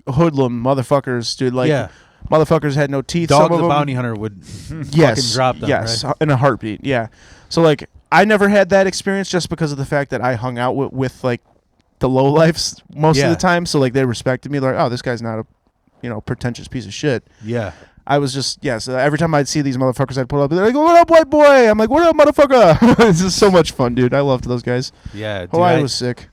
hoodlum motherfuckers, dude. Like motherfuckers had no teeth. Dog some of the them, bounty hunter would yes, fucking drop them. yes, right? in a heartbeat. Yeah. So like I never had that experience just because of the fact that I hung out with like the lowlifes most of the time. So like they respected me. Like, oh, this guy's not a pretentious piece of shit. Yeah. I was just, so every time I'd see these motherfuckers, I'd pull up, they're like, what up, white boy? I'm like, what up, motherfucker? It's just so much fun, dude. I loved those guys. Yeah. Hawaii was sick.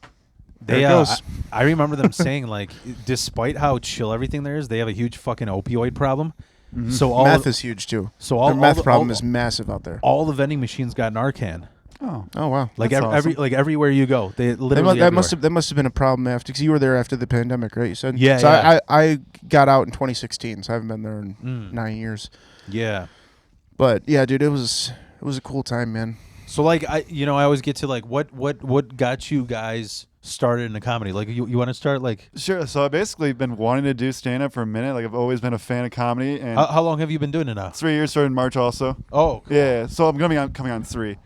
They, I remember them saying, like, despite how chill everything there is, they have a huge fucking opioid problem. Mm-hmm. So meth is huge, too. So their meth problem is massive out there. All the vending machines got Narcan. Oh wow! Like everywhere you go, they literally that must have been a problem after because you were there after the pandemic, right? You said So I got out in 2016, so I haven't been there in 9 years. Yeah, but yeah, dude, it was a cool time, man. So like I always get to like what got you guys started in the comedy? Like you want to start like Sure. So I've basically been wanting to do stand up for a minute. Like I've always been a fan of comedy. And how long have you been doing it now? 3 years, started in March also. Oh, cool. Yeah. So I'm gonna be coming on 3.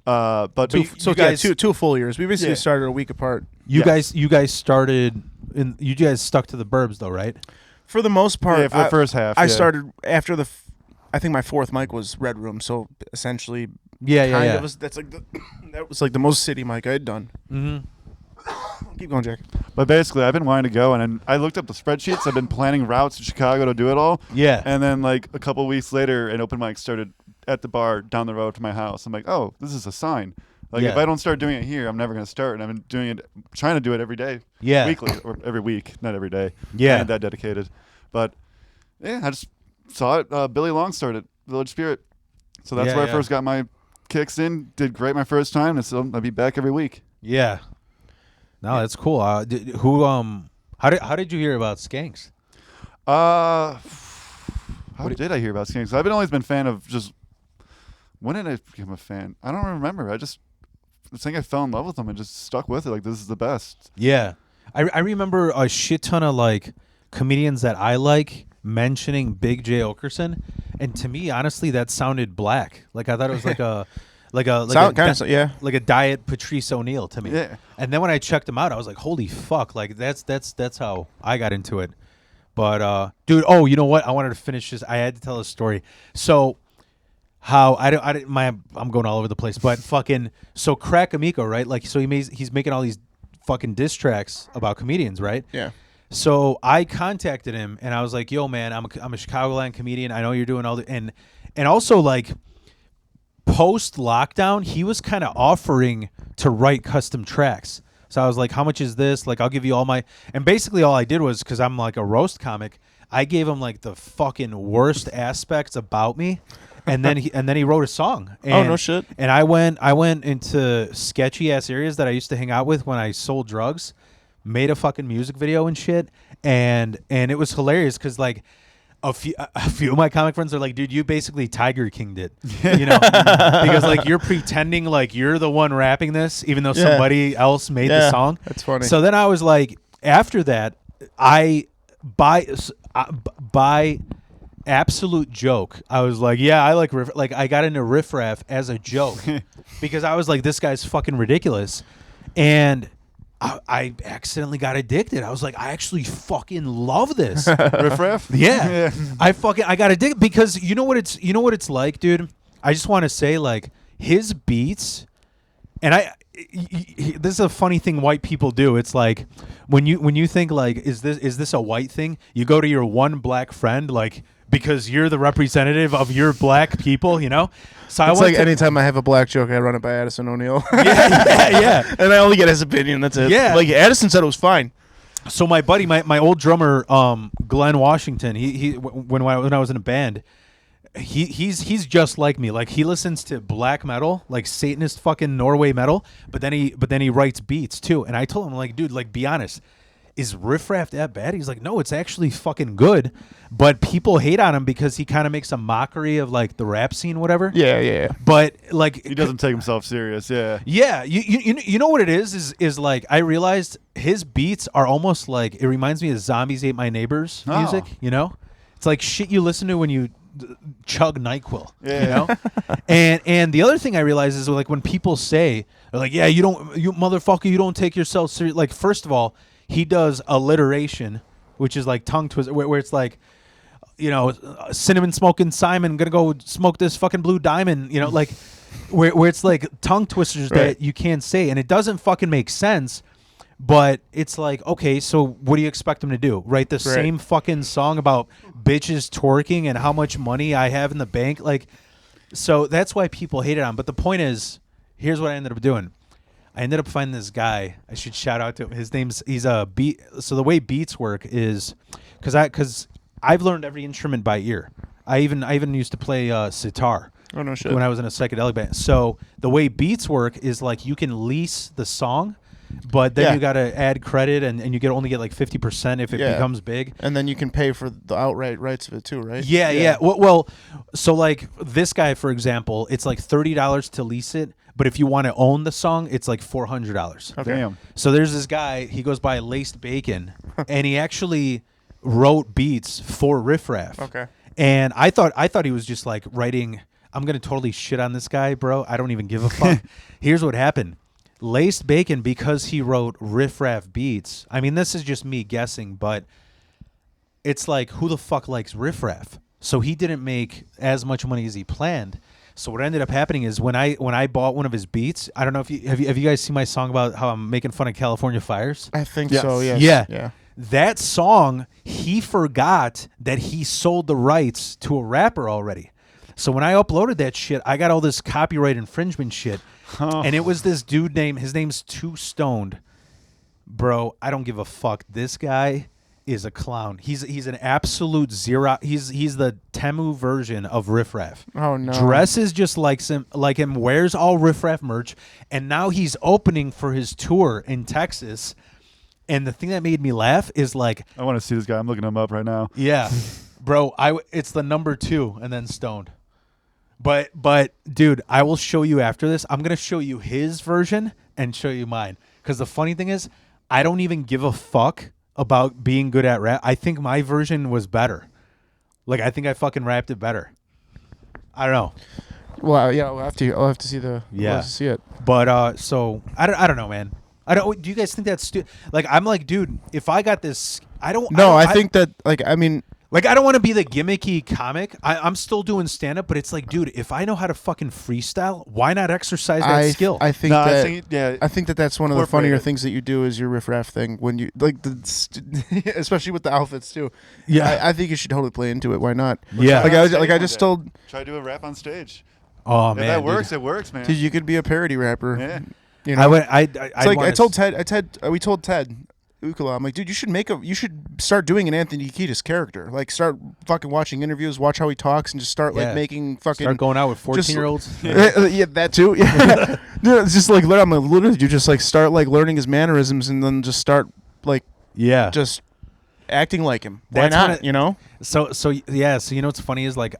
But you guys, 2 full years. We basically started a week apart. You guys started in. You guys stuck to the burbs though, right? For the most part, yeah, for the first half. I started after I think my 4th mic was Red Room, so essentially, yeah. That was like the most city mic I had done. Mm-hmm. Keep going, Jack. But basically, I've been wanting to go, and I looked up the spreadsheets. I've been planning routes to Chicago to do it all. Yeah. And then like a couple weeks later, an open mic started at the bar down the road to my house. I'm like, oh, this is a sign. Like if I don't start doing it here, I'm never gonna start. And I've been trying to do it every day. Yeah. Weekly or every week, not every day. Yeah. I ain't that dedicated. But yeah, I just saw it. Billy Long started Village Spirit, so that's where I first got my kicks in. Did great my first time, and so I'll be back every week. Yeah. No, that's cool. How did you hear about Skanks? How did I hear about Skanks? I've always been a fan of just. When did I become a fan? I don't remember. I think I fell in love with them and just stuck with it. Like, this is the best. Yeah. I remember a shit ton of, like, comedians that I like mentioning Big J. Okerson. And to me, honestly, that sounded black. Like, I thought it was like a... like a diet Patrice O'Neal to me. Yeah. And then when I checked him out, I was like, holy fuck. Like, that's how I got into it. But dude, oh, you know what? I wanted to finish this. I had to tell a story. So how I'm going all over the place, but fucking so Crack Amico, right? Like so he's making all these fucking diss tracks about comedians, right? Yeah. So I contacted him and I was like, "Yo, man, I'm a Chicagoland comedian. I know you're doing all the and also like post lockdown, he was kind of offering to write custom tracks. So I was like, how much is this? Like, I'll give you all my, and basically all I did was, because I'm like a roast comic, I gave him like the fucking worst aspects about me. And then he wrote a song. And, oh, no shit. And I went into sketchy ass areas that I used to hang out with when I sold drugs, made a fucking music video and shit. And it was hilarious because like, a few of my comic friends are like, dude, you basically Tiger King'd it, you know, because like you're pretending like you're the one rapping this, even though somebody else made the song. That's funny. So then I was like, after that, by absolute joke, I was like, yeah, I like like I got into riffraff as a joke because I was like, this guy's fucking ridiculous, and I accidentally got addicted. I was like, I actually fucking love this. Riff-raff? Yeah. I got addicted because you know what it's like, dude? I just want to say like his beats and this is a funny thing white people do. It's like when you think like is this a white thing? You go to your one black friend like because you're the representative of your black people, you know? So it's like anytime I have a black joke, I run it by Addison O'Neill. yeah. And I only get his opinion. That's it. Yeah. Like Addison said it was fine. So my buddy, my old drummer, Glenn Washington, he when I was in a band, he's just like me. Like he listens to black metal, like Satanist fucking Norway metal, but then he writes beats too. And I told him like, dude, like be honest. Is riffraff that bad? He's like, no, it's actually fucking good, but people hate on him because he kind of makes a mockery of like the rap scene, whatever. Yeah. But like, he doesn't take himself serious. Yeah. Yeah. You know what it is like I realized his beats are almost like it reminds me of Zombies Ate My Neighbors music. You know, it's like shit you listen to when you chug NyQuil. Yeah. You know, and the other thing I realize is like when people say they're like, yeah, you motherfucker, you don't take yourself serious. Like first of all. He does alliteration, which is like tongue twister, where it's like, you know, cinnamon smoking Simon gonna go smoke this fucking blue diamond, you know, like where it's like tongue twisters that you can't say, and it doesn't fucking make sense. But it's like, okay, so what do you expect him to do? Write the same fucking song about bitches twerking and how much money I have in the bank? Like, so that's why people hate it on. But the point is, here's what I ended up doing. I ended up finding this guy. I should shout out to him. He's a beat. So the way beats work is because I've learned every instrument by ear. I even used to play sitar. Oh no shit. When I was in a psychedelic band. So the way beats work is like you can lease the song, but then you got to add credit and you only get like 50% if it becomes big. And then you can pay for the outright rights of it too, right? Yeah. Well, so like this guy, for example, it's like $30 to lease it. But if you want to own the song, it's like $400. Okay. Damn. So there's this guy. He goes by Laced Bacon, and he actually wrote beats for riffraff. Okay. And I thought he was just like writing. I'm gonna totally shit on this guy, bro. I don't even give a fuck. Here's what happened. Laced Bacon, because he wrote riffraff beats. I mean, this is just me guessing, but it's like who the fuck likes riffraff? So he didn't make as much money as he planned. So what ended up happening is when I bought one of his beats, I don't know if you have you guys seen my song about how I'm making fun of California fires? I think Yes. so. Yes. Yeah. That song, he forgot that he sold the rights to a rapper already. So when I uploaded that shit, I got all this copyright infringement shit. And it was this dude his name's Too Stoned. Bro, I don't give a fuck. This guy is a clown. He's an absolute zero. He's the Temu version of riffraff. Oh no. Dresses just like him, wears all riffraff merch, and now he's opening for his tour in Texas. And the thing that made me laugh is like, I want to see this guy. I'm looking him up right now. yeah, bro, it's the number 2 and then Stoned. But dude, I will show you after this. I'm gonna show you his version and show you mine. Because the funny thing is, I don't even give a fuck about being good at rap. I think my version was better. Like I think I fucking rapped it better. I don't know. Well, yeah, I'll have to see the. Yeah. I'll have to see it. But so I don't know, man. I don't. Do you guys think that's like? I'm like, dude, if I got this, I don't. No, I think that like I mean. Like, I don't want to be the gimmicky comic. I'm still doing stand-up, but it's like, dude, if I know how to fucking freestyle, why not exercise that skill? I think No, that I think that that's one of the funnier Incorporate it. things that you do is your riff-raff thing when you like especially with the outfits too. Yeah. I think you should totally play into it. Why not? Yeah. Like On I stage just one day. told, Try to do a rap on stage. Oh If man, that works, dude. it works, man. dude, you could be a parody rapper. Yeah. You know, I went. it's like I told Ted. We told Ted Ukala. I'm like, dude, you should start doing an Anthony Kiedis character. Like, start fucking watching interviews, watch how he talks, and just start like Yeah. making fucking. start going out with just- 14-year-olds. Yeah, that too. Yeah, dude, it's just like I'm like, literally, you just like start like learning his mannerisms, and then just start like Yeah. just acting like him. Why That's not? when it- You know? So yeah. So you know what's funny is like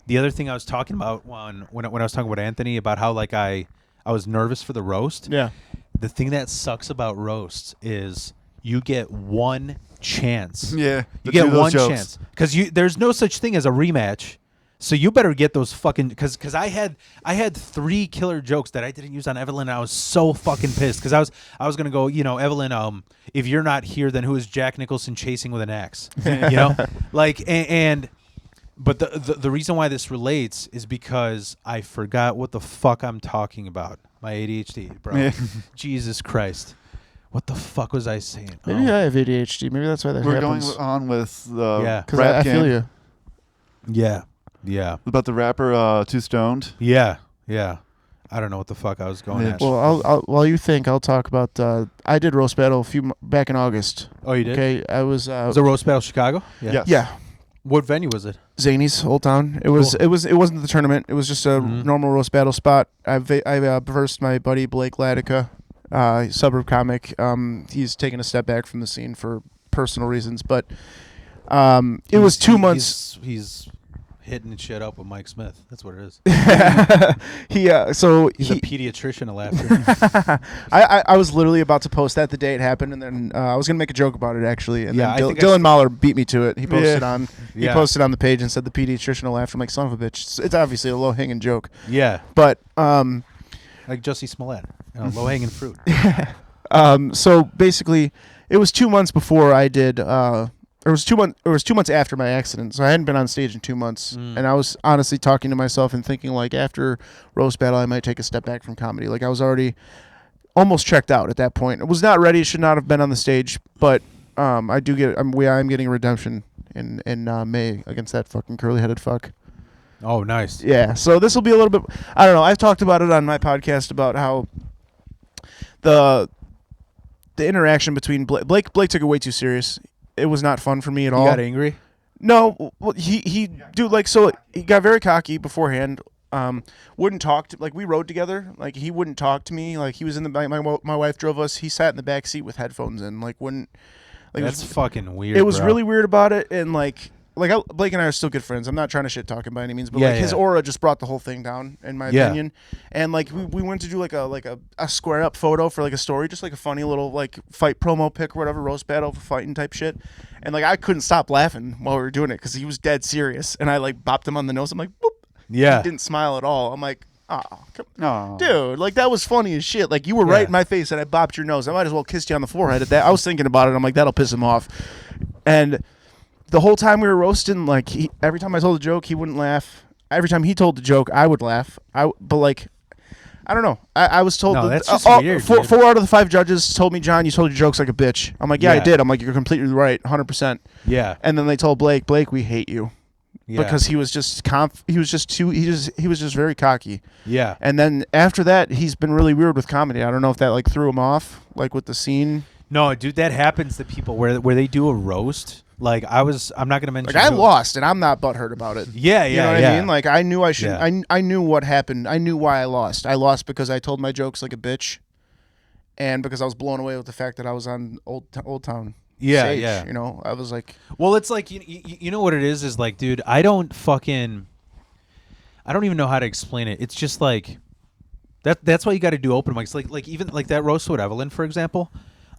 the other thing I was talking about when I was talking about Anthony about how like I was nervous for the roast. Yeah. The thing that sucks about roasts is you get one chance. Yeah. You to get do those one jokes. chance because there's no such thing as a rematch. So you better get those fucking because I had 3 killer jokes that I didn't use on Evelyn. And I was so fucking pissed because I was gonna go, you know, Evelyn, if you're not here, then who is Jack Nicholson chasing with an axe? You know, like but the reason why this relates is because I forgot what the fuck I'm talking about. My ADHD, bro. Yeah. Jesus Christ. What the fuck was I saying? Maybe I have ADHD. Maybe that's why that We're happens. going on with the Yeah. Because rap I game. feel you. Yeah. Yeah. About the rapper Too Stoned. Yeah. Yeah. I don't know what the fuck I was going Yeah. at. Well, I'll while you think, I'll talk about. I did roast battle back in August. Oh, you did? Okay, I was. Was it Roast Battle Chicago? Yes. Yeah, What venue was it? Zany's Old Town. It was. Cool. It wasn't the tournament. It was just a Mhm. normal roast battle spot. I versed my buddy Blake Ladica, suburb comic. He's taken a step back from the scene for personal reasons, but it was 2 months. He's hitting shit up with Mike Smith. That's what it is. He's a pediatrician of laughter. I was literally about to post that the day it happened, and then I was gonna make a joke about it actually, and Yeah, I then think Dylan Mahler beat me to it. He posted Yeah. he posted on the page and said the pediatrician laughed. I'm like, son of a bitch. It's obviously a low hanging joke, Yeah. but Like Jussie Smollett. Low hanging fruit. so basically, it was 2 months before I did. It was 2 months. It was 2 months after my accident, so I hadn't been on stage in 2 months, and I was honestly talking to myself and thinking like, after roast battle, I might take a step back from comedy. Like I was already almost checked out at that point. I was not ready. Should not have been on the stage, but I do get. I'm getting a redemption in May against that fucking curly headed fuck. Oh, nice. Yeah. So this will be a little bit. I don't know. I've talked about it on my podcast about how the interaction between Blake took it way too serious. It was not fun for me at You all. got angry? No, well, he dude, like, so he got very cocky beforehand. Wouldn't talk to, like, we rode together. Like, he wouldn't talk to me. Like, he was in the my wife drove us. He sat in the back seat with headphones in. Like, wouldn't. Like, That's fucking weird. it was bro. really weird about it, and Blake and I are still good friends. I'm not trying to shit talk him by any means, but Yeah, his yeah. aura just brought the whole thing down, in my Yeah. opinion. And like we went to do like a square up photo for like a story, just like a funny little like fight promo pic or whatever, roast battle for fighting type shit. And like I couldn't stop laughing while we were doing it because he was dead serious, and I like bopped him on the nose. I'm like, boop. Yeah. He didn't smile at all. I'm like, oh, No. dude, like that was funny as shit. Like you were right Yeah. in my face and I bopped your nose. I might as well kissed you on the forehead at that. I was thinking about it. I'm like, that'll piss him off. And the whole time we were roasting, like every time I told a joke, he wouldn't laugh. Every time he told the joke, I would laugh. But like, I don't know. I was told No, that that's just weird, dude. 4 out of the 5 judges told me, John, you told your jokes like a bitch. I'm like, yeah, I Yeah. did. I'm like, you're completely right, 100%. Yeah. And then they told Blake, we hate you. Yeah. Because he was just he was just very cocky. Yeah. And then after that, he's been really weird with comedy. I don't know if that like threw him off, like with the scene. No, dude, that happens to people where they do a roast. Like I'm not gonna mention. Like I who- lost, and I'm not butthurt about it. Yeah, You know what I mean? Like I knew I should. Yeah. I knew what happened. I knew why I lost. I lost because I told my jokes like a bitch, and because I was blown away with the fact that I was on Old Town. Yeah, stage, yeah. You know, I was like, Well, it's like you know what it is like, dude, I don't even know how to explain it. It's just like that's why you got to do open mics. Like even like that roast with Evelyn, for example.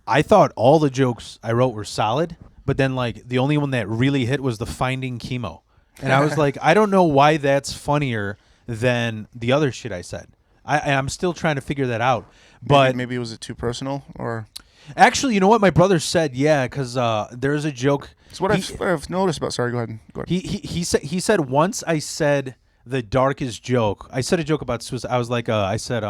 I thought all the jokes I wrote were solid, but then like the only one that really hit was the finding chemo, and I was like, I don't know why that's funnier than the other shit I said. I'm still trying to figure that out. But maybe was it too personal or? actually, you know what my brother said? Yeah, because there's a joke. It's what I've noticed about. Sorry, go ahead. He said once I said the darkest joke. I said a joke about suicide. I was like, I said,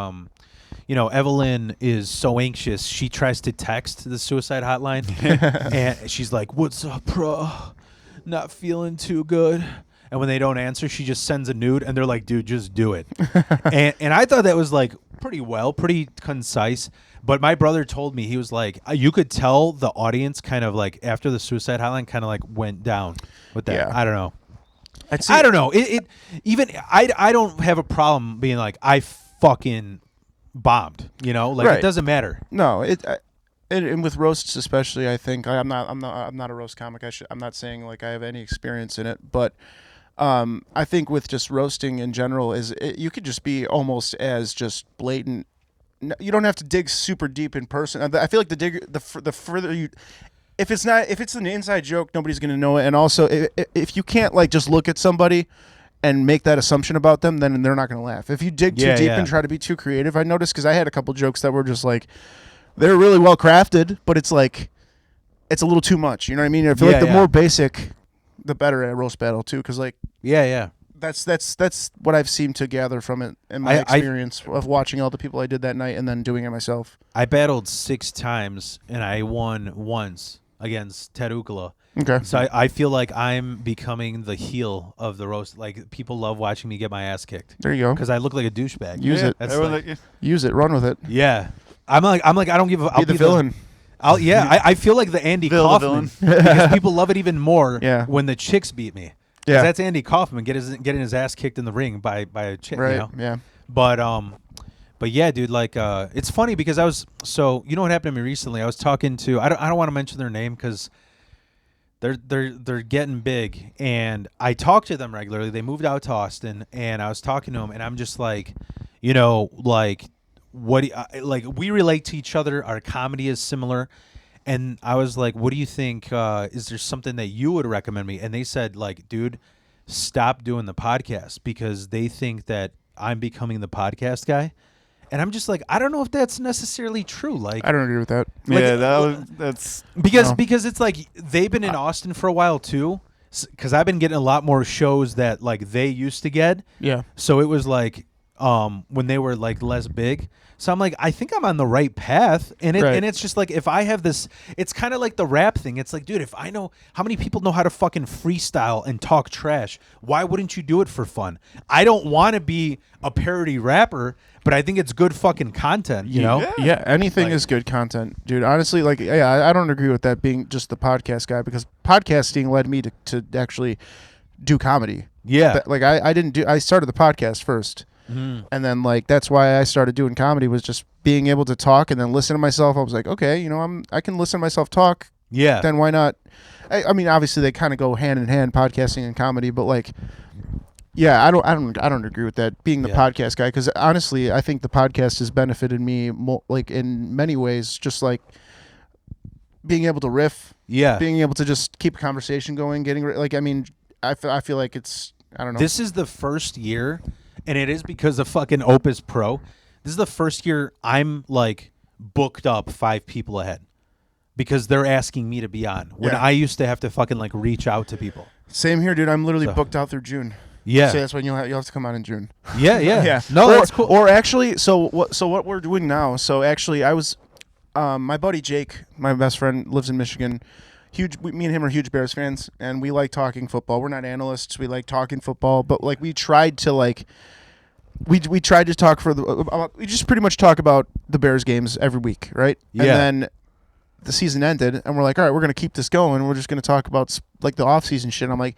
Evelyn is so anxious. She tries to text the suicide hotline, and she's like, "What's up, bro? Not feeling too good." And when they don't answer, she just sends a nude, and they're like, "Dude, just do it." and I thought that was like pretty concise. But my brother told me, he was like, you could tell the audience kind of like after the suicide hotline kind of like went down with that. Yeah. I don't know. I don't know. I don't have a problem being like, I fucking bombed, like Right. it doesn't matter. No, and with roasts especially, I think I'm not a roast comic. I'm not saying like I have any experience in it, but I think with just roasting in general you could just be almost as just blatant. You don't have to dig super deep in person. I feel like the further you, if it's an inside joke, nobody's gonna know it. And also, if you can't like just look at somebody and make that assumption about them, then they're not gonna laugh. If you dig too deep and try to be too creative, I noticed because I had a couple jokes that were just like they're really well crafted, but it's like it's a little too much. You know what I mean? I feel like the more basic, the better at roast battle too. Because like that's what I've seemed to gather from it in my experience of watching all the people I did that night and then doing it myself. I battled 6 times and I won once against Ted Ukala. Okay. So I feel like I'm becoming the heel of the roast. Like people love watching me get my ass kicked. There you go. Because I look like a douchebag. Use it. That's use it. Run with it. Yeah. I'm like I don't give a. Be the villain. I feel like the Andy Kaufman because people love it even more when the chicks beat me. Yeah, that's Andy Kaufman getting his ass kicked in the ring by a chick. Right. You know? Yeah. But yeah, dude. Like, it's funny because you know what happened to me recently? I was talking to I don't want to mention their name because they're getting big, and I talk to them regularly. They moved out to Austin, and I was talking to them, and I'm just like, like what we relate to each other. Our comedy is similar. And I was like, what do you think? Is there something that you would recommend me? And they said, like, dude, stop doing the podcast because they think that I'm becoming the podcast guy. And I'm just like, I don't know if that's necessarily true. Like, I don't agree with that. Yeah, that's because it's like they've been in Austin for a while too. Because I've been getting a lot more shows that like they used to get. Yeah. So it was like when they were like less big. So I'm like, I think I'm on the right path. And it's just like, if I have this, it's kind of like the rap thing. It's like, dude, if I know how many people know how to fucking freestyle and talk trash, why wouldn't you do it for fun? I don't want to be a parody rapper, but I think it's good fucking content, you know? Yeah, anything is good content, dude. Honestly, like, I don't agree with that being just the podcast guy because podcasting led me to actually do comedy. Yeah. Like, I started the podcast first. Mm-hmm. And then like that's why I started doing comedy was just being able to talk and then listen to myself. I was like, okay, I can listen to myself talk. Yeah. Then why not? I mean, obviously they kind of go hand in hand, podcasting and comedy. But like, yeah, I don't agree with that being the podcast guy because honestly, I think the podcast has benefited me like in many ways. Just like being able to riff. Yeah. Being able to just keep a conversation going. Getting like I mean, I feel like it's I don't know. This is the first year. And it is because of fucking Opus Pro. This is the first year I'm like booked up 5 people ahead because they're asking me to be on when I used to have to fucking like reach out to people. Same here, dude. I'm literally booked out through June. Yeah. So that's when you'll have to come on in June. Yeah. Yeah. No, that's cool. Or actually, so what we're doing now, so actually I was, my buddy Jake, my best friend, lives in Michigan. Me and him are huge Bears fans, and we like talking football. We're not analysts. We like talking football, but like we tried to like, we tried to talk we just pretty much talk about the Bears games every week, right? Yeah. And then the season ended, and we're like, all right, we're gonna keep this going. We're just gonna talk about like the off-season shit. And I'm like,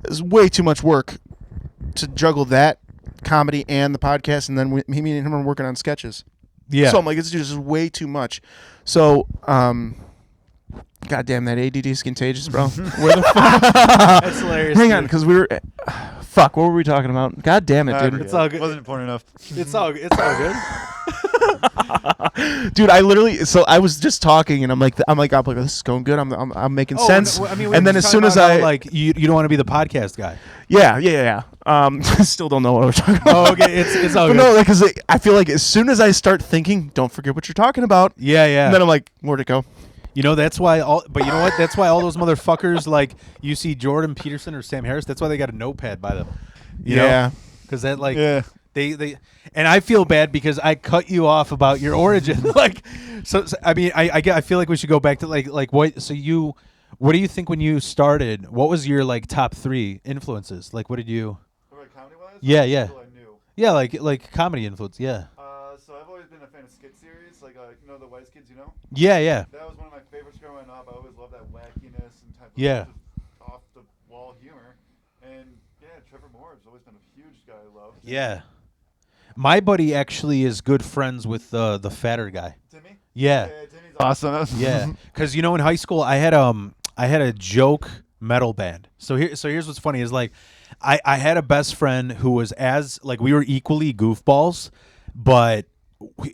this is way too much work to juggle that comedy and the podcast, and then me and him are working on sketches. Yeah. So I'm like, this is way too much. So God damn, that ADD is contagious, bro. Where the fuck? That's hilarious. Hang on, because we were... Fuck, what were we talking about? God damn it, dude. It's all good. Wasn't important enough. It's all good. Dude, I literally... So I was just talking, and I'm like, this is going good. I'm making sense. I mean, and then as soon as like, you don't want to be the podcast guy. Yeah. Still don't know what we're talking about. Oh, okay. It's all But good. no, because I feel like as soon as I start thinking, don't forget what you're talking about. Yeah, yeah. And then I'm like, where'd it go? You know, that's why but you know what? That's why all those motherfuckers, like, you see Jordan Peterson or Sam Harris, that's why they got a notepad by them. You know? Because that, like, they and I feel bad because I cut you off about your origin. Like, so I mean, I feel like we should go back to, like, what do you think when you started, what was your, like, top 3 influences? Like, what did you... Comedy-wise? Yeah, yeah. People I knew. Yeah, like comedy influence, yeah. So I've always been a fan of skit series, like you know the Wise Kids, you know. Yeah, yeah. That was one of my favorites growing up. I always loved that wackiness and type of Yeah. just off the wall humor. And yeah, Trevor Moore has always been a huge guy I love. Yeah. My buddy actually is good friends with the fatter guy. Timmy? Yeah. Timmy's awesome. Yeah. Cuz you know in high school I had a joke metal band. So here's what's funny is like I had a best friend who was we were equally goofballs, but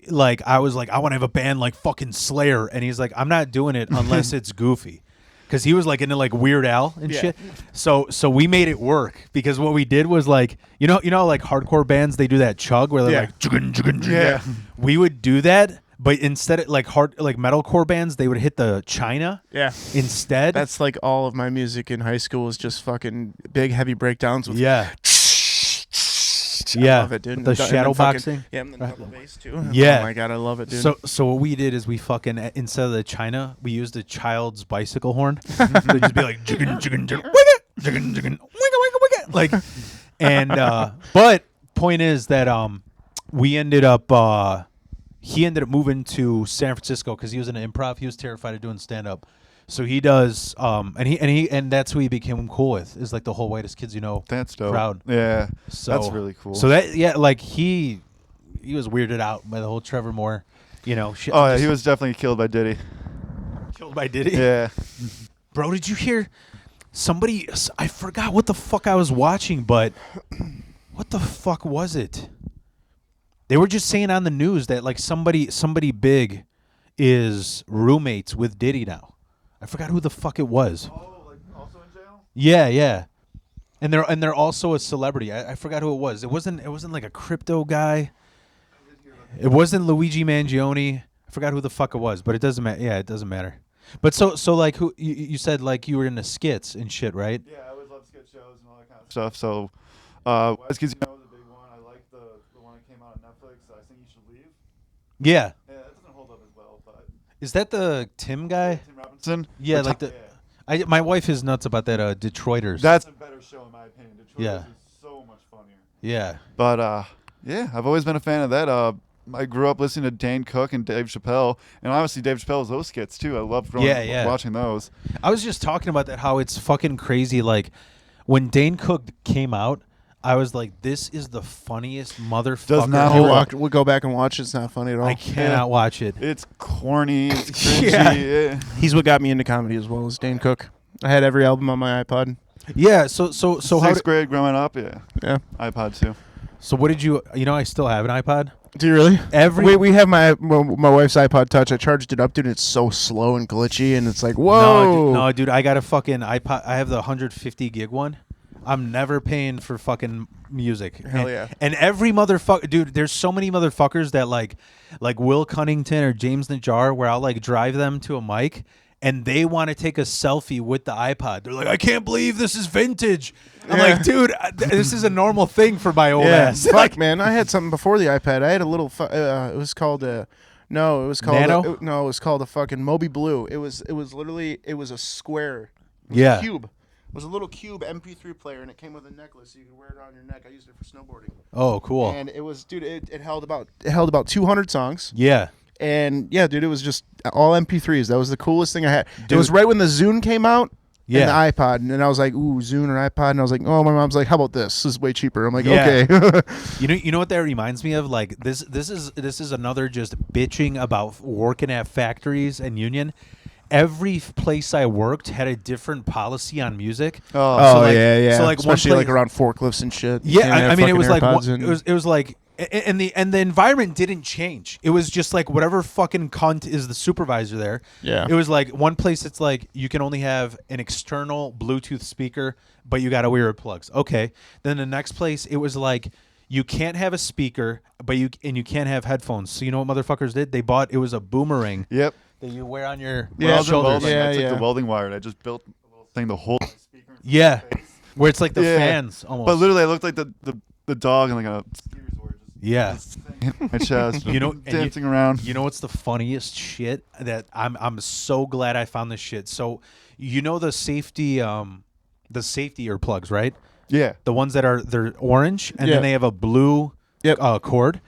like I was like I want to have a band like fucking Slayer, and he's like I'm not doing it unless it's goofy. Cuz he was like into like Weird Al and shit. So we made it work because what we did was like you know like hardcore bands they do that chug where they're like juggin, juggin, juggin. Yeah. We would do that, but instead of like metalcore bands they would hit the China Yeah. instead. That's like all of my music in high school was just fucking big, heavy breakdowns with yeah. I love it, dude. The And then shadow fucking- boxing. Yeah, and then double bass too. Yeah. Oh my god, I love it, dude. So what we did is we fucking instead of the China, we used a child's bicycle horn. So it'd just be like jiggin, jiggin, jiggin, wigga, jiggin, jiggin, wigga, wigga, wigga. Like, and but point is that we ended up he ended up moving to San Francisco because he was in improv. He was terrified of doing stand up. So he does and that's who he became cool with is like the whole whitest kids you know That's dope. crowd. Yeah. So That's really cool. So that like he was weirded out by the whole Trevor Moore, you know. Shit, Oh yeah, he was definitely killed by Diddy. killed by Diddy. Yeah. Bro, did you hear somebody? I forgot what the fuck I was watching, but what the fuck was it? They were just saying on the news that like somebody big is roommates with Diddy now. I forgot who the fuck it was. Oh, like also in jail? Yeah, yeah. And they're also a celebrity. I forgot who it was. It wasn't like a crypto guy. It wasn't Luigi Mangione. I forgot who the fuck it was, but it doesn't matter. Yeah, it doesn't matter. But so like who you said like you were into skits and shit, right? Yeah, I always loved skit shows and all that kind of stuff. So, Wise Kids, you know, was a big one. I like the one that came out on Netflix. I think you should leave. Yeah. Yeah, that doesn't hold up as well, but Is that the Tim guy? Tim Robinson. Yeah, like the. My wife is nuts about that Detroiters. That's a better show in my opinion. Detroit Yeah. is so much funnier. Yeah. But yeah, I've always been a fan of that. I grew up listening to Dane Cook and Dave Chappelle, and obviously Dave Chappelle's those skits too. I love watching those. I was just talking about that, how it's fucking crazy. Like, when Dane Cook came out, I was like, this is the funniest motherfucker. Does not You hold up. we'll go back and watch it. It's not funny at all. I cannot watch it. It's corny. It's cringy. Yeah. Yeah. He's what got me into comedy as well as Dane Cook. I had every album on my iPod. Yeah, so how Sixth grade growing up, yeah. Yeah. iPod too. so what did you I still have an iPod. Do you really? Every we have my wife's iPod Touch. I charged it up, dude. It's so slow and glitchy, and it's like, whoa. No, dude, I got a fucking iPod. I have the 150 gig one. I'm never paying for fucking music. Hell yeah. And every motherfucker, dude, there's so many motherfuckers that like Will Cunnington or James Najjar, where I'll like drive them to a mic and they want to take a selfie with the iPod. They're like, I can't believe this is vintage. I'm like, dude, this is a normal thing for my old ass. Fuck, man. I had something before the iPad. I had a little. It was called no, it was called Nano? no, it was called a fucking Moby Blue. It was literally a square. It was Yeah. a cube. It was a little cube MP3 player, and it came with a necklace, so you could wear it around your neck. I used it for snowboarding. Oh, cool. And it was, dude. It held about 200 songs. Yeah. And yeah, dude, it was just all MP3s. That was the coolest thing I had. Dude. It was right when the Zune came out. Yeah. And the iPod, and I was like, "Ooh, Zune or iPod," and I was like, "Oh," my mom's like, "How about this? This is way cheaper." I'm like, Yeah. "Okay." You know what that reminds me of? Like this is another just bitching about working at factories and union. Every place I worked had a different policy on music. Oh, like- yeah. so, like, one especially place- like around forklifts and shit. Yeah, You can't have I mean, it fucking was like AirPods in. it was like And the environment didn't change. It was just like whatever fucking cunt is the supervisor there. Yeah. It was like one place it's like you can only have an external Bluetooth speaker, but you got to wear earplugs. Okay. Then the next place it was like you can't have a speaker, but you can't have headphones. So you know what motherfuckers did? They bought it was a boomerang Yep. that you wear on your When I was in shoulders. welding, I took Yeah. the welding wire and I just built a little thing to hold my speaker. Yeah. Where it's like the Yeah. fans almost. But literally, I looked like the dog in like a ski resort. Yeah. Just hitting my chest. You know, and dancing around. You know what's the funniest shit that I'm so glad I found this shit. So you know the safety earplugs, right? Yeah. The ones they're orange and Yeah. then they have a blue Yep. cord.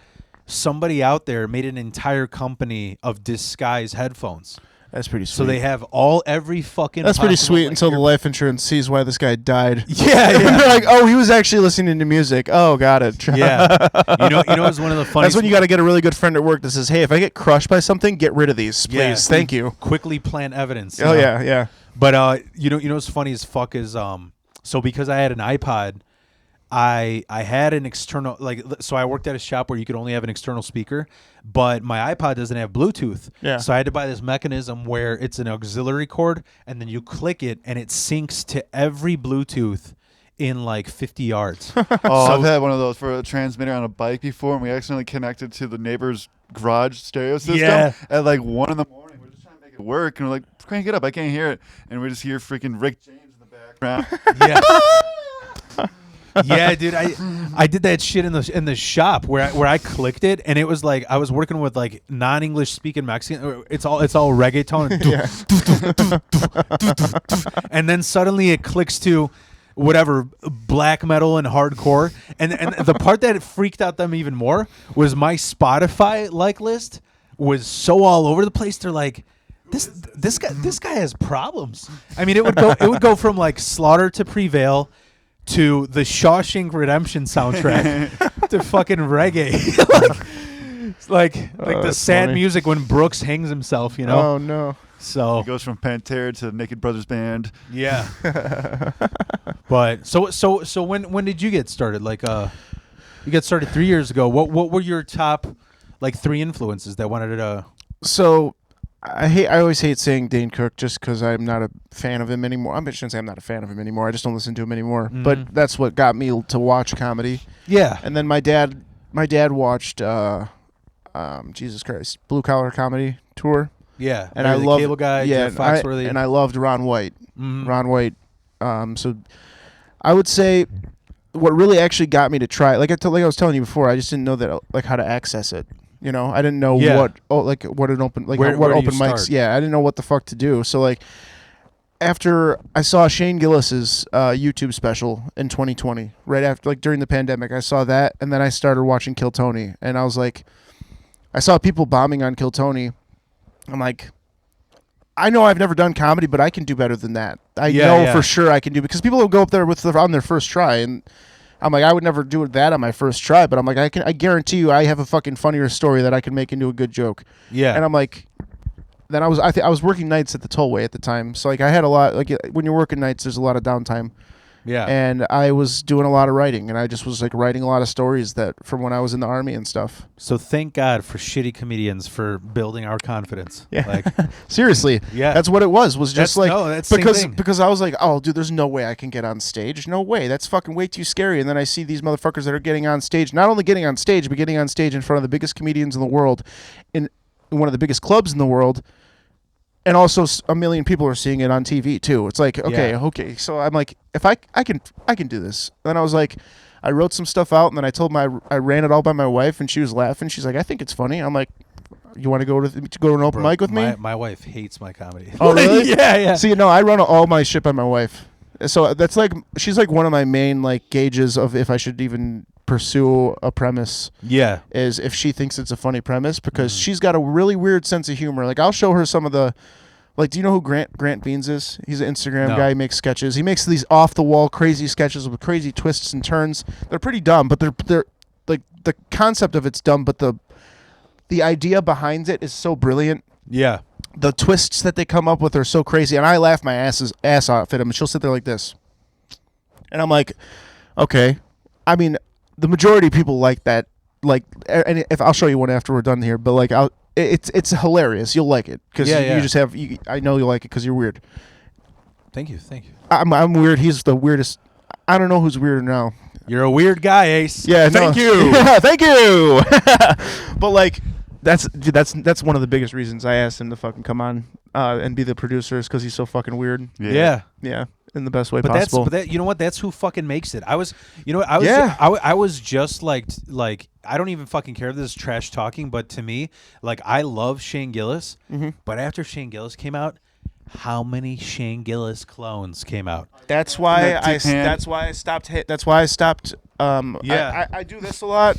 Somebody out there made an entire company of disguise headphones. That's pretty sweet. So they have every fucking. That's pretty possible, sweet like, until the life insurance sees why this guy died. Yeah, yeah. They're like, oh, he was actually listening to music. Oh, got it. Yeah. You know, it's one of the funniest. That's when you got to get a really good friend at work that says, hey, if I get crushed by something, get rid of these, please. Yeah. Thank you. quickly plant evidence. Oh, you know? yeah, yeah. But you know what's funny as fuck is so because I had an iPod, I had an external so I worked at a shop where you could only have an external speaker, but my iPod doesn't have Bluetooth. Yeah. So I had to buy this mechanism where it's an auxiliary cord and then you click it and it syncs to every Bluetooth in like 50 yards. Oh, I've had one of those for a transmitter on a bike before, and we accidentally connected to the neighbor's garage stereo system Yeah. at like 1 a.m. We're just trying to make it work, and we're like, crank it up, I can't hear it, and we just hear freaking Rick James in the background. Yeah. Yeah, dude, I did that shit in the shop where I clicked it and it was like I was working with like non-English speaking Mexican. It's all reggaeton, and then suddenly it clicks to whatever black metal and hardcore. And the part that freaked out them even more was my Spotify like list was so all over the place. They're like, this guy has problems. I mean, it would go from like Slaughter to Prevail to the Shawshank Redemption soundtrack to fucking reggae. like the that's sad funny. music when Brooks hangs himself, you know? Oh, no. So It goes from Pantera to Naked Brothers Band. yeah. But so when did you get started? Like you got started 3 years ago. What were your top like 3 influences that wanted to So I always hate saying Dane Cook just because I'm not a fan of him anymore. I shouldn't say I'm not a fan of him anymore. I just don't listen to him anymore. Mhm. But that's what got me to watch comedy. Yeah. And then my dad watched Jesus Christ, Blue Collar Comedy Tour. Yeah. And Or I the love Cable Guy, yeah, Jeff and Foxworthy. I loved Ron White. Mhm. Ron White. So I would say what really actually got me to try, like I was telling you before, I just didn't know that like how to access it. You know, I didn't know Yeah. what an open Where what do you open mics. start? Yeah, I didn't know what the fuck to do. So like after I saw Shane Gillis's YouTube special in 2020, right after like during the pandemic, I saw that, and then I started watching Kill Tony, and I was like, I saw people bombing on Kill Tony. I'm like, I know I've never done comedy, but I can do better than that. I know for sure I can do, because people will go up there on their first try, and I'm like, I would never do that on my first try, but I'm like, I guarantee you I have a fucking funnier story that I can make into a good joke. Yeah. And I'm like, then I was working nights at the tollway at the time. So like I had a lot, like when you're working nights, there's a lot of downtime. Yeah. And I was doing a lot of writing, and I just was like writing a lot of stories that from when I was in the army and stuff. So thank God for shitty comedians for building our confidence. Yeah. Like, Seriously. yeah. That's what it was just like, that's same thing. because I was like, oh, dude, there's no way I can get on stage. No way. That's fucking way too scary. And then I see these motherfuckers that are getting on stage, not only getting on stage, but getting on stage in front of the biggest comedians in the world, in one of the biggest clubs in the world. And also a million people are seeing it on TV too. It's like, okay. So I'm like, if I can do this. Then I was like, I wrote some stuff out, and then I told I ran it all by my wife, and she was laughing. She's like, I think it's funny. I'm like, you want to go to an open mic with me? My wife hates my comedy. Oh, really? Yeah. See, no, I run all my shit by my wife. So that's like, she's like one of my main like gauges of if I should even pursue a premise. Yeah. Is if she thinks it's a funny premise, because she's got a really weird sense of humor. Like I'll show her some of the, like, do you know who Grant Beans is? He's an Instagram guy. He makes sketches. He makes these off the wall crazy sketches with crazy twists and turns. They're pretty dumb, but they're like, the concept of it's dumb, but the idea behind it is so brilliant. Yeah. The twists that they come up with are so crazy, and I laugh my ass off at him, and she'll sit there like this. And I'm like, okay. I mean, the majority of people like that like, and if I'll show you one after we're done here, but like it's hilarious. You'll like it because you just have. I know you'll like it because you're weird. Thank you. I'm weird. He's the weirdest. I don't know who's weirder now. You're a weird guy, Ace. Yeah, Thank no. you. Yeah, thank you. But like, that's one of the biggest reasons I asked him to fucking come on and be the producer is because he's so fucking weird. Yeah. In the best way But possible. you know what? That's who fucking makes it. I was I was just like I don't even fucking care if this is trash talking, but to me, like I love Shane Gillis, but after Shane Gillis came out, how many Shane Gillis clones came out? That's why I stopped. That's why I stopped. I do this a lot.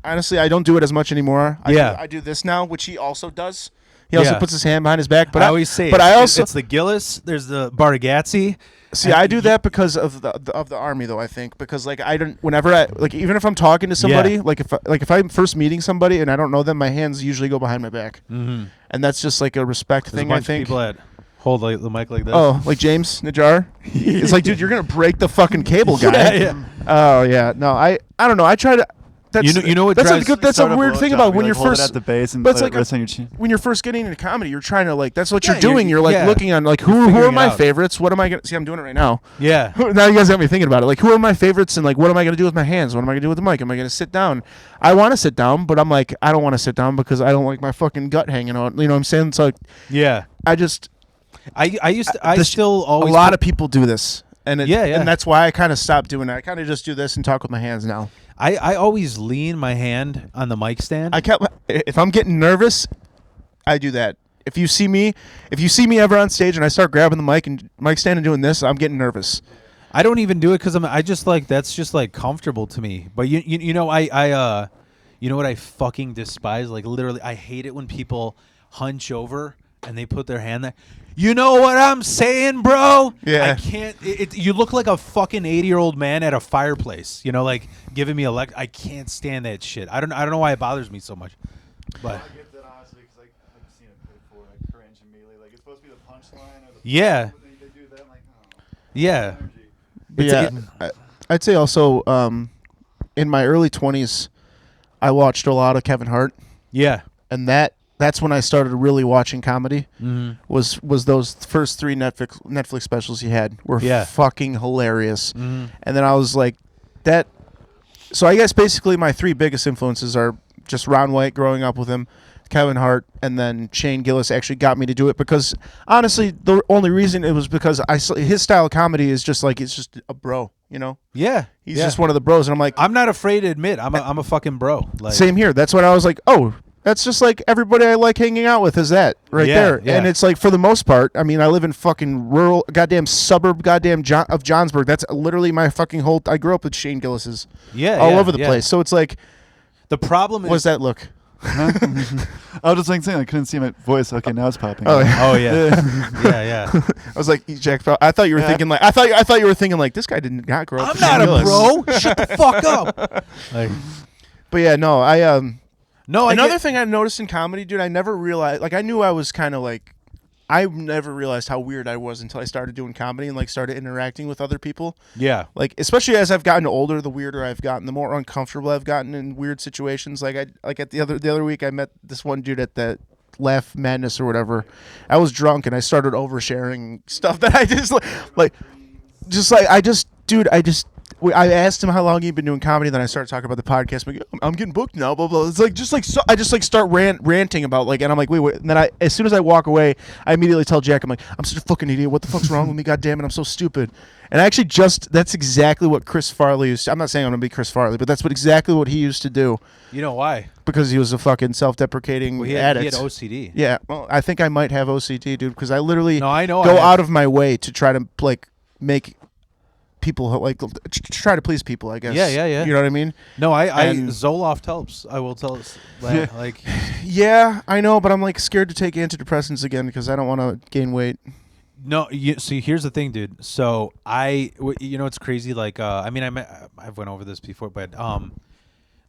Honestly, I don't do it as much anymore. I do this now, which he also does. He also puts his hand behind his back. But I always say, but I also it's the Gillis. There's the Bartagazzi. See, I do that because of the army, though. I think because like I don't. Whenever I like, even if I'm talking to somebody, like if I'm first meeting somebody and I don't know them, my hands usually go behind my back, and that's just like a respect thing. I think. People that hold the mic like this. Oh, like James Najjar. It's like, dude, you're gonna break the fucking cable, guy. Yeah. Oh yeah. No, I don't know. I try to. That's, you know what that's drives, a good. That's a weird thing about when you're hold first it at the base and but it's let it like rest on your chin. when you're first getting into comedy. You're trying to like. That's what you're Yeah, doing. You're like looking on like who are figuring my it out. favorites? What am I gonna see? I'm doing it right now. Yeah. Now you guys got me thinking about it. Like who are my favorites and like what am I gonna do with my hands? What am I gonna do with the mic? Am I gonna sit down? I want to sit down, but I'm like I don't want to sit down because I don't like my fucking gut hanging out. You know what I'm saying? So like, Yeah. I just still always a lot of people do this. And Yeah. and that's why I kind of stopped doing it. I kind of just do this and talk with my hands now. I always lean my hand on the mic stand. If I'm getting nervous, I do that. If you see me ever on stage and I start grabbing the mic stand and doing this, I'm getting nervous. I don't even do it because I just like that's just like comfortable to me. But you know you know what I fucking despise? Like literally, I hate it when people hunch over and they put their hand there. You know what I'm saying, bro? Yeah. I can't. You look like a fucking 80-year-old man at a fireplace. You know, like giving me I can't stand that shit. I don't know why it bothers me so much. But I get that honestly because I've seen it before. I cringe immediately. Like it's supposed to be the punchline or the Yeah. They do that. I'm like, oh. Yeah. But yeah, I'd say also in my early 20s, I watched a lot of Kevin Hart. Yeah. And that's when I started really watching comedy. Was those first 3 Netflix specials he had were fucking hilarious. And then I was like, that. So I guess basically my 3 biggest influences are just Ron White, growing up with him, Kevin Hart, and then Shane Gillis actually got me to do it because honestly, the only reason it was because his style of comedy is just like it's just a bro, you know. Yeah. He's just one of the bros, and I'm like, I'm not afraid to admit I'm a fucking bro. Like, same here. That's what I was like. Oh. That's just like everybody I like hanging out with is that right there. Yeah. And it's like for the most part, I mean, I live in fucking rural goddamn suburb of Johnsburg. That's literally my fucking whole I grew up with Shane Gillis's. All over the place. So it's like the problem is what's that look? I was just saying I couldn't see my voice. Okay, now it's popping. Oh, Oh yeah. Yeah. I was like, Jack. I thought you were thinking like I thought you were thinking like this guy did not grow up. I'm with not Shane a Gillis. bro. Shut the fuck up. Like, But yeah, no, no. Another thing I noticed in comedy, dude, I never realized. Like, I knew I was kind of like, I never realized how weird I was until I started doing comedy and like started interacting with other people. Yeah. Like, especially as I've gotten older, the weirder I've gotten, the more uncomfortable I've gotten in weird situations. Like at the other week, I met this one dude at that Laugh Madness or whatever. I was drunk and I started oversharing stuff that I I asked him how long he'd been doing comedy. Then I started talking about the podcast. I'm, like, I'm getting booked now. Blah blah. It's like I just start ranting about like, and I'm like, wait. And then as soon as I walk away, I immediately tell Jack, I'm like, I'm such a fucking idiot. What the fuck's wrong with me? God damn it, I'm so stupid. And I actually that's exactly what Chris Farley used to. I'm not saying I'm gonna be Chris Farley, but that's exactly what he used to do. You know why? Because he was a fucking self-deprecating addict. He had OCD. Yeah. Well, I think I might have OCD, dude. Because I literally go out of my way to try to like make people like try to please people, I guess. Yeah. You know what I mean? No, Zoloft helps. I will tell us. Like, yeah, I know, but I'm like scared to take antidepressants again because I don't want to gain weight. No, see, here's the thing, dude. So it's crazy. Like, I've went over this before, but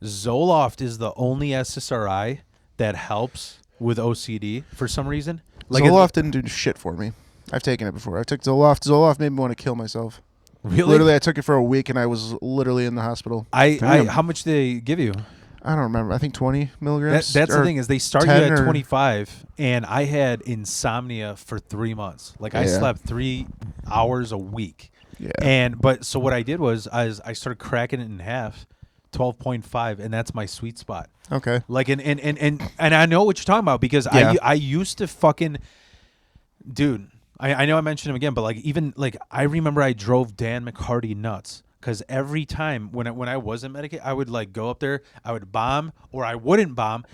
Zoloft is the only SSRI that helps with OCD for some reason. Like Zoloft didn't do shit for me. I've taken it before. I took Zoloft. Zoloft made me want to kill myself. Really? Literally, I took it for a week and I was literally in the hospital. How much did they give you? I don't remember. I think 20 milligrams. That's the or thing is they start you 10 at or- 25, and I had insomnia for 3 months. Like I Yeah. slept 3 hours a week. Yeah. So what I did was I started cracking it in half, 12.5, and that's my sweet spot. Okay. Like and I know what you're talking about because Yeah. I used to fucking dude. I know I mentioned him again, but like even like I remember I drove Dan McCarty nuts because every time when I wasn't medicated, I would like go up there, I would bomb or I wouldn't bomb.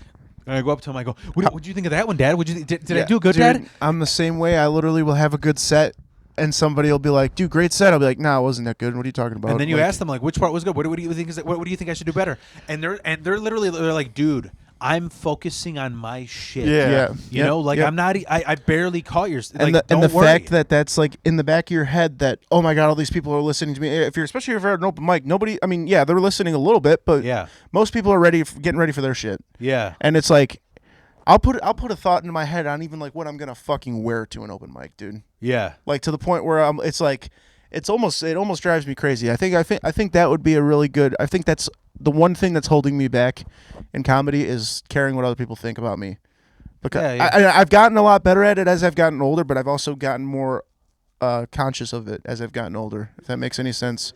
And I go up to him, I go, "What did you think of that one, Dad? Did I do good, Dude, Dad?" I'm the same way. I literally will have a good set, and somebody will be like, "Dude, great set." I'll be like, "Nah, it wasn't that good. What are you talking about?" And then you Like, ask them like, which part was good? What do you think what do you think I should do better? And they're literally like, dude, I'm focusing on my shit. Yeah. You know, like I'm not. I barely caught yours. And Like, the don't worry. fact that that's like in the back of your head that, oh my God, all these people are listening to me. Especially if you're at an open mic, nobody. I mean, yeah, they're listening a little bit, but Yeah. most people are getting ready for their shit. Yeah. And it's like, I'll put a thought into my head on even like what I'm gonna fucking wear to an open mic, dude. Yeah. Like to the point where it's like it almost drives me crazy. I think that would be a really good. I think that's the one thing that's holding me back in comedy is caring what other people think about me. Because Yeah. I've gotten a lot better at it as I've gotten older, but I've also gotten more conscious of it as I've gotten older. If that makes any sense.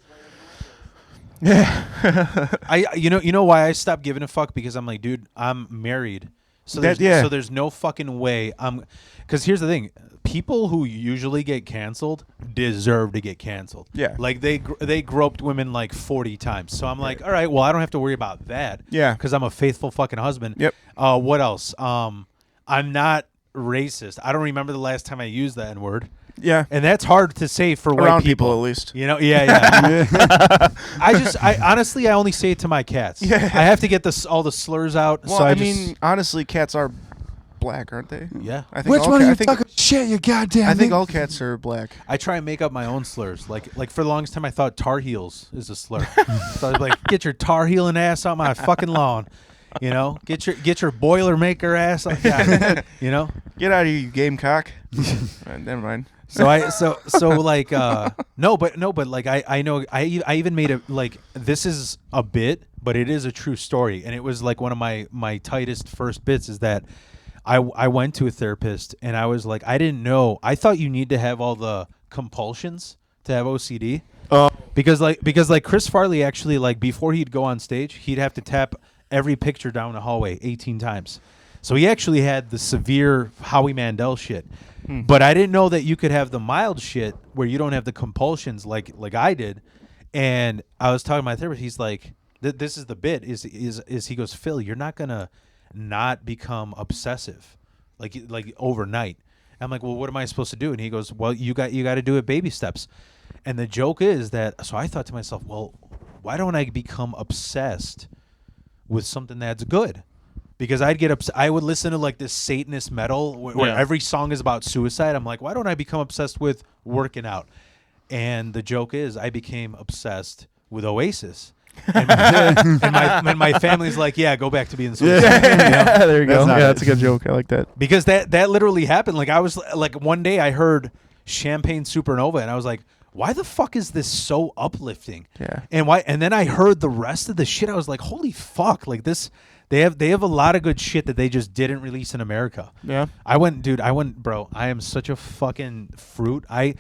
Yeah. You know why I stopped giving a fuck because I'm like, dude, I'm married. So there's no fucking way because here's the thing. People who usually get canceled deserve to get canceled. Yeah. Like they groped women like 40 times. So I'm like, all right, well, I don't have to worry about that. Yeah. Because I'm a faithful fucking husband. Yep. What else? I'm not racist. I don't remember the last time I used the N-word. Yeah. And that's hard to say for Around white people. at least. You know, yeah. I honestly, I only say it to my cats. Yeah. I have to get all the slurs out. Well, so I mean, honestly, cats are black, aren't they? yeah. I think Which all one ca- of I you think, talking shit, you goddamn I think thing? all cats are black. I try and make up my own slurs. Like for the longest time, I thought Tar Heels is a slur. So I was like, get your Tar Heeling ass on my fucking lawn. You know, get your Boilermaker ass on. Yeah, you know. Get out of here, you gamecock. Never mind. So like no, but like I know I even made a like this is a bit, but it is a true story, and it was like one of my tightest first bits is that I went to a therapist and I was like I didn't know I thought you need to have all the compulsions to have OCD. Because Chris Farley actually like before he'd go on stage he'd have to tap every picture down the hallway 18 times. So he actually had the severe Howie Mandel shit. But I didn't know that you could have the mild shit where you don't have the compulsions like I did. And I was talking to my therapist. He's like, "This is the bit. Is he goes, Phil, you're not gonna not become obsessive, like overnight." I'm like, "Well, what am I supposed to do?" And he goes, "Well, you got to do it baby steps." And the joke is that. So I thought to myself, "Well, why don't I become obsessed with something that's good?" Because I would listen to like this Satanist metal where every song is about suicide. I'm like, why don't I become obsessed with working out? And the joke is I became obsessed with Oasis. And my family's like, yeah, go back to being suicidal. You know? There you go. That's not Yeah, it. that's a good joke. I like that. Because that literally happened. Like I was like one day I heard Champagne Supernova and I was like, why the fuck is this so uplifting? Yeah. And then I heard the rest of the shit. I was like, holy fuck, like this. They have a lot of good shit that they just didn't release in America. Yeah. Bro. I am such a fucking fruit. I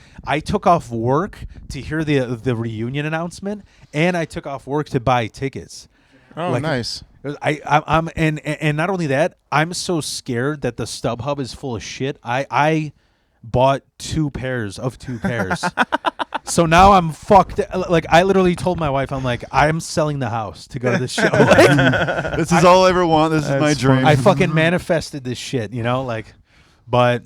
took off work to hear the reunion announcement, and I took off work to buy tickets. Oh, Like, nice. I'm and not only that, I'm so scared that the StubHub is full of shit. I bought 2 pairs of 2 pairs. So now I'm fucked. Like I literally told my wife, I'm like, I'm selling the house to go to this show. Like, This is all I ever want. This is my That's dream. I fucking manifested this shit, you know, like, but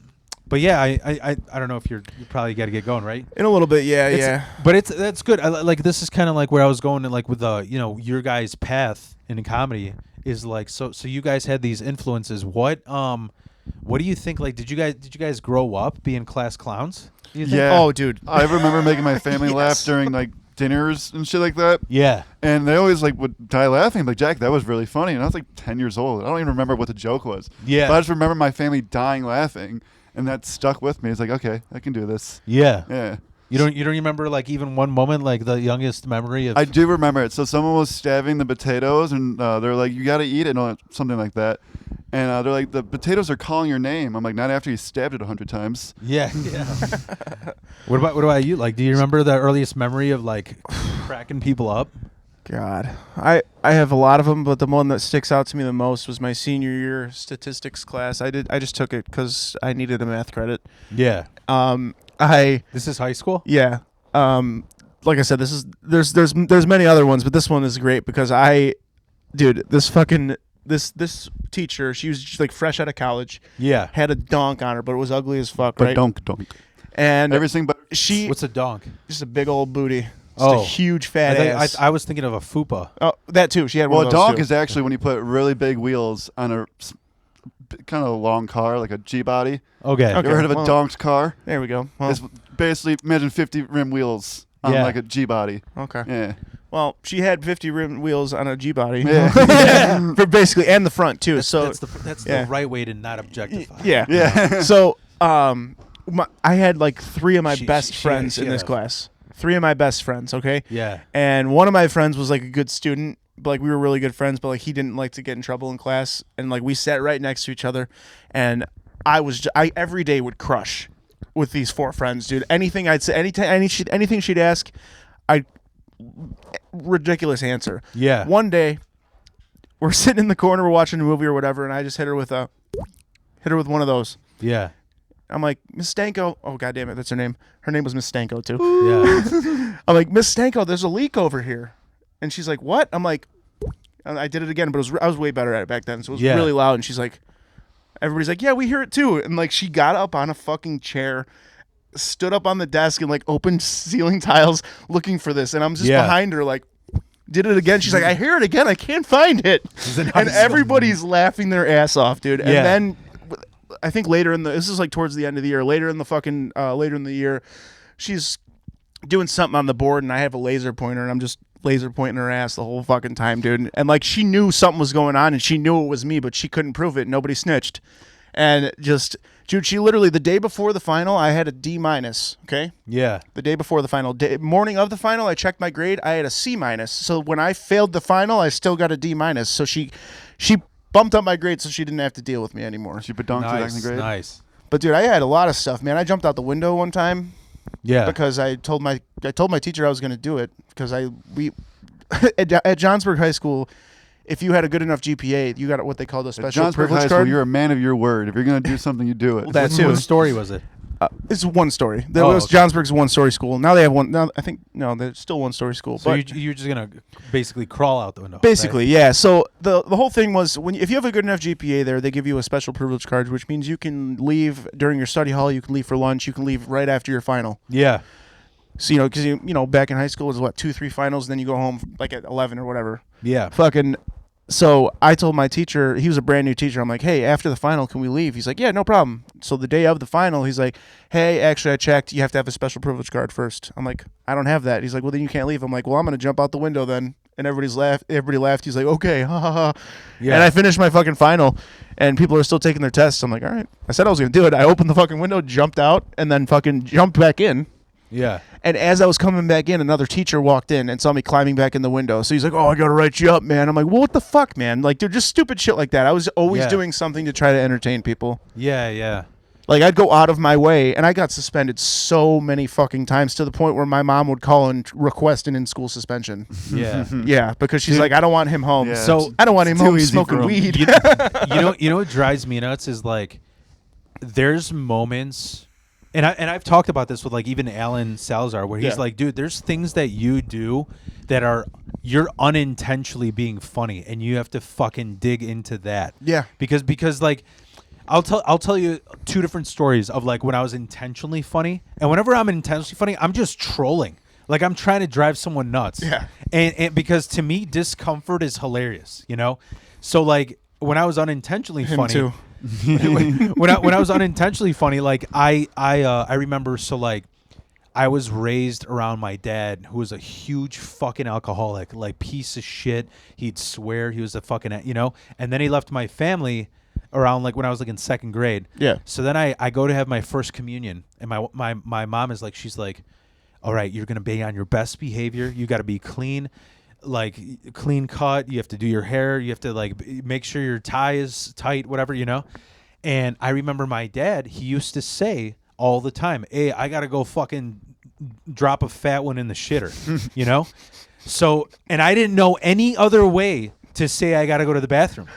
yeah, I don't know if you probably got to get going, right? In a little bit, yeah. But that's good. Like this is kind of like where I was going to like with the your guys' path in comedy is like so you guys had these influences. What do you think? Like, did you guys grow up being class clowns? Do you think? Yeah. Oh, dude. I remember making my family laugh Yes. during like dinners and shit like that. Yeah. And they always like would die laughing. Like, Jack, that was really funny. And I was like 10 years old. I don't even remember what the joke was. Yeah. But I just remember my family dying laughing, and that stuck with me. It's like, okay, I can do this. Yeah. Yeah. You don't remember like even one moment, like the youngest memory of? I do remember it. So someone was stabbing the potatoes, and they're like, "You got to eat it," or something like that. And they're like, "The potatoes are calling your name." I'm like, "Not after you stabbed it 100 times." Yeah. What about you? Like, do you remember the earliest memory of like cracking people up? God, I have a lot of them, but the one that sticks out to me the most was my senior year statistics class. I just took it because I needed a math credit. Yeah. This is high school? Yeah. Like I said, there's many other ones, but this one is great because this teacher, she was just like fresh out of college. Yeah. Had a donk on her, but it was ugly as fuck, But right? donk. And Everything but What's a donk? just a big old booty. Just a huge fat ass. I was thinking of a fupa. Oh, that too. She had well, one a of those donk too. is actually when you put really big wheels on a kind of a long car, like a G body. Okay. You ever heard of a donked car? There we go. Well, It's basically imagine 50 rim wheels on like a G body. okay. Yeah. Well, she had 50 rim wheels on a G body. Yeah. For basically, and the front too. That's yeah. the right way to not objectify. Yeah. Yeah. So, I had like three of my best she friends had in this class. Three of my best friends, okay? Yeah. And one of my friends was like a good student. But, like, we were really good friends, but like he didn't like to get in trouble in class. And like we sat right next to each other, and I every day would crush with these four friends, dude. Anything I'd say, anything she'd ask, ridiculous answer. Yeah. One day, we're sitting in the corner, we're watching a movie or whatever, and I just hit her with one of those. Yeah. I'm like, Miss Stanko. Oh, God damn it, that's her name. Her name was Miss Stanko too. Yeah. I'm like, Miss Stanko, there's a leak over here. And she's like, what? I'm like, and I did it again, but I was way better at it back then, so it was really loud. And she's like, everybody's like, yeah, we hear it too. And like, she got up on a fucking chair, stood up on the desk, and like opened ceiling tiles looking for this. And I'm just behind her, like, did it again. She's like, I hear it again. I can't find it. And everybody's laughing their ass off, dude. And then I think this is like towards the end of the year, later in the year, she's doing something on the board, and I have a laser pointer, and I'm just laser pointing her ass the whole fucking time, dude. And like, she knew something was going on, and she knew it was me, but she couldn't prove it. Nobody snitched. And just, dude, she literally, the day before the final, I had a D-. Okay. Yeah. The day before the final, morning of the final, I checked my grade. I had a C-. So when I failed the final, I still got a D-. So she bumped up my grade, so she didn't have to deal with me anymore. She bedunked you back in the grade. Nice. But dude, I had a lot of stuff, man. I jumped out the window one time. Yeah. Because I told my teacher I was going to do it because at Johnsburg High School, if you had a good enough GPA, you got what they called a special Johnsburg privilege High School, card. you're a man of your word. If you're going to do something, you do it. Well, that too. What story was it? It's one story. Okay. Johnsburg's one-story school. Now they have one. Now I think they're still one-story school. So but you're just gonna basically crawl out the window. basically, yeah. So the whole thing was if you have a good enough GPA there, they give you a special privilege card, which means you can leave during your study hall, you can leave for lunch, you can leave right after your final. Yeah. So because back in high school it was 2-3 finals, and then you go home like at 11 or whatever. Yeah. Fucking. So I told my teacher, he was a brand new teacher. I'm like, hey, after the final, can we leave? He's like, yeah, no problem. So the day of the final, he's like, hey, actually, I checked. You have to have a special privilege card first. I'm like, I don't have that. He's like, well, then you can't leave. I'm like, well, I'm going to jump out the window then. And everybody laughed. He's like, okay, ha, ha, ha. Yeah. And I finished my fucking final, and people are still taking their tests. I'm like, all right. I said I was going to do it. I opened the fucking window, jumped out, and then fucking jumped back in. Yeah. And as I was coming back in, another teacher walked in and saw me climbing back in the window. So he's like, oh, I got to write you up, man. I'm like, well, what the fuck, man? Like, dude, just stupid shit like that. I was always doing something to try to entertain people. Yeah, yeah. Like, I'd go out of my way, and I got suspended so many fucking times to the point where my mom would call and request an in-school suspension. Yeah. Yeah, because she's like, I don't want him home. Yeah. So I don't want him It's too home easy smoking for him. weed. you know what drives me nuts is like there's moments and I've talked about this with like even Alan Salazar where he's like, dude, there's things that you do that you're unintentionally being funny and you have to fucking dig into that. Yeah. Because like I'll tell you two different stories of like when I was intentionally funny, and whenever I'm intentionally funny, I'm just trolling. Like I'm trying to drive someone nuts. Yeah. And because to me discomfort is hilarious, So like when I was unintentionally Him funny, too. when I was unintentionally funny, like I remember, so like I was raised around my dad, who was a huge fucking alcoholic, like piece of shit. He'd swear he was a fucking, and then he left my family around like when I was like in second grade. Yeah. So then I go to have my first communion, and my mom is like, she's like, all right, you're gonna be on your best behavior. You got to be clean, like clean cut. You have to do your hair. You have to like make sure your tie is tight, whatever, you know. And I remember my dad. He used to say all the time, "Hey, I gotta go fucking drop a fat one in the shitter," you know. So, and I didn't know any other way to say I got to go to the bathroom.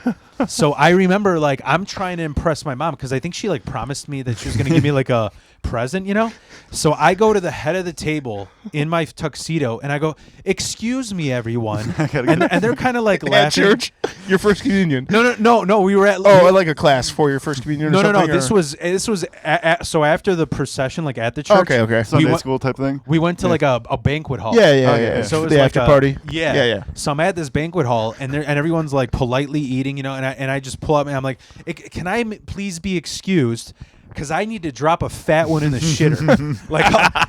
So I remember like I'm trying to impress my mom because I think she like promised me that she was going to give me like a present, you know? So I go to the head of the table in my tuxedo and I go, "Excuse me, everyone." And they're kind of like At laughing. church, your first communion. No. We were at Like a class for your first communion. No. or something, This or- was so after the procession, like at the church. Okay. Sunday went- school type thing. We went to like a banquet hall. Yeah. So it was the like after party. Yeah. So I'm at this banquet hall, and everyone's like politely eating, you know, and I just pull up and I'm like, "Can I please be excused? Because I need to drop a fat one in the shitter." Like,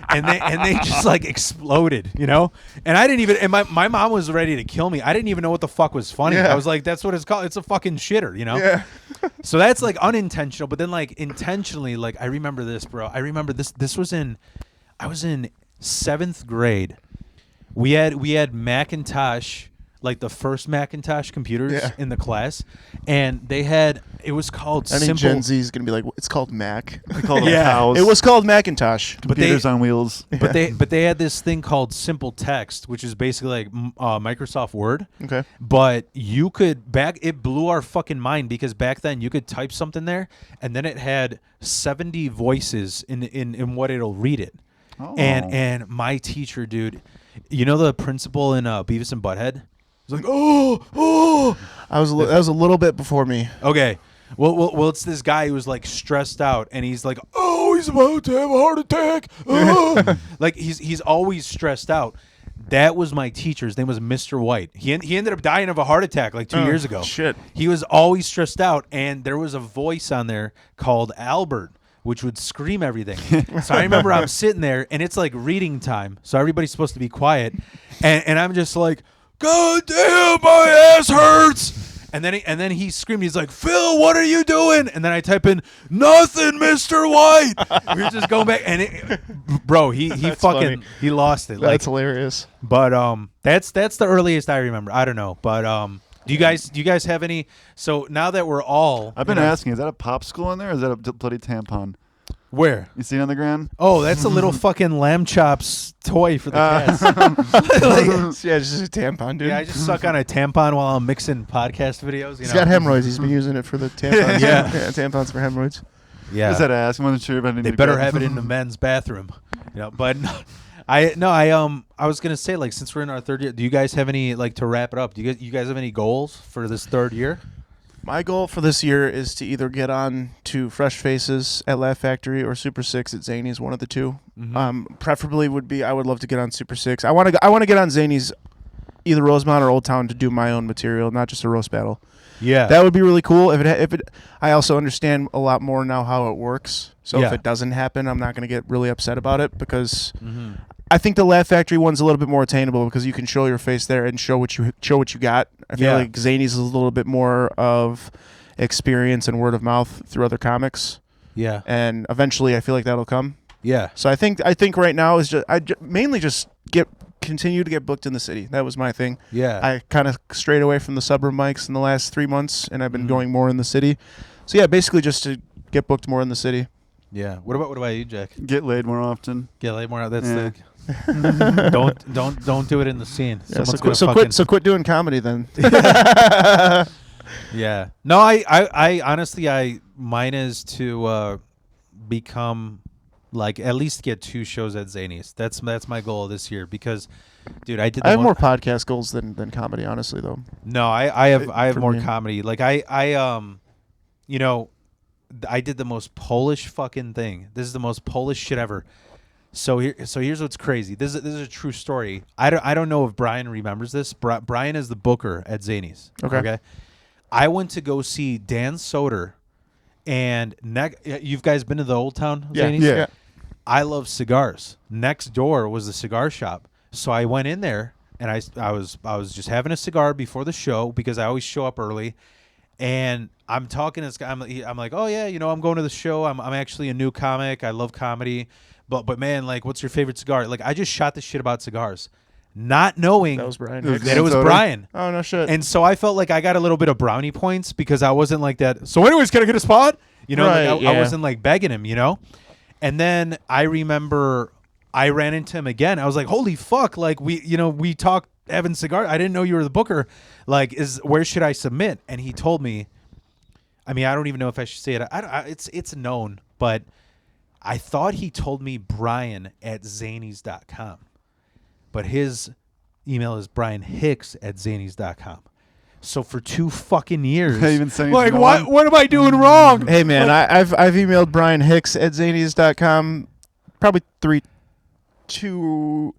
and they just like exploded, you know. And I didn't even. And my mom was ready to kill me. I didn't even know what the fuck was funny. Yeah. I was like, "That's what it's called. It's a fucking shitter," you know. Yeah. So that's like unintentional, but then like intentionally, like I remember this, bro. I remember this. I was in 7th grade. We had Macintosh, like the first Macintosh computers in the class, and it was called I think Simple. Gen Z is gonna be like, it's called Mac. They call them Yeah. cows. It was called Macintosh. computers on wheels. But they had this thing called Simple Text, which is basically like Microsoft Word. Okay. But you could it blew our fucking mind because back then you could type something there and then it had 70 voices in what it'll read it. Oh. And my teacher, dude, you know the principal in Beavis and Butthead? He's like, oh. That was a little bit before me. Okay. Well, it's this guy who's like stressed out, and he's like, "Oh, he's about to have a heart attack." Oh. Like he's always stressed out. That was my teacher. His name was Mr. White. He ended up dying of a heart attack like 2 years ago. Shit. He was always stressed out, and there was a voice on there called Albert, which would scream everything. So I remember I'm sitting there, and it's like reading time, so everybody's supposed to be quiet, and I'm just like, "God damn, my ass hurts." And then he screamed. He's like, "Phil, what are you doing?" And then I type in, "Nothing, Mr. White." We were just going back, and bro, he fucking funny. he lost it. That's hilarious. But that's the earliest I remember. I don't know, but do you guys have any? So now that we're all, I've been asking, is that a popsicle in there or is that a bloody tampon? where? You see it on the ground? Oh, that's a little fucking lamb chops toy for the cats. Like, Yeah, it's just a tampon, dude. yeah, I just suck on a tampon while I'm mixing podcast videos. You He's know? got hemorrhoids. He's been using it for the tampons. Yeah. Tampons for hemorrhoids. Yeah, Just had to ask. I wasn't sure if I needed they to better grab have it in the men's bathroom. You know, but I was gonna say, like, since we're in our 3rd year, do you guys have any, like, to wrap it up? Do you guys have any goals for this 3rd year? My goal for this year is to either get on to Fresh Faces at Laugh Factory or Super 6 at Zany's, one of the two. Mhm. Preferably I would love to get on Super 6. I want to get on Zany's, either Rosemont or Old Town, to do my own material, not just a roast battle. Yeah, That would be really cool. If it, I also understand a lot more now how it works. So Yeah. if it doesn't happen, I'm not going to get really upset about it because Mhm. I think the Laugh Factory one's a little bit more attainable because you can show your face there and show what you got. I feel Yeah. like Zany's is a little bit more of experience and word of mouth through other comics, yeah, and eventually I feel like that'll come. yeah. So I think right now is mainly just continue to get booked in the city. That was my thing. Yeah. I kind of strayed away from the suburb mics in the last 3 months, and I've been Mhm. going more in the city. So yeah, basically just to get booked more in the city. Yeah. What about you, Jack? Get laid more often. Get laid more. That's Yeah. the don't do it in the scene. Yeah, Someone's gonna fucking- quit doing comedy then. Yeah. No, I honestly, mine is to become, like, at least get 2 shows at Zany's. That's my goal this year because, dude, I did. I have more podcast goals than comedy, honestly, though. No, I have for more me. comedy. Like I you know, I did the most Polish fucking thing. This is the most Polish shit ever. So here's what's crazy. This is a true story. I don't know if Brian remembers this. Brian is the booker at Zany's. Okay. I went to go see Dan Soder, and you've guys been to the Old Town Zany's? Yeah. I love cigars. Next door was the cigar shop. So I went in there and I was just having a cigar before the show because I always show up early. And I'm talking to this guy. I'm like, oh yeah, I'm going to the show. I'm actually a new comic. I love comedy, but man, like, what's your favorite cigar? Like, I just shot the shit about cigars, not knowing That was Brian It was Hicks. that it was Soda? Brian. Oh, no shit. And so I felt like I got a little bit of brownie points because I wasn't like that. So anyways, can I get a spot? Right, I yeah. wasn't like begging him, And then I remember I ran into him again. I was like, holy fuck. Like we talked having cigar. I didn't know you were the booker. Like, where should I submit? And he told me, I mean, I don't even know if I should say it. It's known, but I thought he told me Brian at zanies.com. But his email is brianhicks@zanies.com. So for 2 fucking years, Hey, even saying like, no what one? am I doing wrong? Hey man, I've emailed Brian Hicks at zanies.com probably two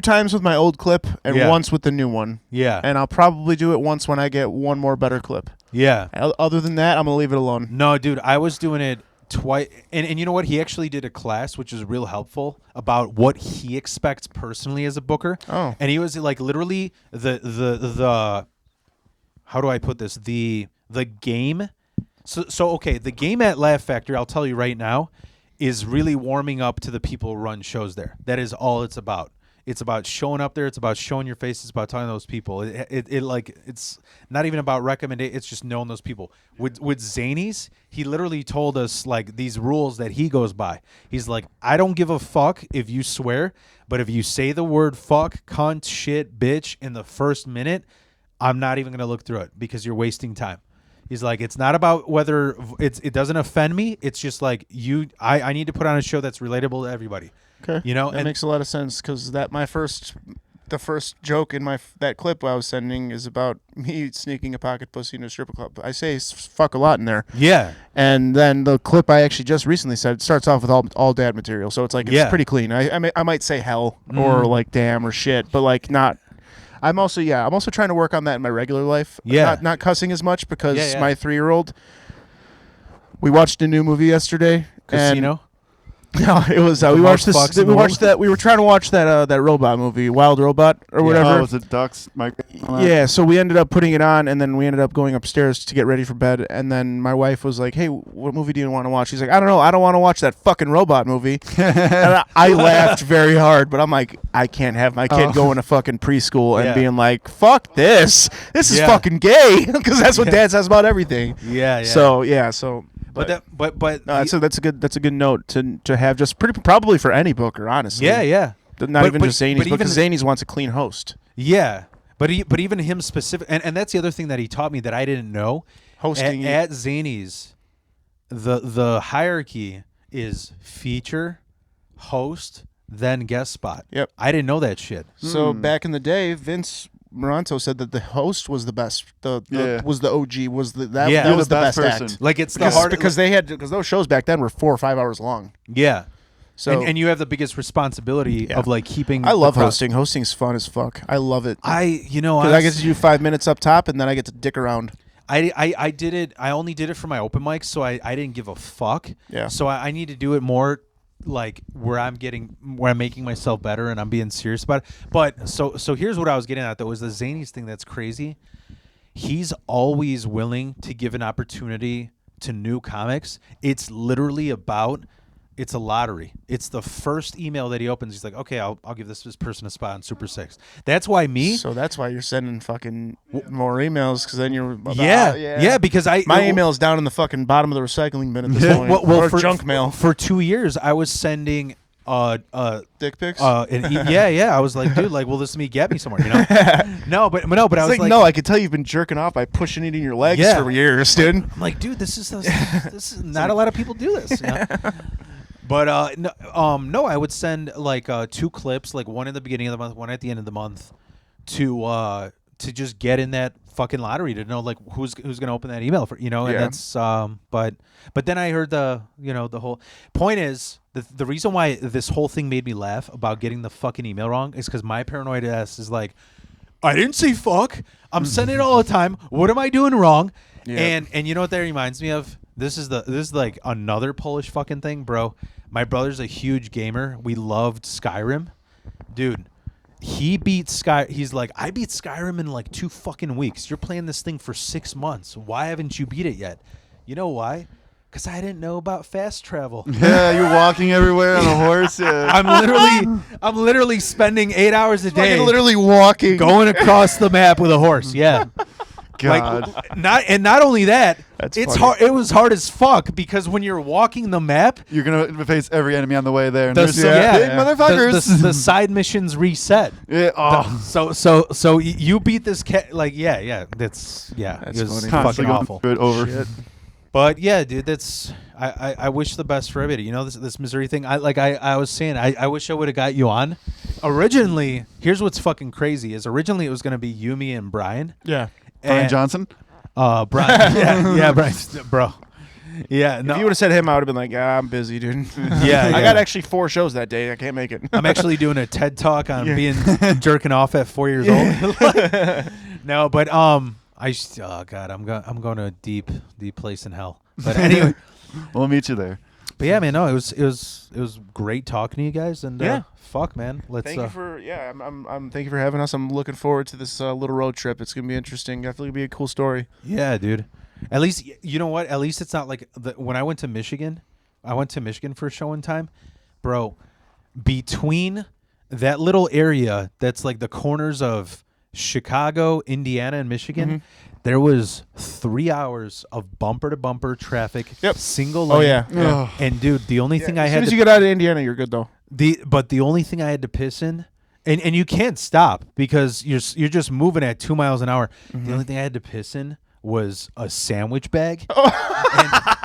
times with my old clip and Yeah. once with the new one. Yeah. And I'll probably do it once when I get one more better clip. Yeah. Other than that, I'm gonna leave it alone. No, dude, I was doing it twice. And you know what? He actually did a class, which is real helpful, about what he expects personally as a booker. Oh. And he was like literally the how do I put this? The game. So okay, the game at Laugh Factory, I'll tell you right now, is really warming up to the people who run shows there. That is all it's about. It's about showing up there. It's about showing your face. It's about talking to those people. It's not even about recommendation. It's just knowing those people. With Zanies, he literally told us like these rules that he goes by. He's like, I don't give a fuck if you swear, but if you say the word fuck, cunt, shit, bitch in the first minute, I'm not even gonna look through it because you're wasting time. He's like, it's not about whether it doesn't offend me. It's just like I need to put on a show that's relatable to everybody. Okay. And That makes a lot of sense because the first joke in that clip I was sending is about me sneaking a pocket pussy in a strip club. I say fuck a lot in there. Yeah. And then the clip I actually just recently said starts off with all dad material, so it's like it's pretty clean. I might say hell or like damn or shit, but like not. I'm also trying to work on that in my regular life. Yeah. Not cussing as much because Yeah. my 3-year-old. We watched a new movie yesterday. Casino. No, it was The we watched most this. fucks in We the watched world? that. We were trying to watch that robot movie, Wild Robot or Yeah. whatever. Oh, was it Ducks? Mike? Yeah, so we ended up putting it on, and then we ended up going upstairs to get ready for bed. And then my wife was like, "Hey, what movie do you want to watch?" She's like, "I don't know. I don't want to watch that fucking robot movie." And I laughed very hard, but I'm like, I can't have my kid going to fucking preschool and Yeah. being like, "Fuck this! This is Yeah. fucking gay," because that's what Dad says about everything. Yeah. So. But No, that's a good note to have just probably for any booker, honestly. yeah. Not even just Zanies, but because even- Zanies wants a clean host. Yeah. But even him specific, and that's the other thing that he taught me that I didn't know. Hosting at Zanies, the hierarchy is feature, host, then guest spot. Yep. I didn't know that shit. So back in the day, Vince Moranto said that the host was the best. Yeah. Was the OG. Was Yeah. that You're was the the best best person. act. Like it's the Because, hard because those shows back then were 4 or 5 hours long. yeah. So And you have the biggest responsibility Yeah. of like keeping. I love the crowd. hosting. Hosting's fun as fuck. I love it. Because I get to do 5 minutes up top, and then I get to dick around. I did it. I only did it for my open mics, so I didn't give a fuck. Yeah. So I need to do it more like where I'm making myself better and I'm being serious about it. But so here's what I was getting at though, is the Zanies thing that's crazy. He's always willing to give an opportunity to new comics. It's literally it's a lottery. It's the first email that he opens. He's like, okay, I'll give this person a spot on Super 6. That's why me. So that's why you're sending fucking more emails, because then you're Yeah, because my email's down in the fucking bottom of the recycling bin at this point. Or junk mail. For 2 years, I was sending Dick pics. yeah. I was like, dude, like, will this me get me somewhere? No, but I was like, like, no, I could tell you've been jerking off by pushing it in your legs Yeah. for years, dude. I'm like, dude, this is not a lot of people do this. But no, I would send like 2 clips, like one in the beginning of the month, one at the end of the month, to just get in that fucking lottery to know like who's gonna open that email for and Yeah. that's but then I heard the whole point is the reason why this whole thing made me laugh about getting the fucking email wrong is because my paranoid ass is like, I didn't say fuck. I'm sending it all the time. What am I doing wrong? Yeah. And you know what that reminds me of? This is like another Polish fucking thing, bro. My brother's a huge gamer. We loved Skyrim. Dude, he beat Sky. He's like, I beat Skyrim in like 2 fucking weeks. You're playing this thing for 6 months. Why haven't you beat it yet? You know why? Because I didn't know about fast travel. Yeah, you're walking everywhere on a horse. Yeah. I'm literally spending 8 hours a day, literally walking, going across the map with a horse. Yeah. God. Like, not only that, That's it's funny. hard. It was hard as fuck because when you're walking the map, You're gonna face every enemy on the way there. And the, there's some big motherfuckers. the side missions reset. Yeah. Oh. So you beat this cat. Like that's That's it was funny. fucking Constantly going awful. through it over. Shit. But yeah, dude, that's I wish the best for everybody. You know, this Missouri thing. I was saying, I wish I would have got you on. Originally, here's what's fucking crazy is originally it was gonna be Yumi and Brian. Yeah. Brian And- Johnson. Brian. yeah, Brian, bro. Yeah, no. If you would have said him, I would have been like, I'm busy, dude. Yeah, I got actually 4 shows that day. I can't make it. I'm actually doing a TED talk on being jerking off at 4 years old. No, but oh god, I'm going to a deep place in hell. But anyway, We'll meet you there. but yeah, man, no, it was great talking to you guys, and Yeah. fuck, man, let's. Thank you for thank you for having us. I'm looking forward to this little road trip. It's gonna be interesting. Definitely be a cool story. Yeah, dude. At least you know what? At least it's not like when I went to Michigan. I went to Michigan for a show one time, bro. Between that little area that's like the corners of Chicago, Indiana, and Michigan, there was 3 hours of bumper to bumper traffic. Yep. Single lane. Oh yeah. Yeah. And dude, the only thing I As had soon as to you get out of Indiana, you're good though. the only thing I had to piss in, and you can't stop because you're just moving at 2 miles an hour. The only thing I had to piss in was a sandwich bag,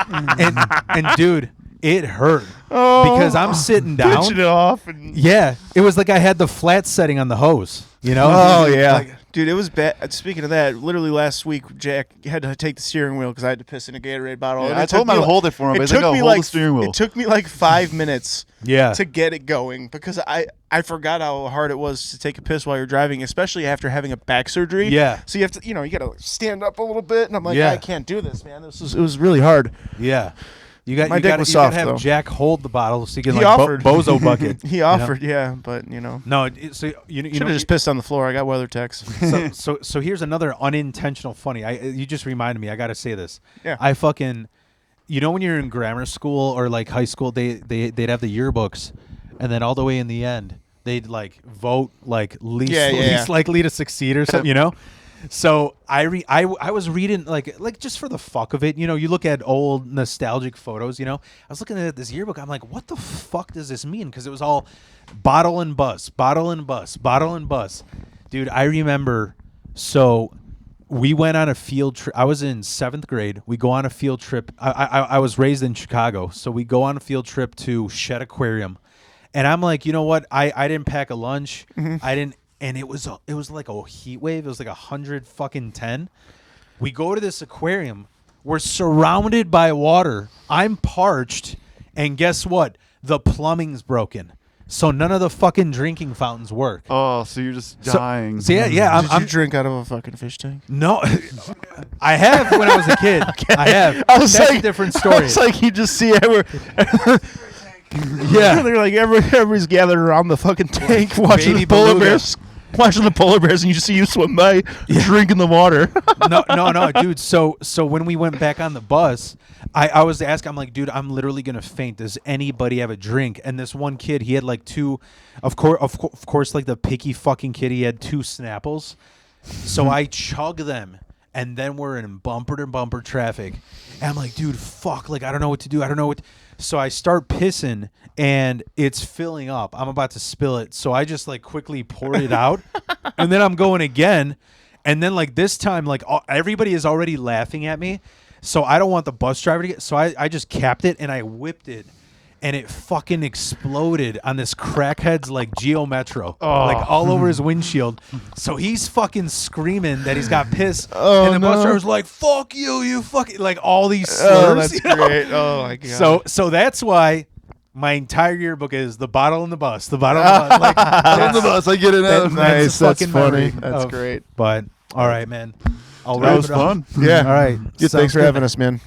and dude, it hurt because I'm sitting down. Pinching it off. And Yeah, it was like I had the flat setting on the hose. You know? Oh yeah, Like, dude, it was bad. Speaking of that, literally last week, Jack had to take the steering wheel because I had to piss in a Gatorade bottle. Yeah, And I it told took him I'd me like- hold it for him, but he's like, "No, hold the steering wheel." It took me like 5 minutes yeah. to get it going because I forgot how hard it was to take a piss while you're driving, especially after having a back surgery. Yeah. So you have to, you got to stand up a little bit, and I'm like, Yeah. I can't do this, man. It was really hard. Yeah. You got My you dick got was to soft, have though. Jack hold the bottle so you can He like offered. bozo bucket. He know? offered, yeah, but No, so you should know have just pissed on the floor. I got weather techs. so here's another unintentional funny. You just reminded me. I got to say this. Yeah. I fucking, when you're in grammar school or like high school, they'd have the yearbooks, and then all the way in the end they'd like vote like least likely to succeed or something. So I was reading like just for the fuck of it. You look at old nostalgic photos. I was looking at this yearbook. I'm like, what the fuck does this mean? Because it was all bottle and bus, bottle and bus, bottle and bus. Dude, I remember. So we went on a field trip. I was in 7th grade. We go on a field trip. I was raised in Chicago, so we go on a field trip to Shed Aquarium, and I'm like, you know what? I didn't pack a lunch. I didn't. And it was like a heat wave. It was like 110. We go to this aquarium. We're surrounded by water. I'm parched, and guess what? The plumbing's broken, so none of the fucking drinking fountains work. Oh, so you're just dying. So yeah. Did you drink out of a fucking fish tank? No, I have when I was a kid. I have. I was That's like, a different story. It's like you just see everyone. Yeah. They're like everybody's gathered around the fucking tank watching Baby the polar beluga. bears. Watching the polar bears, and you just see you swim by, drinking the water. No, dude. So when we went back on the bus, I was asking, I'm like, dude, I'm literally gonna faint. Does anybody have a drink? And this one kid, he had like 2, of course, like the picky fucking kid, he had 2 Snapples. So I chug them, and then we're in bumper to bumper traffic, and I'm like, dude, fuck, like I don't know what to do. So I start pissing, and it's filling up. I'm about to spill it. So I just like quickly poured it out, and then I'm going again. And then like this time, like everybody is already laughing at me. So I don't want the bus driver to get, so I just capped it and I whipped it, and it fucking exploded on this crackhead's like Geo Metro, like all over his windshield. So he's fucking screaming that he's got piss, and the bus driver's like, "Fuck you, you fucking," like all these slurs. Oh, that's great. Oh my god. So that's why my entire yearbook is the bottle in the bus, the bottle in the bus. Like, On the bus, I get it out. Nice. a That's fucking funny. memory That's of- great. But all right, man. I'll That wrap was it up. fun. Yeah. All right. Good. Sounds Thanks for good, having man. us, man.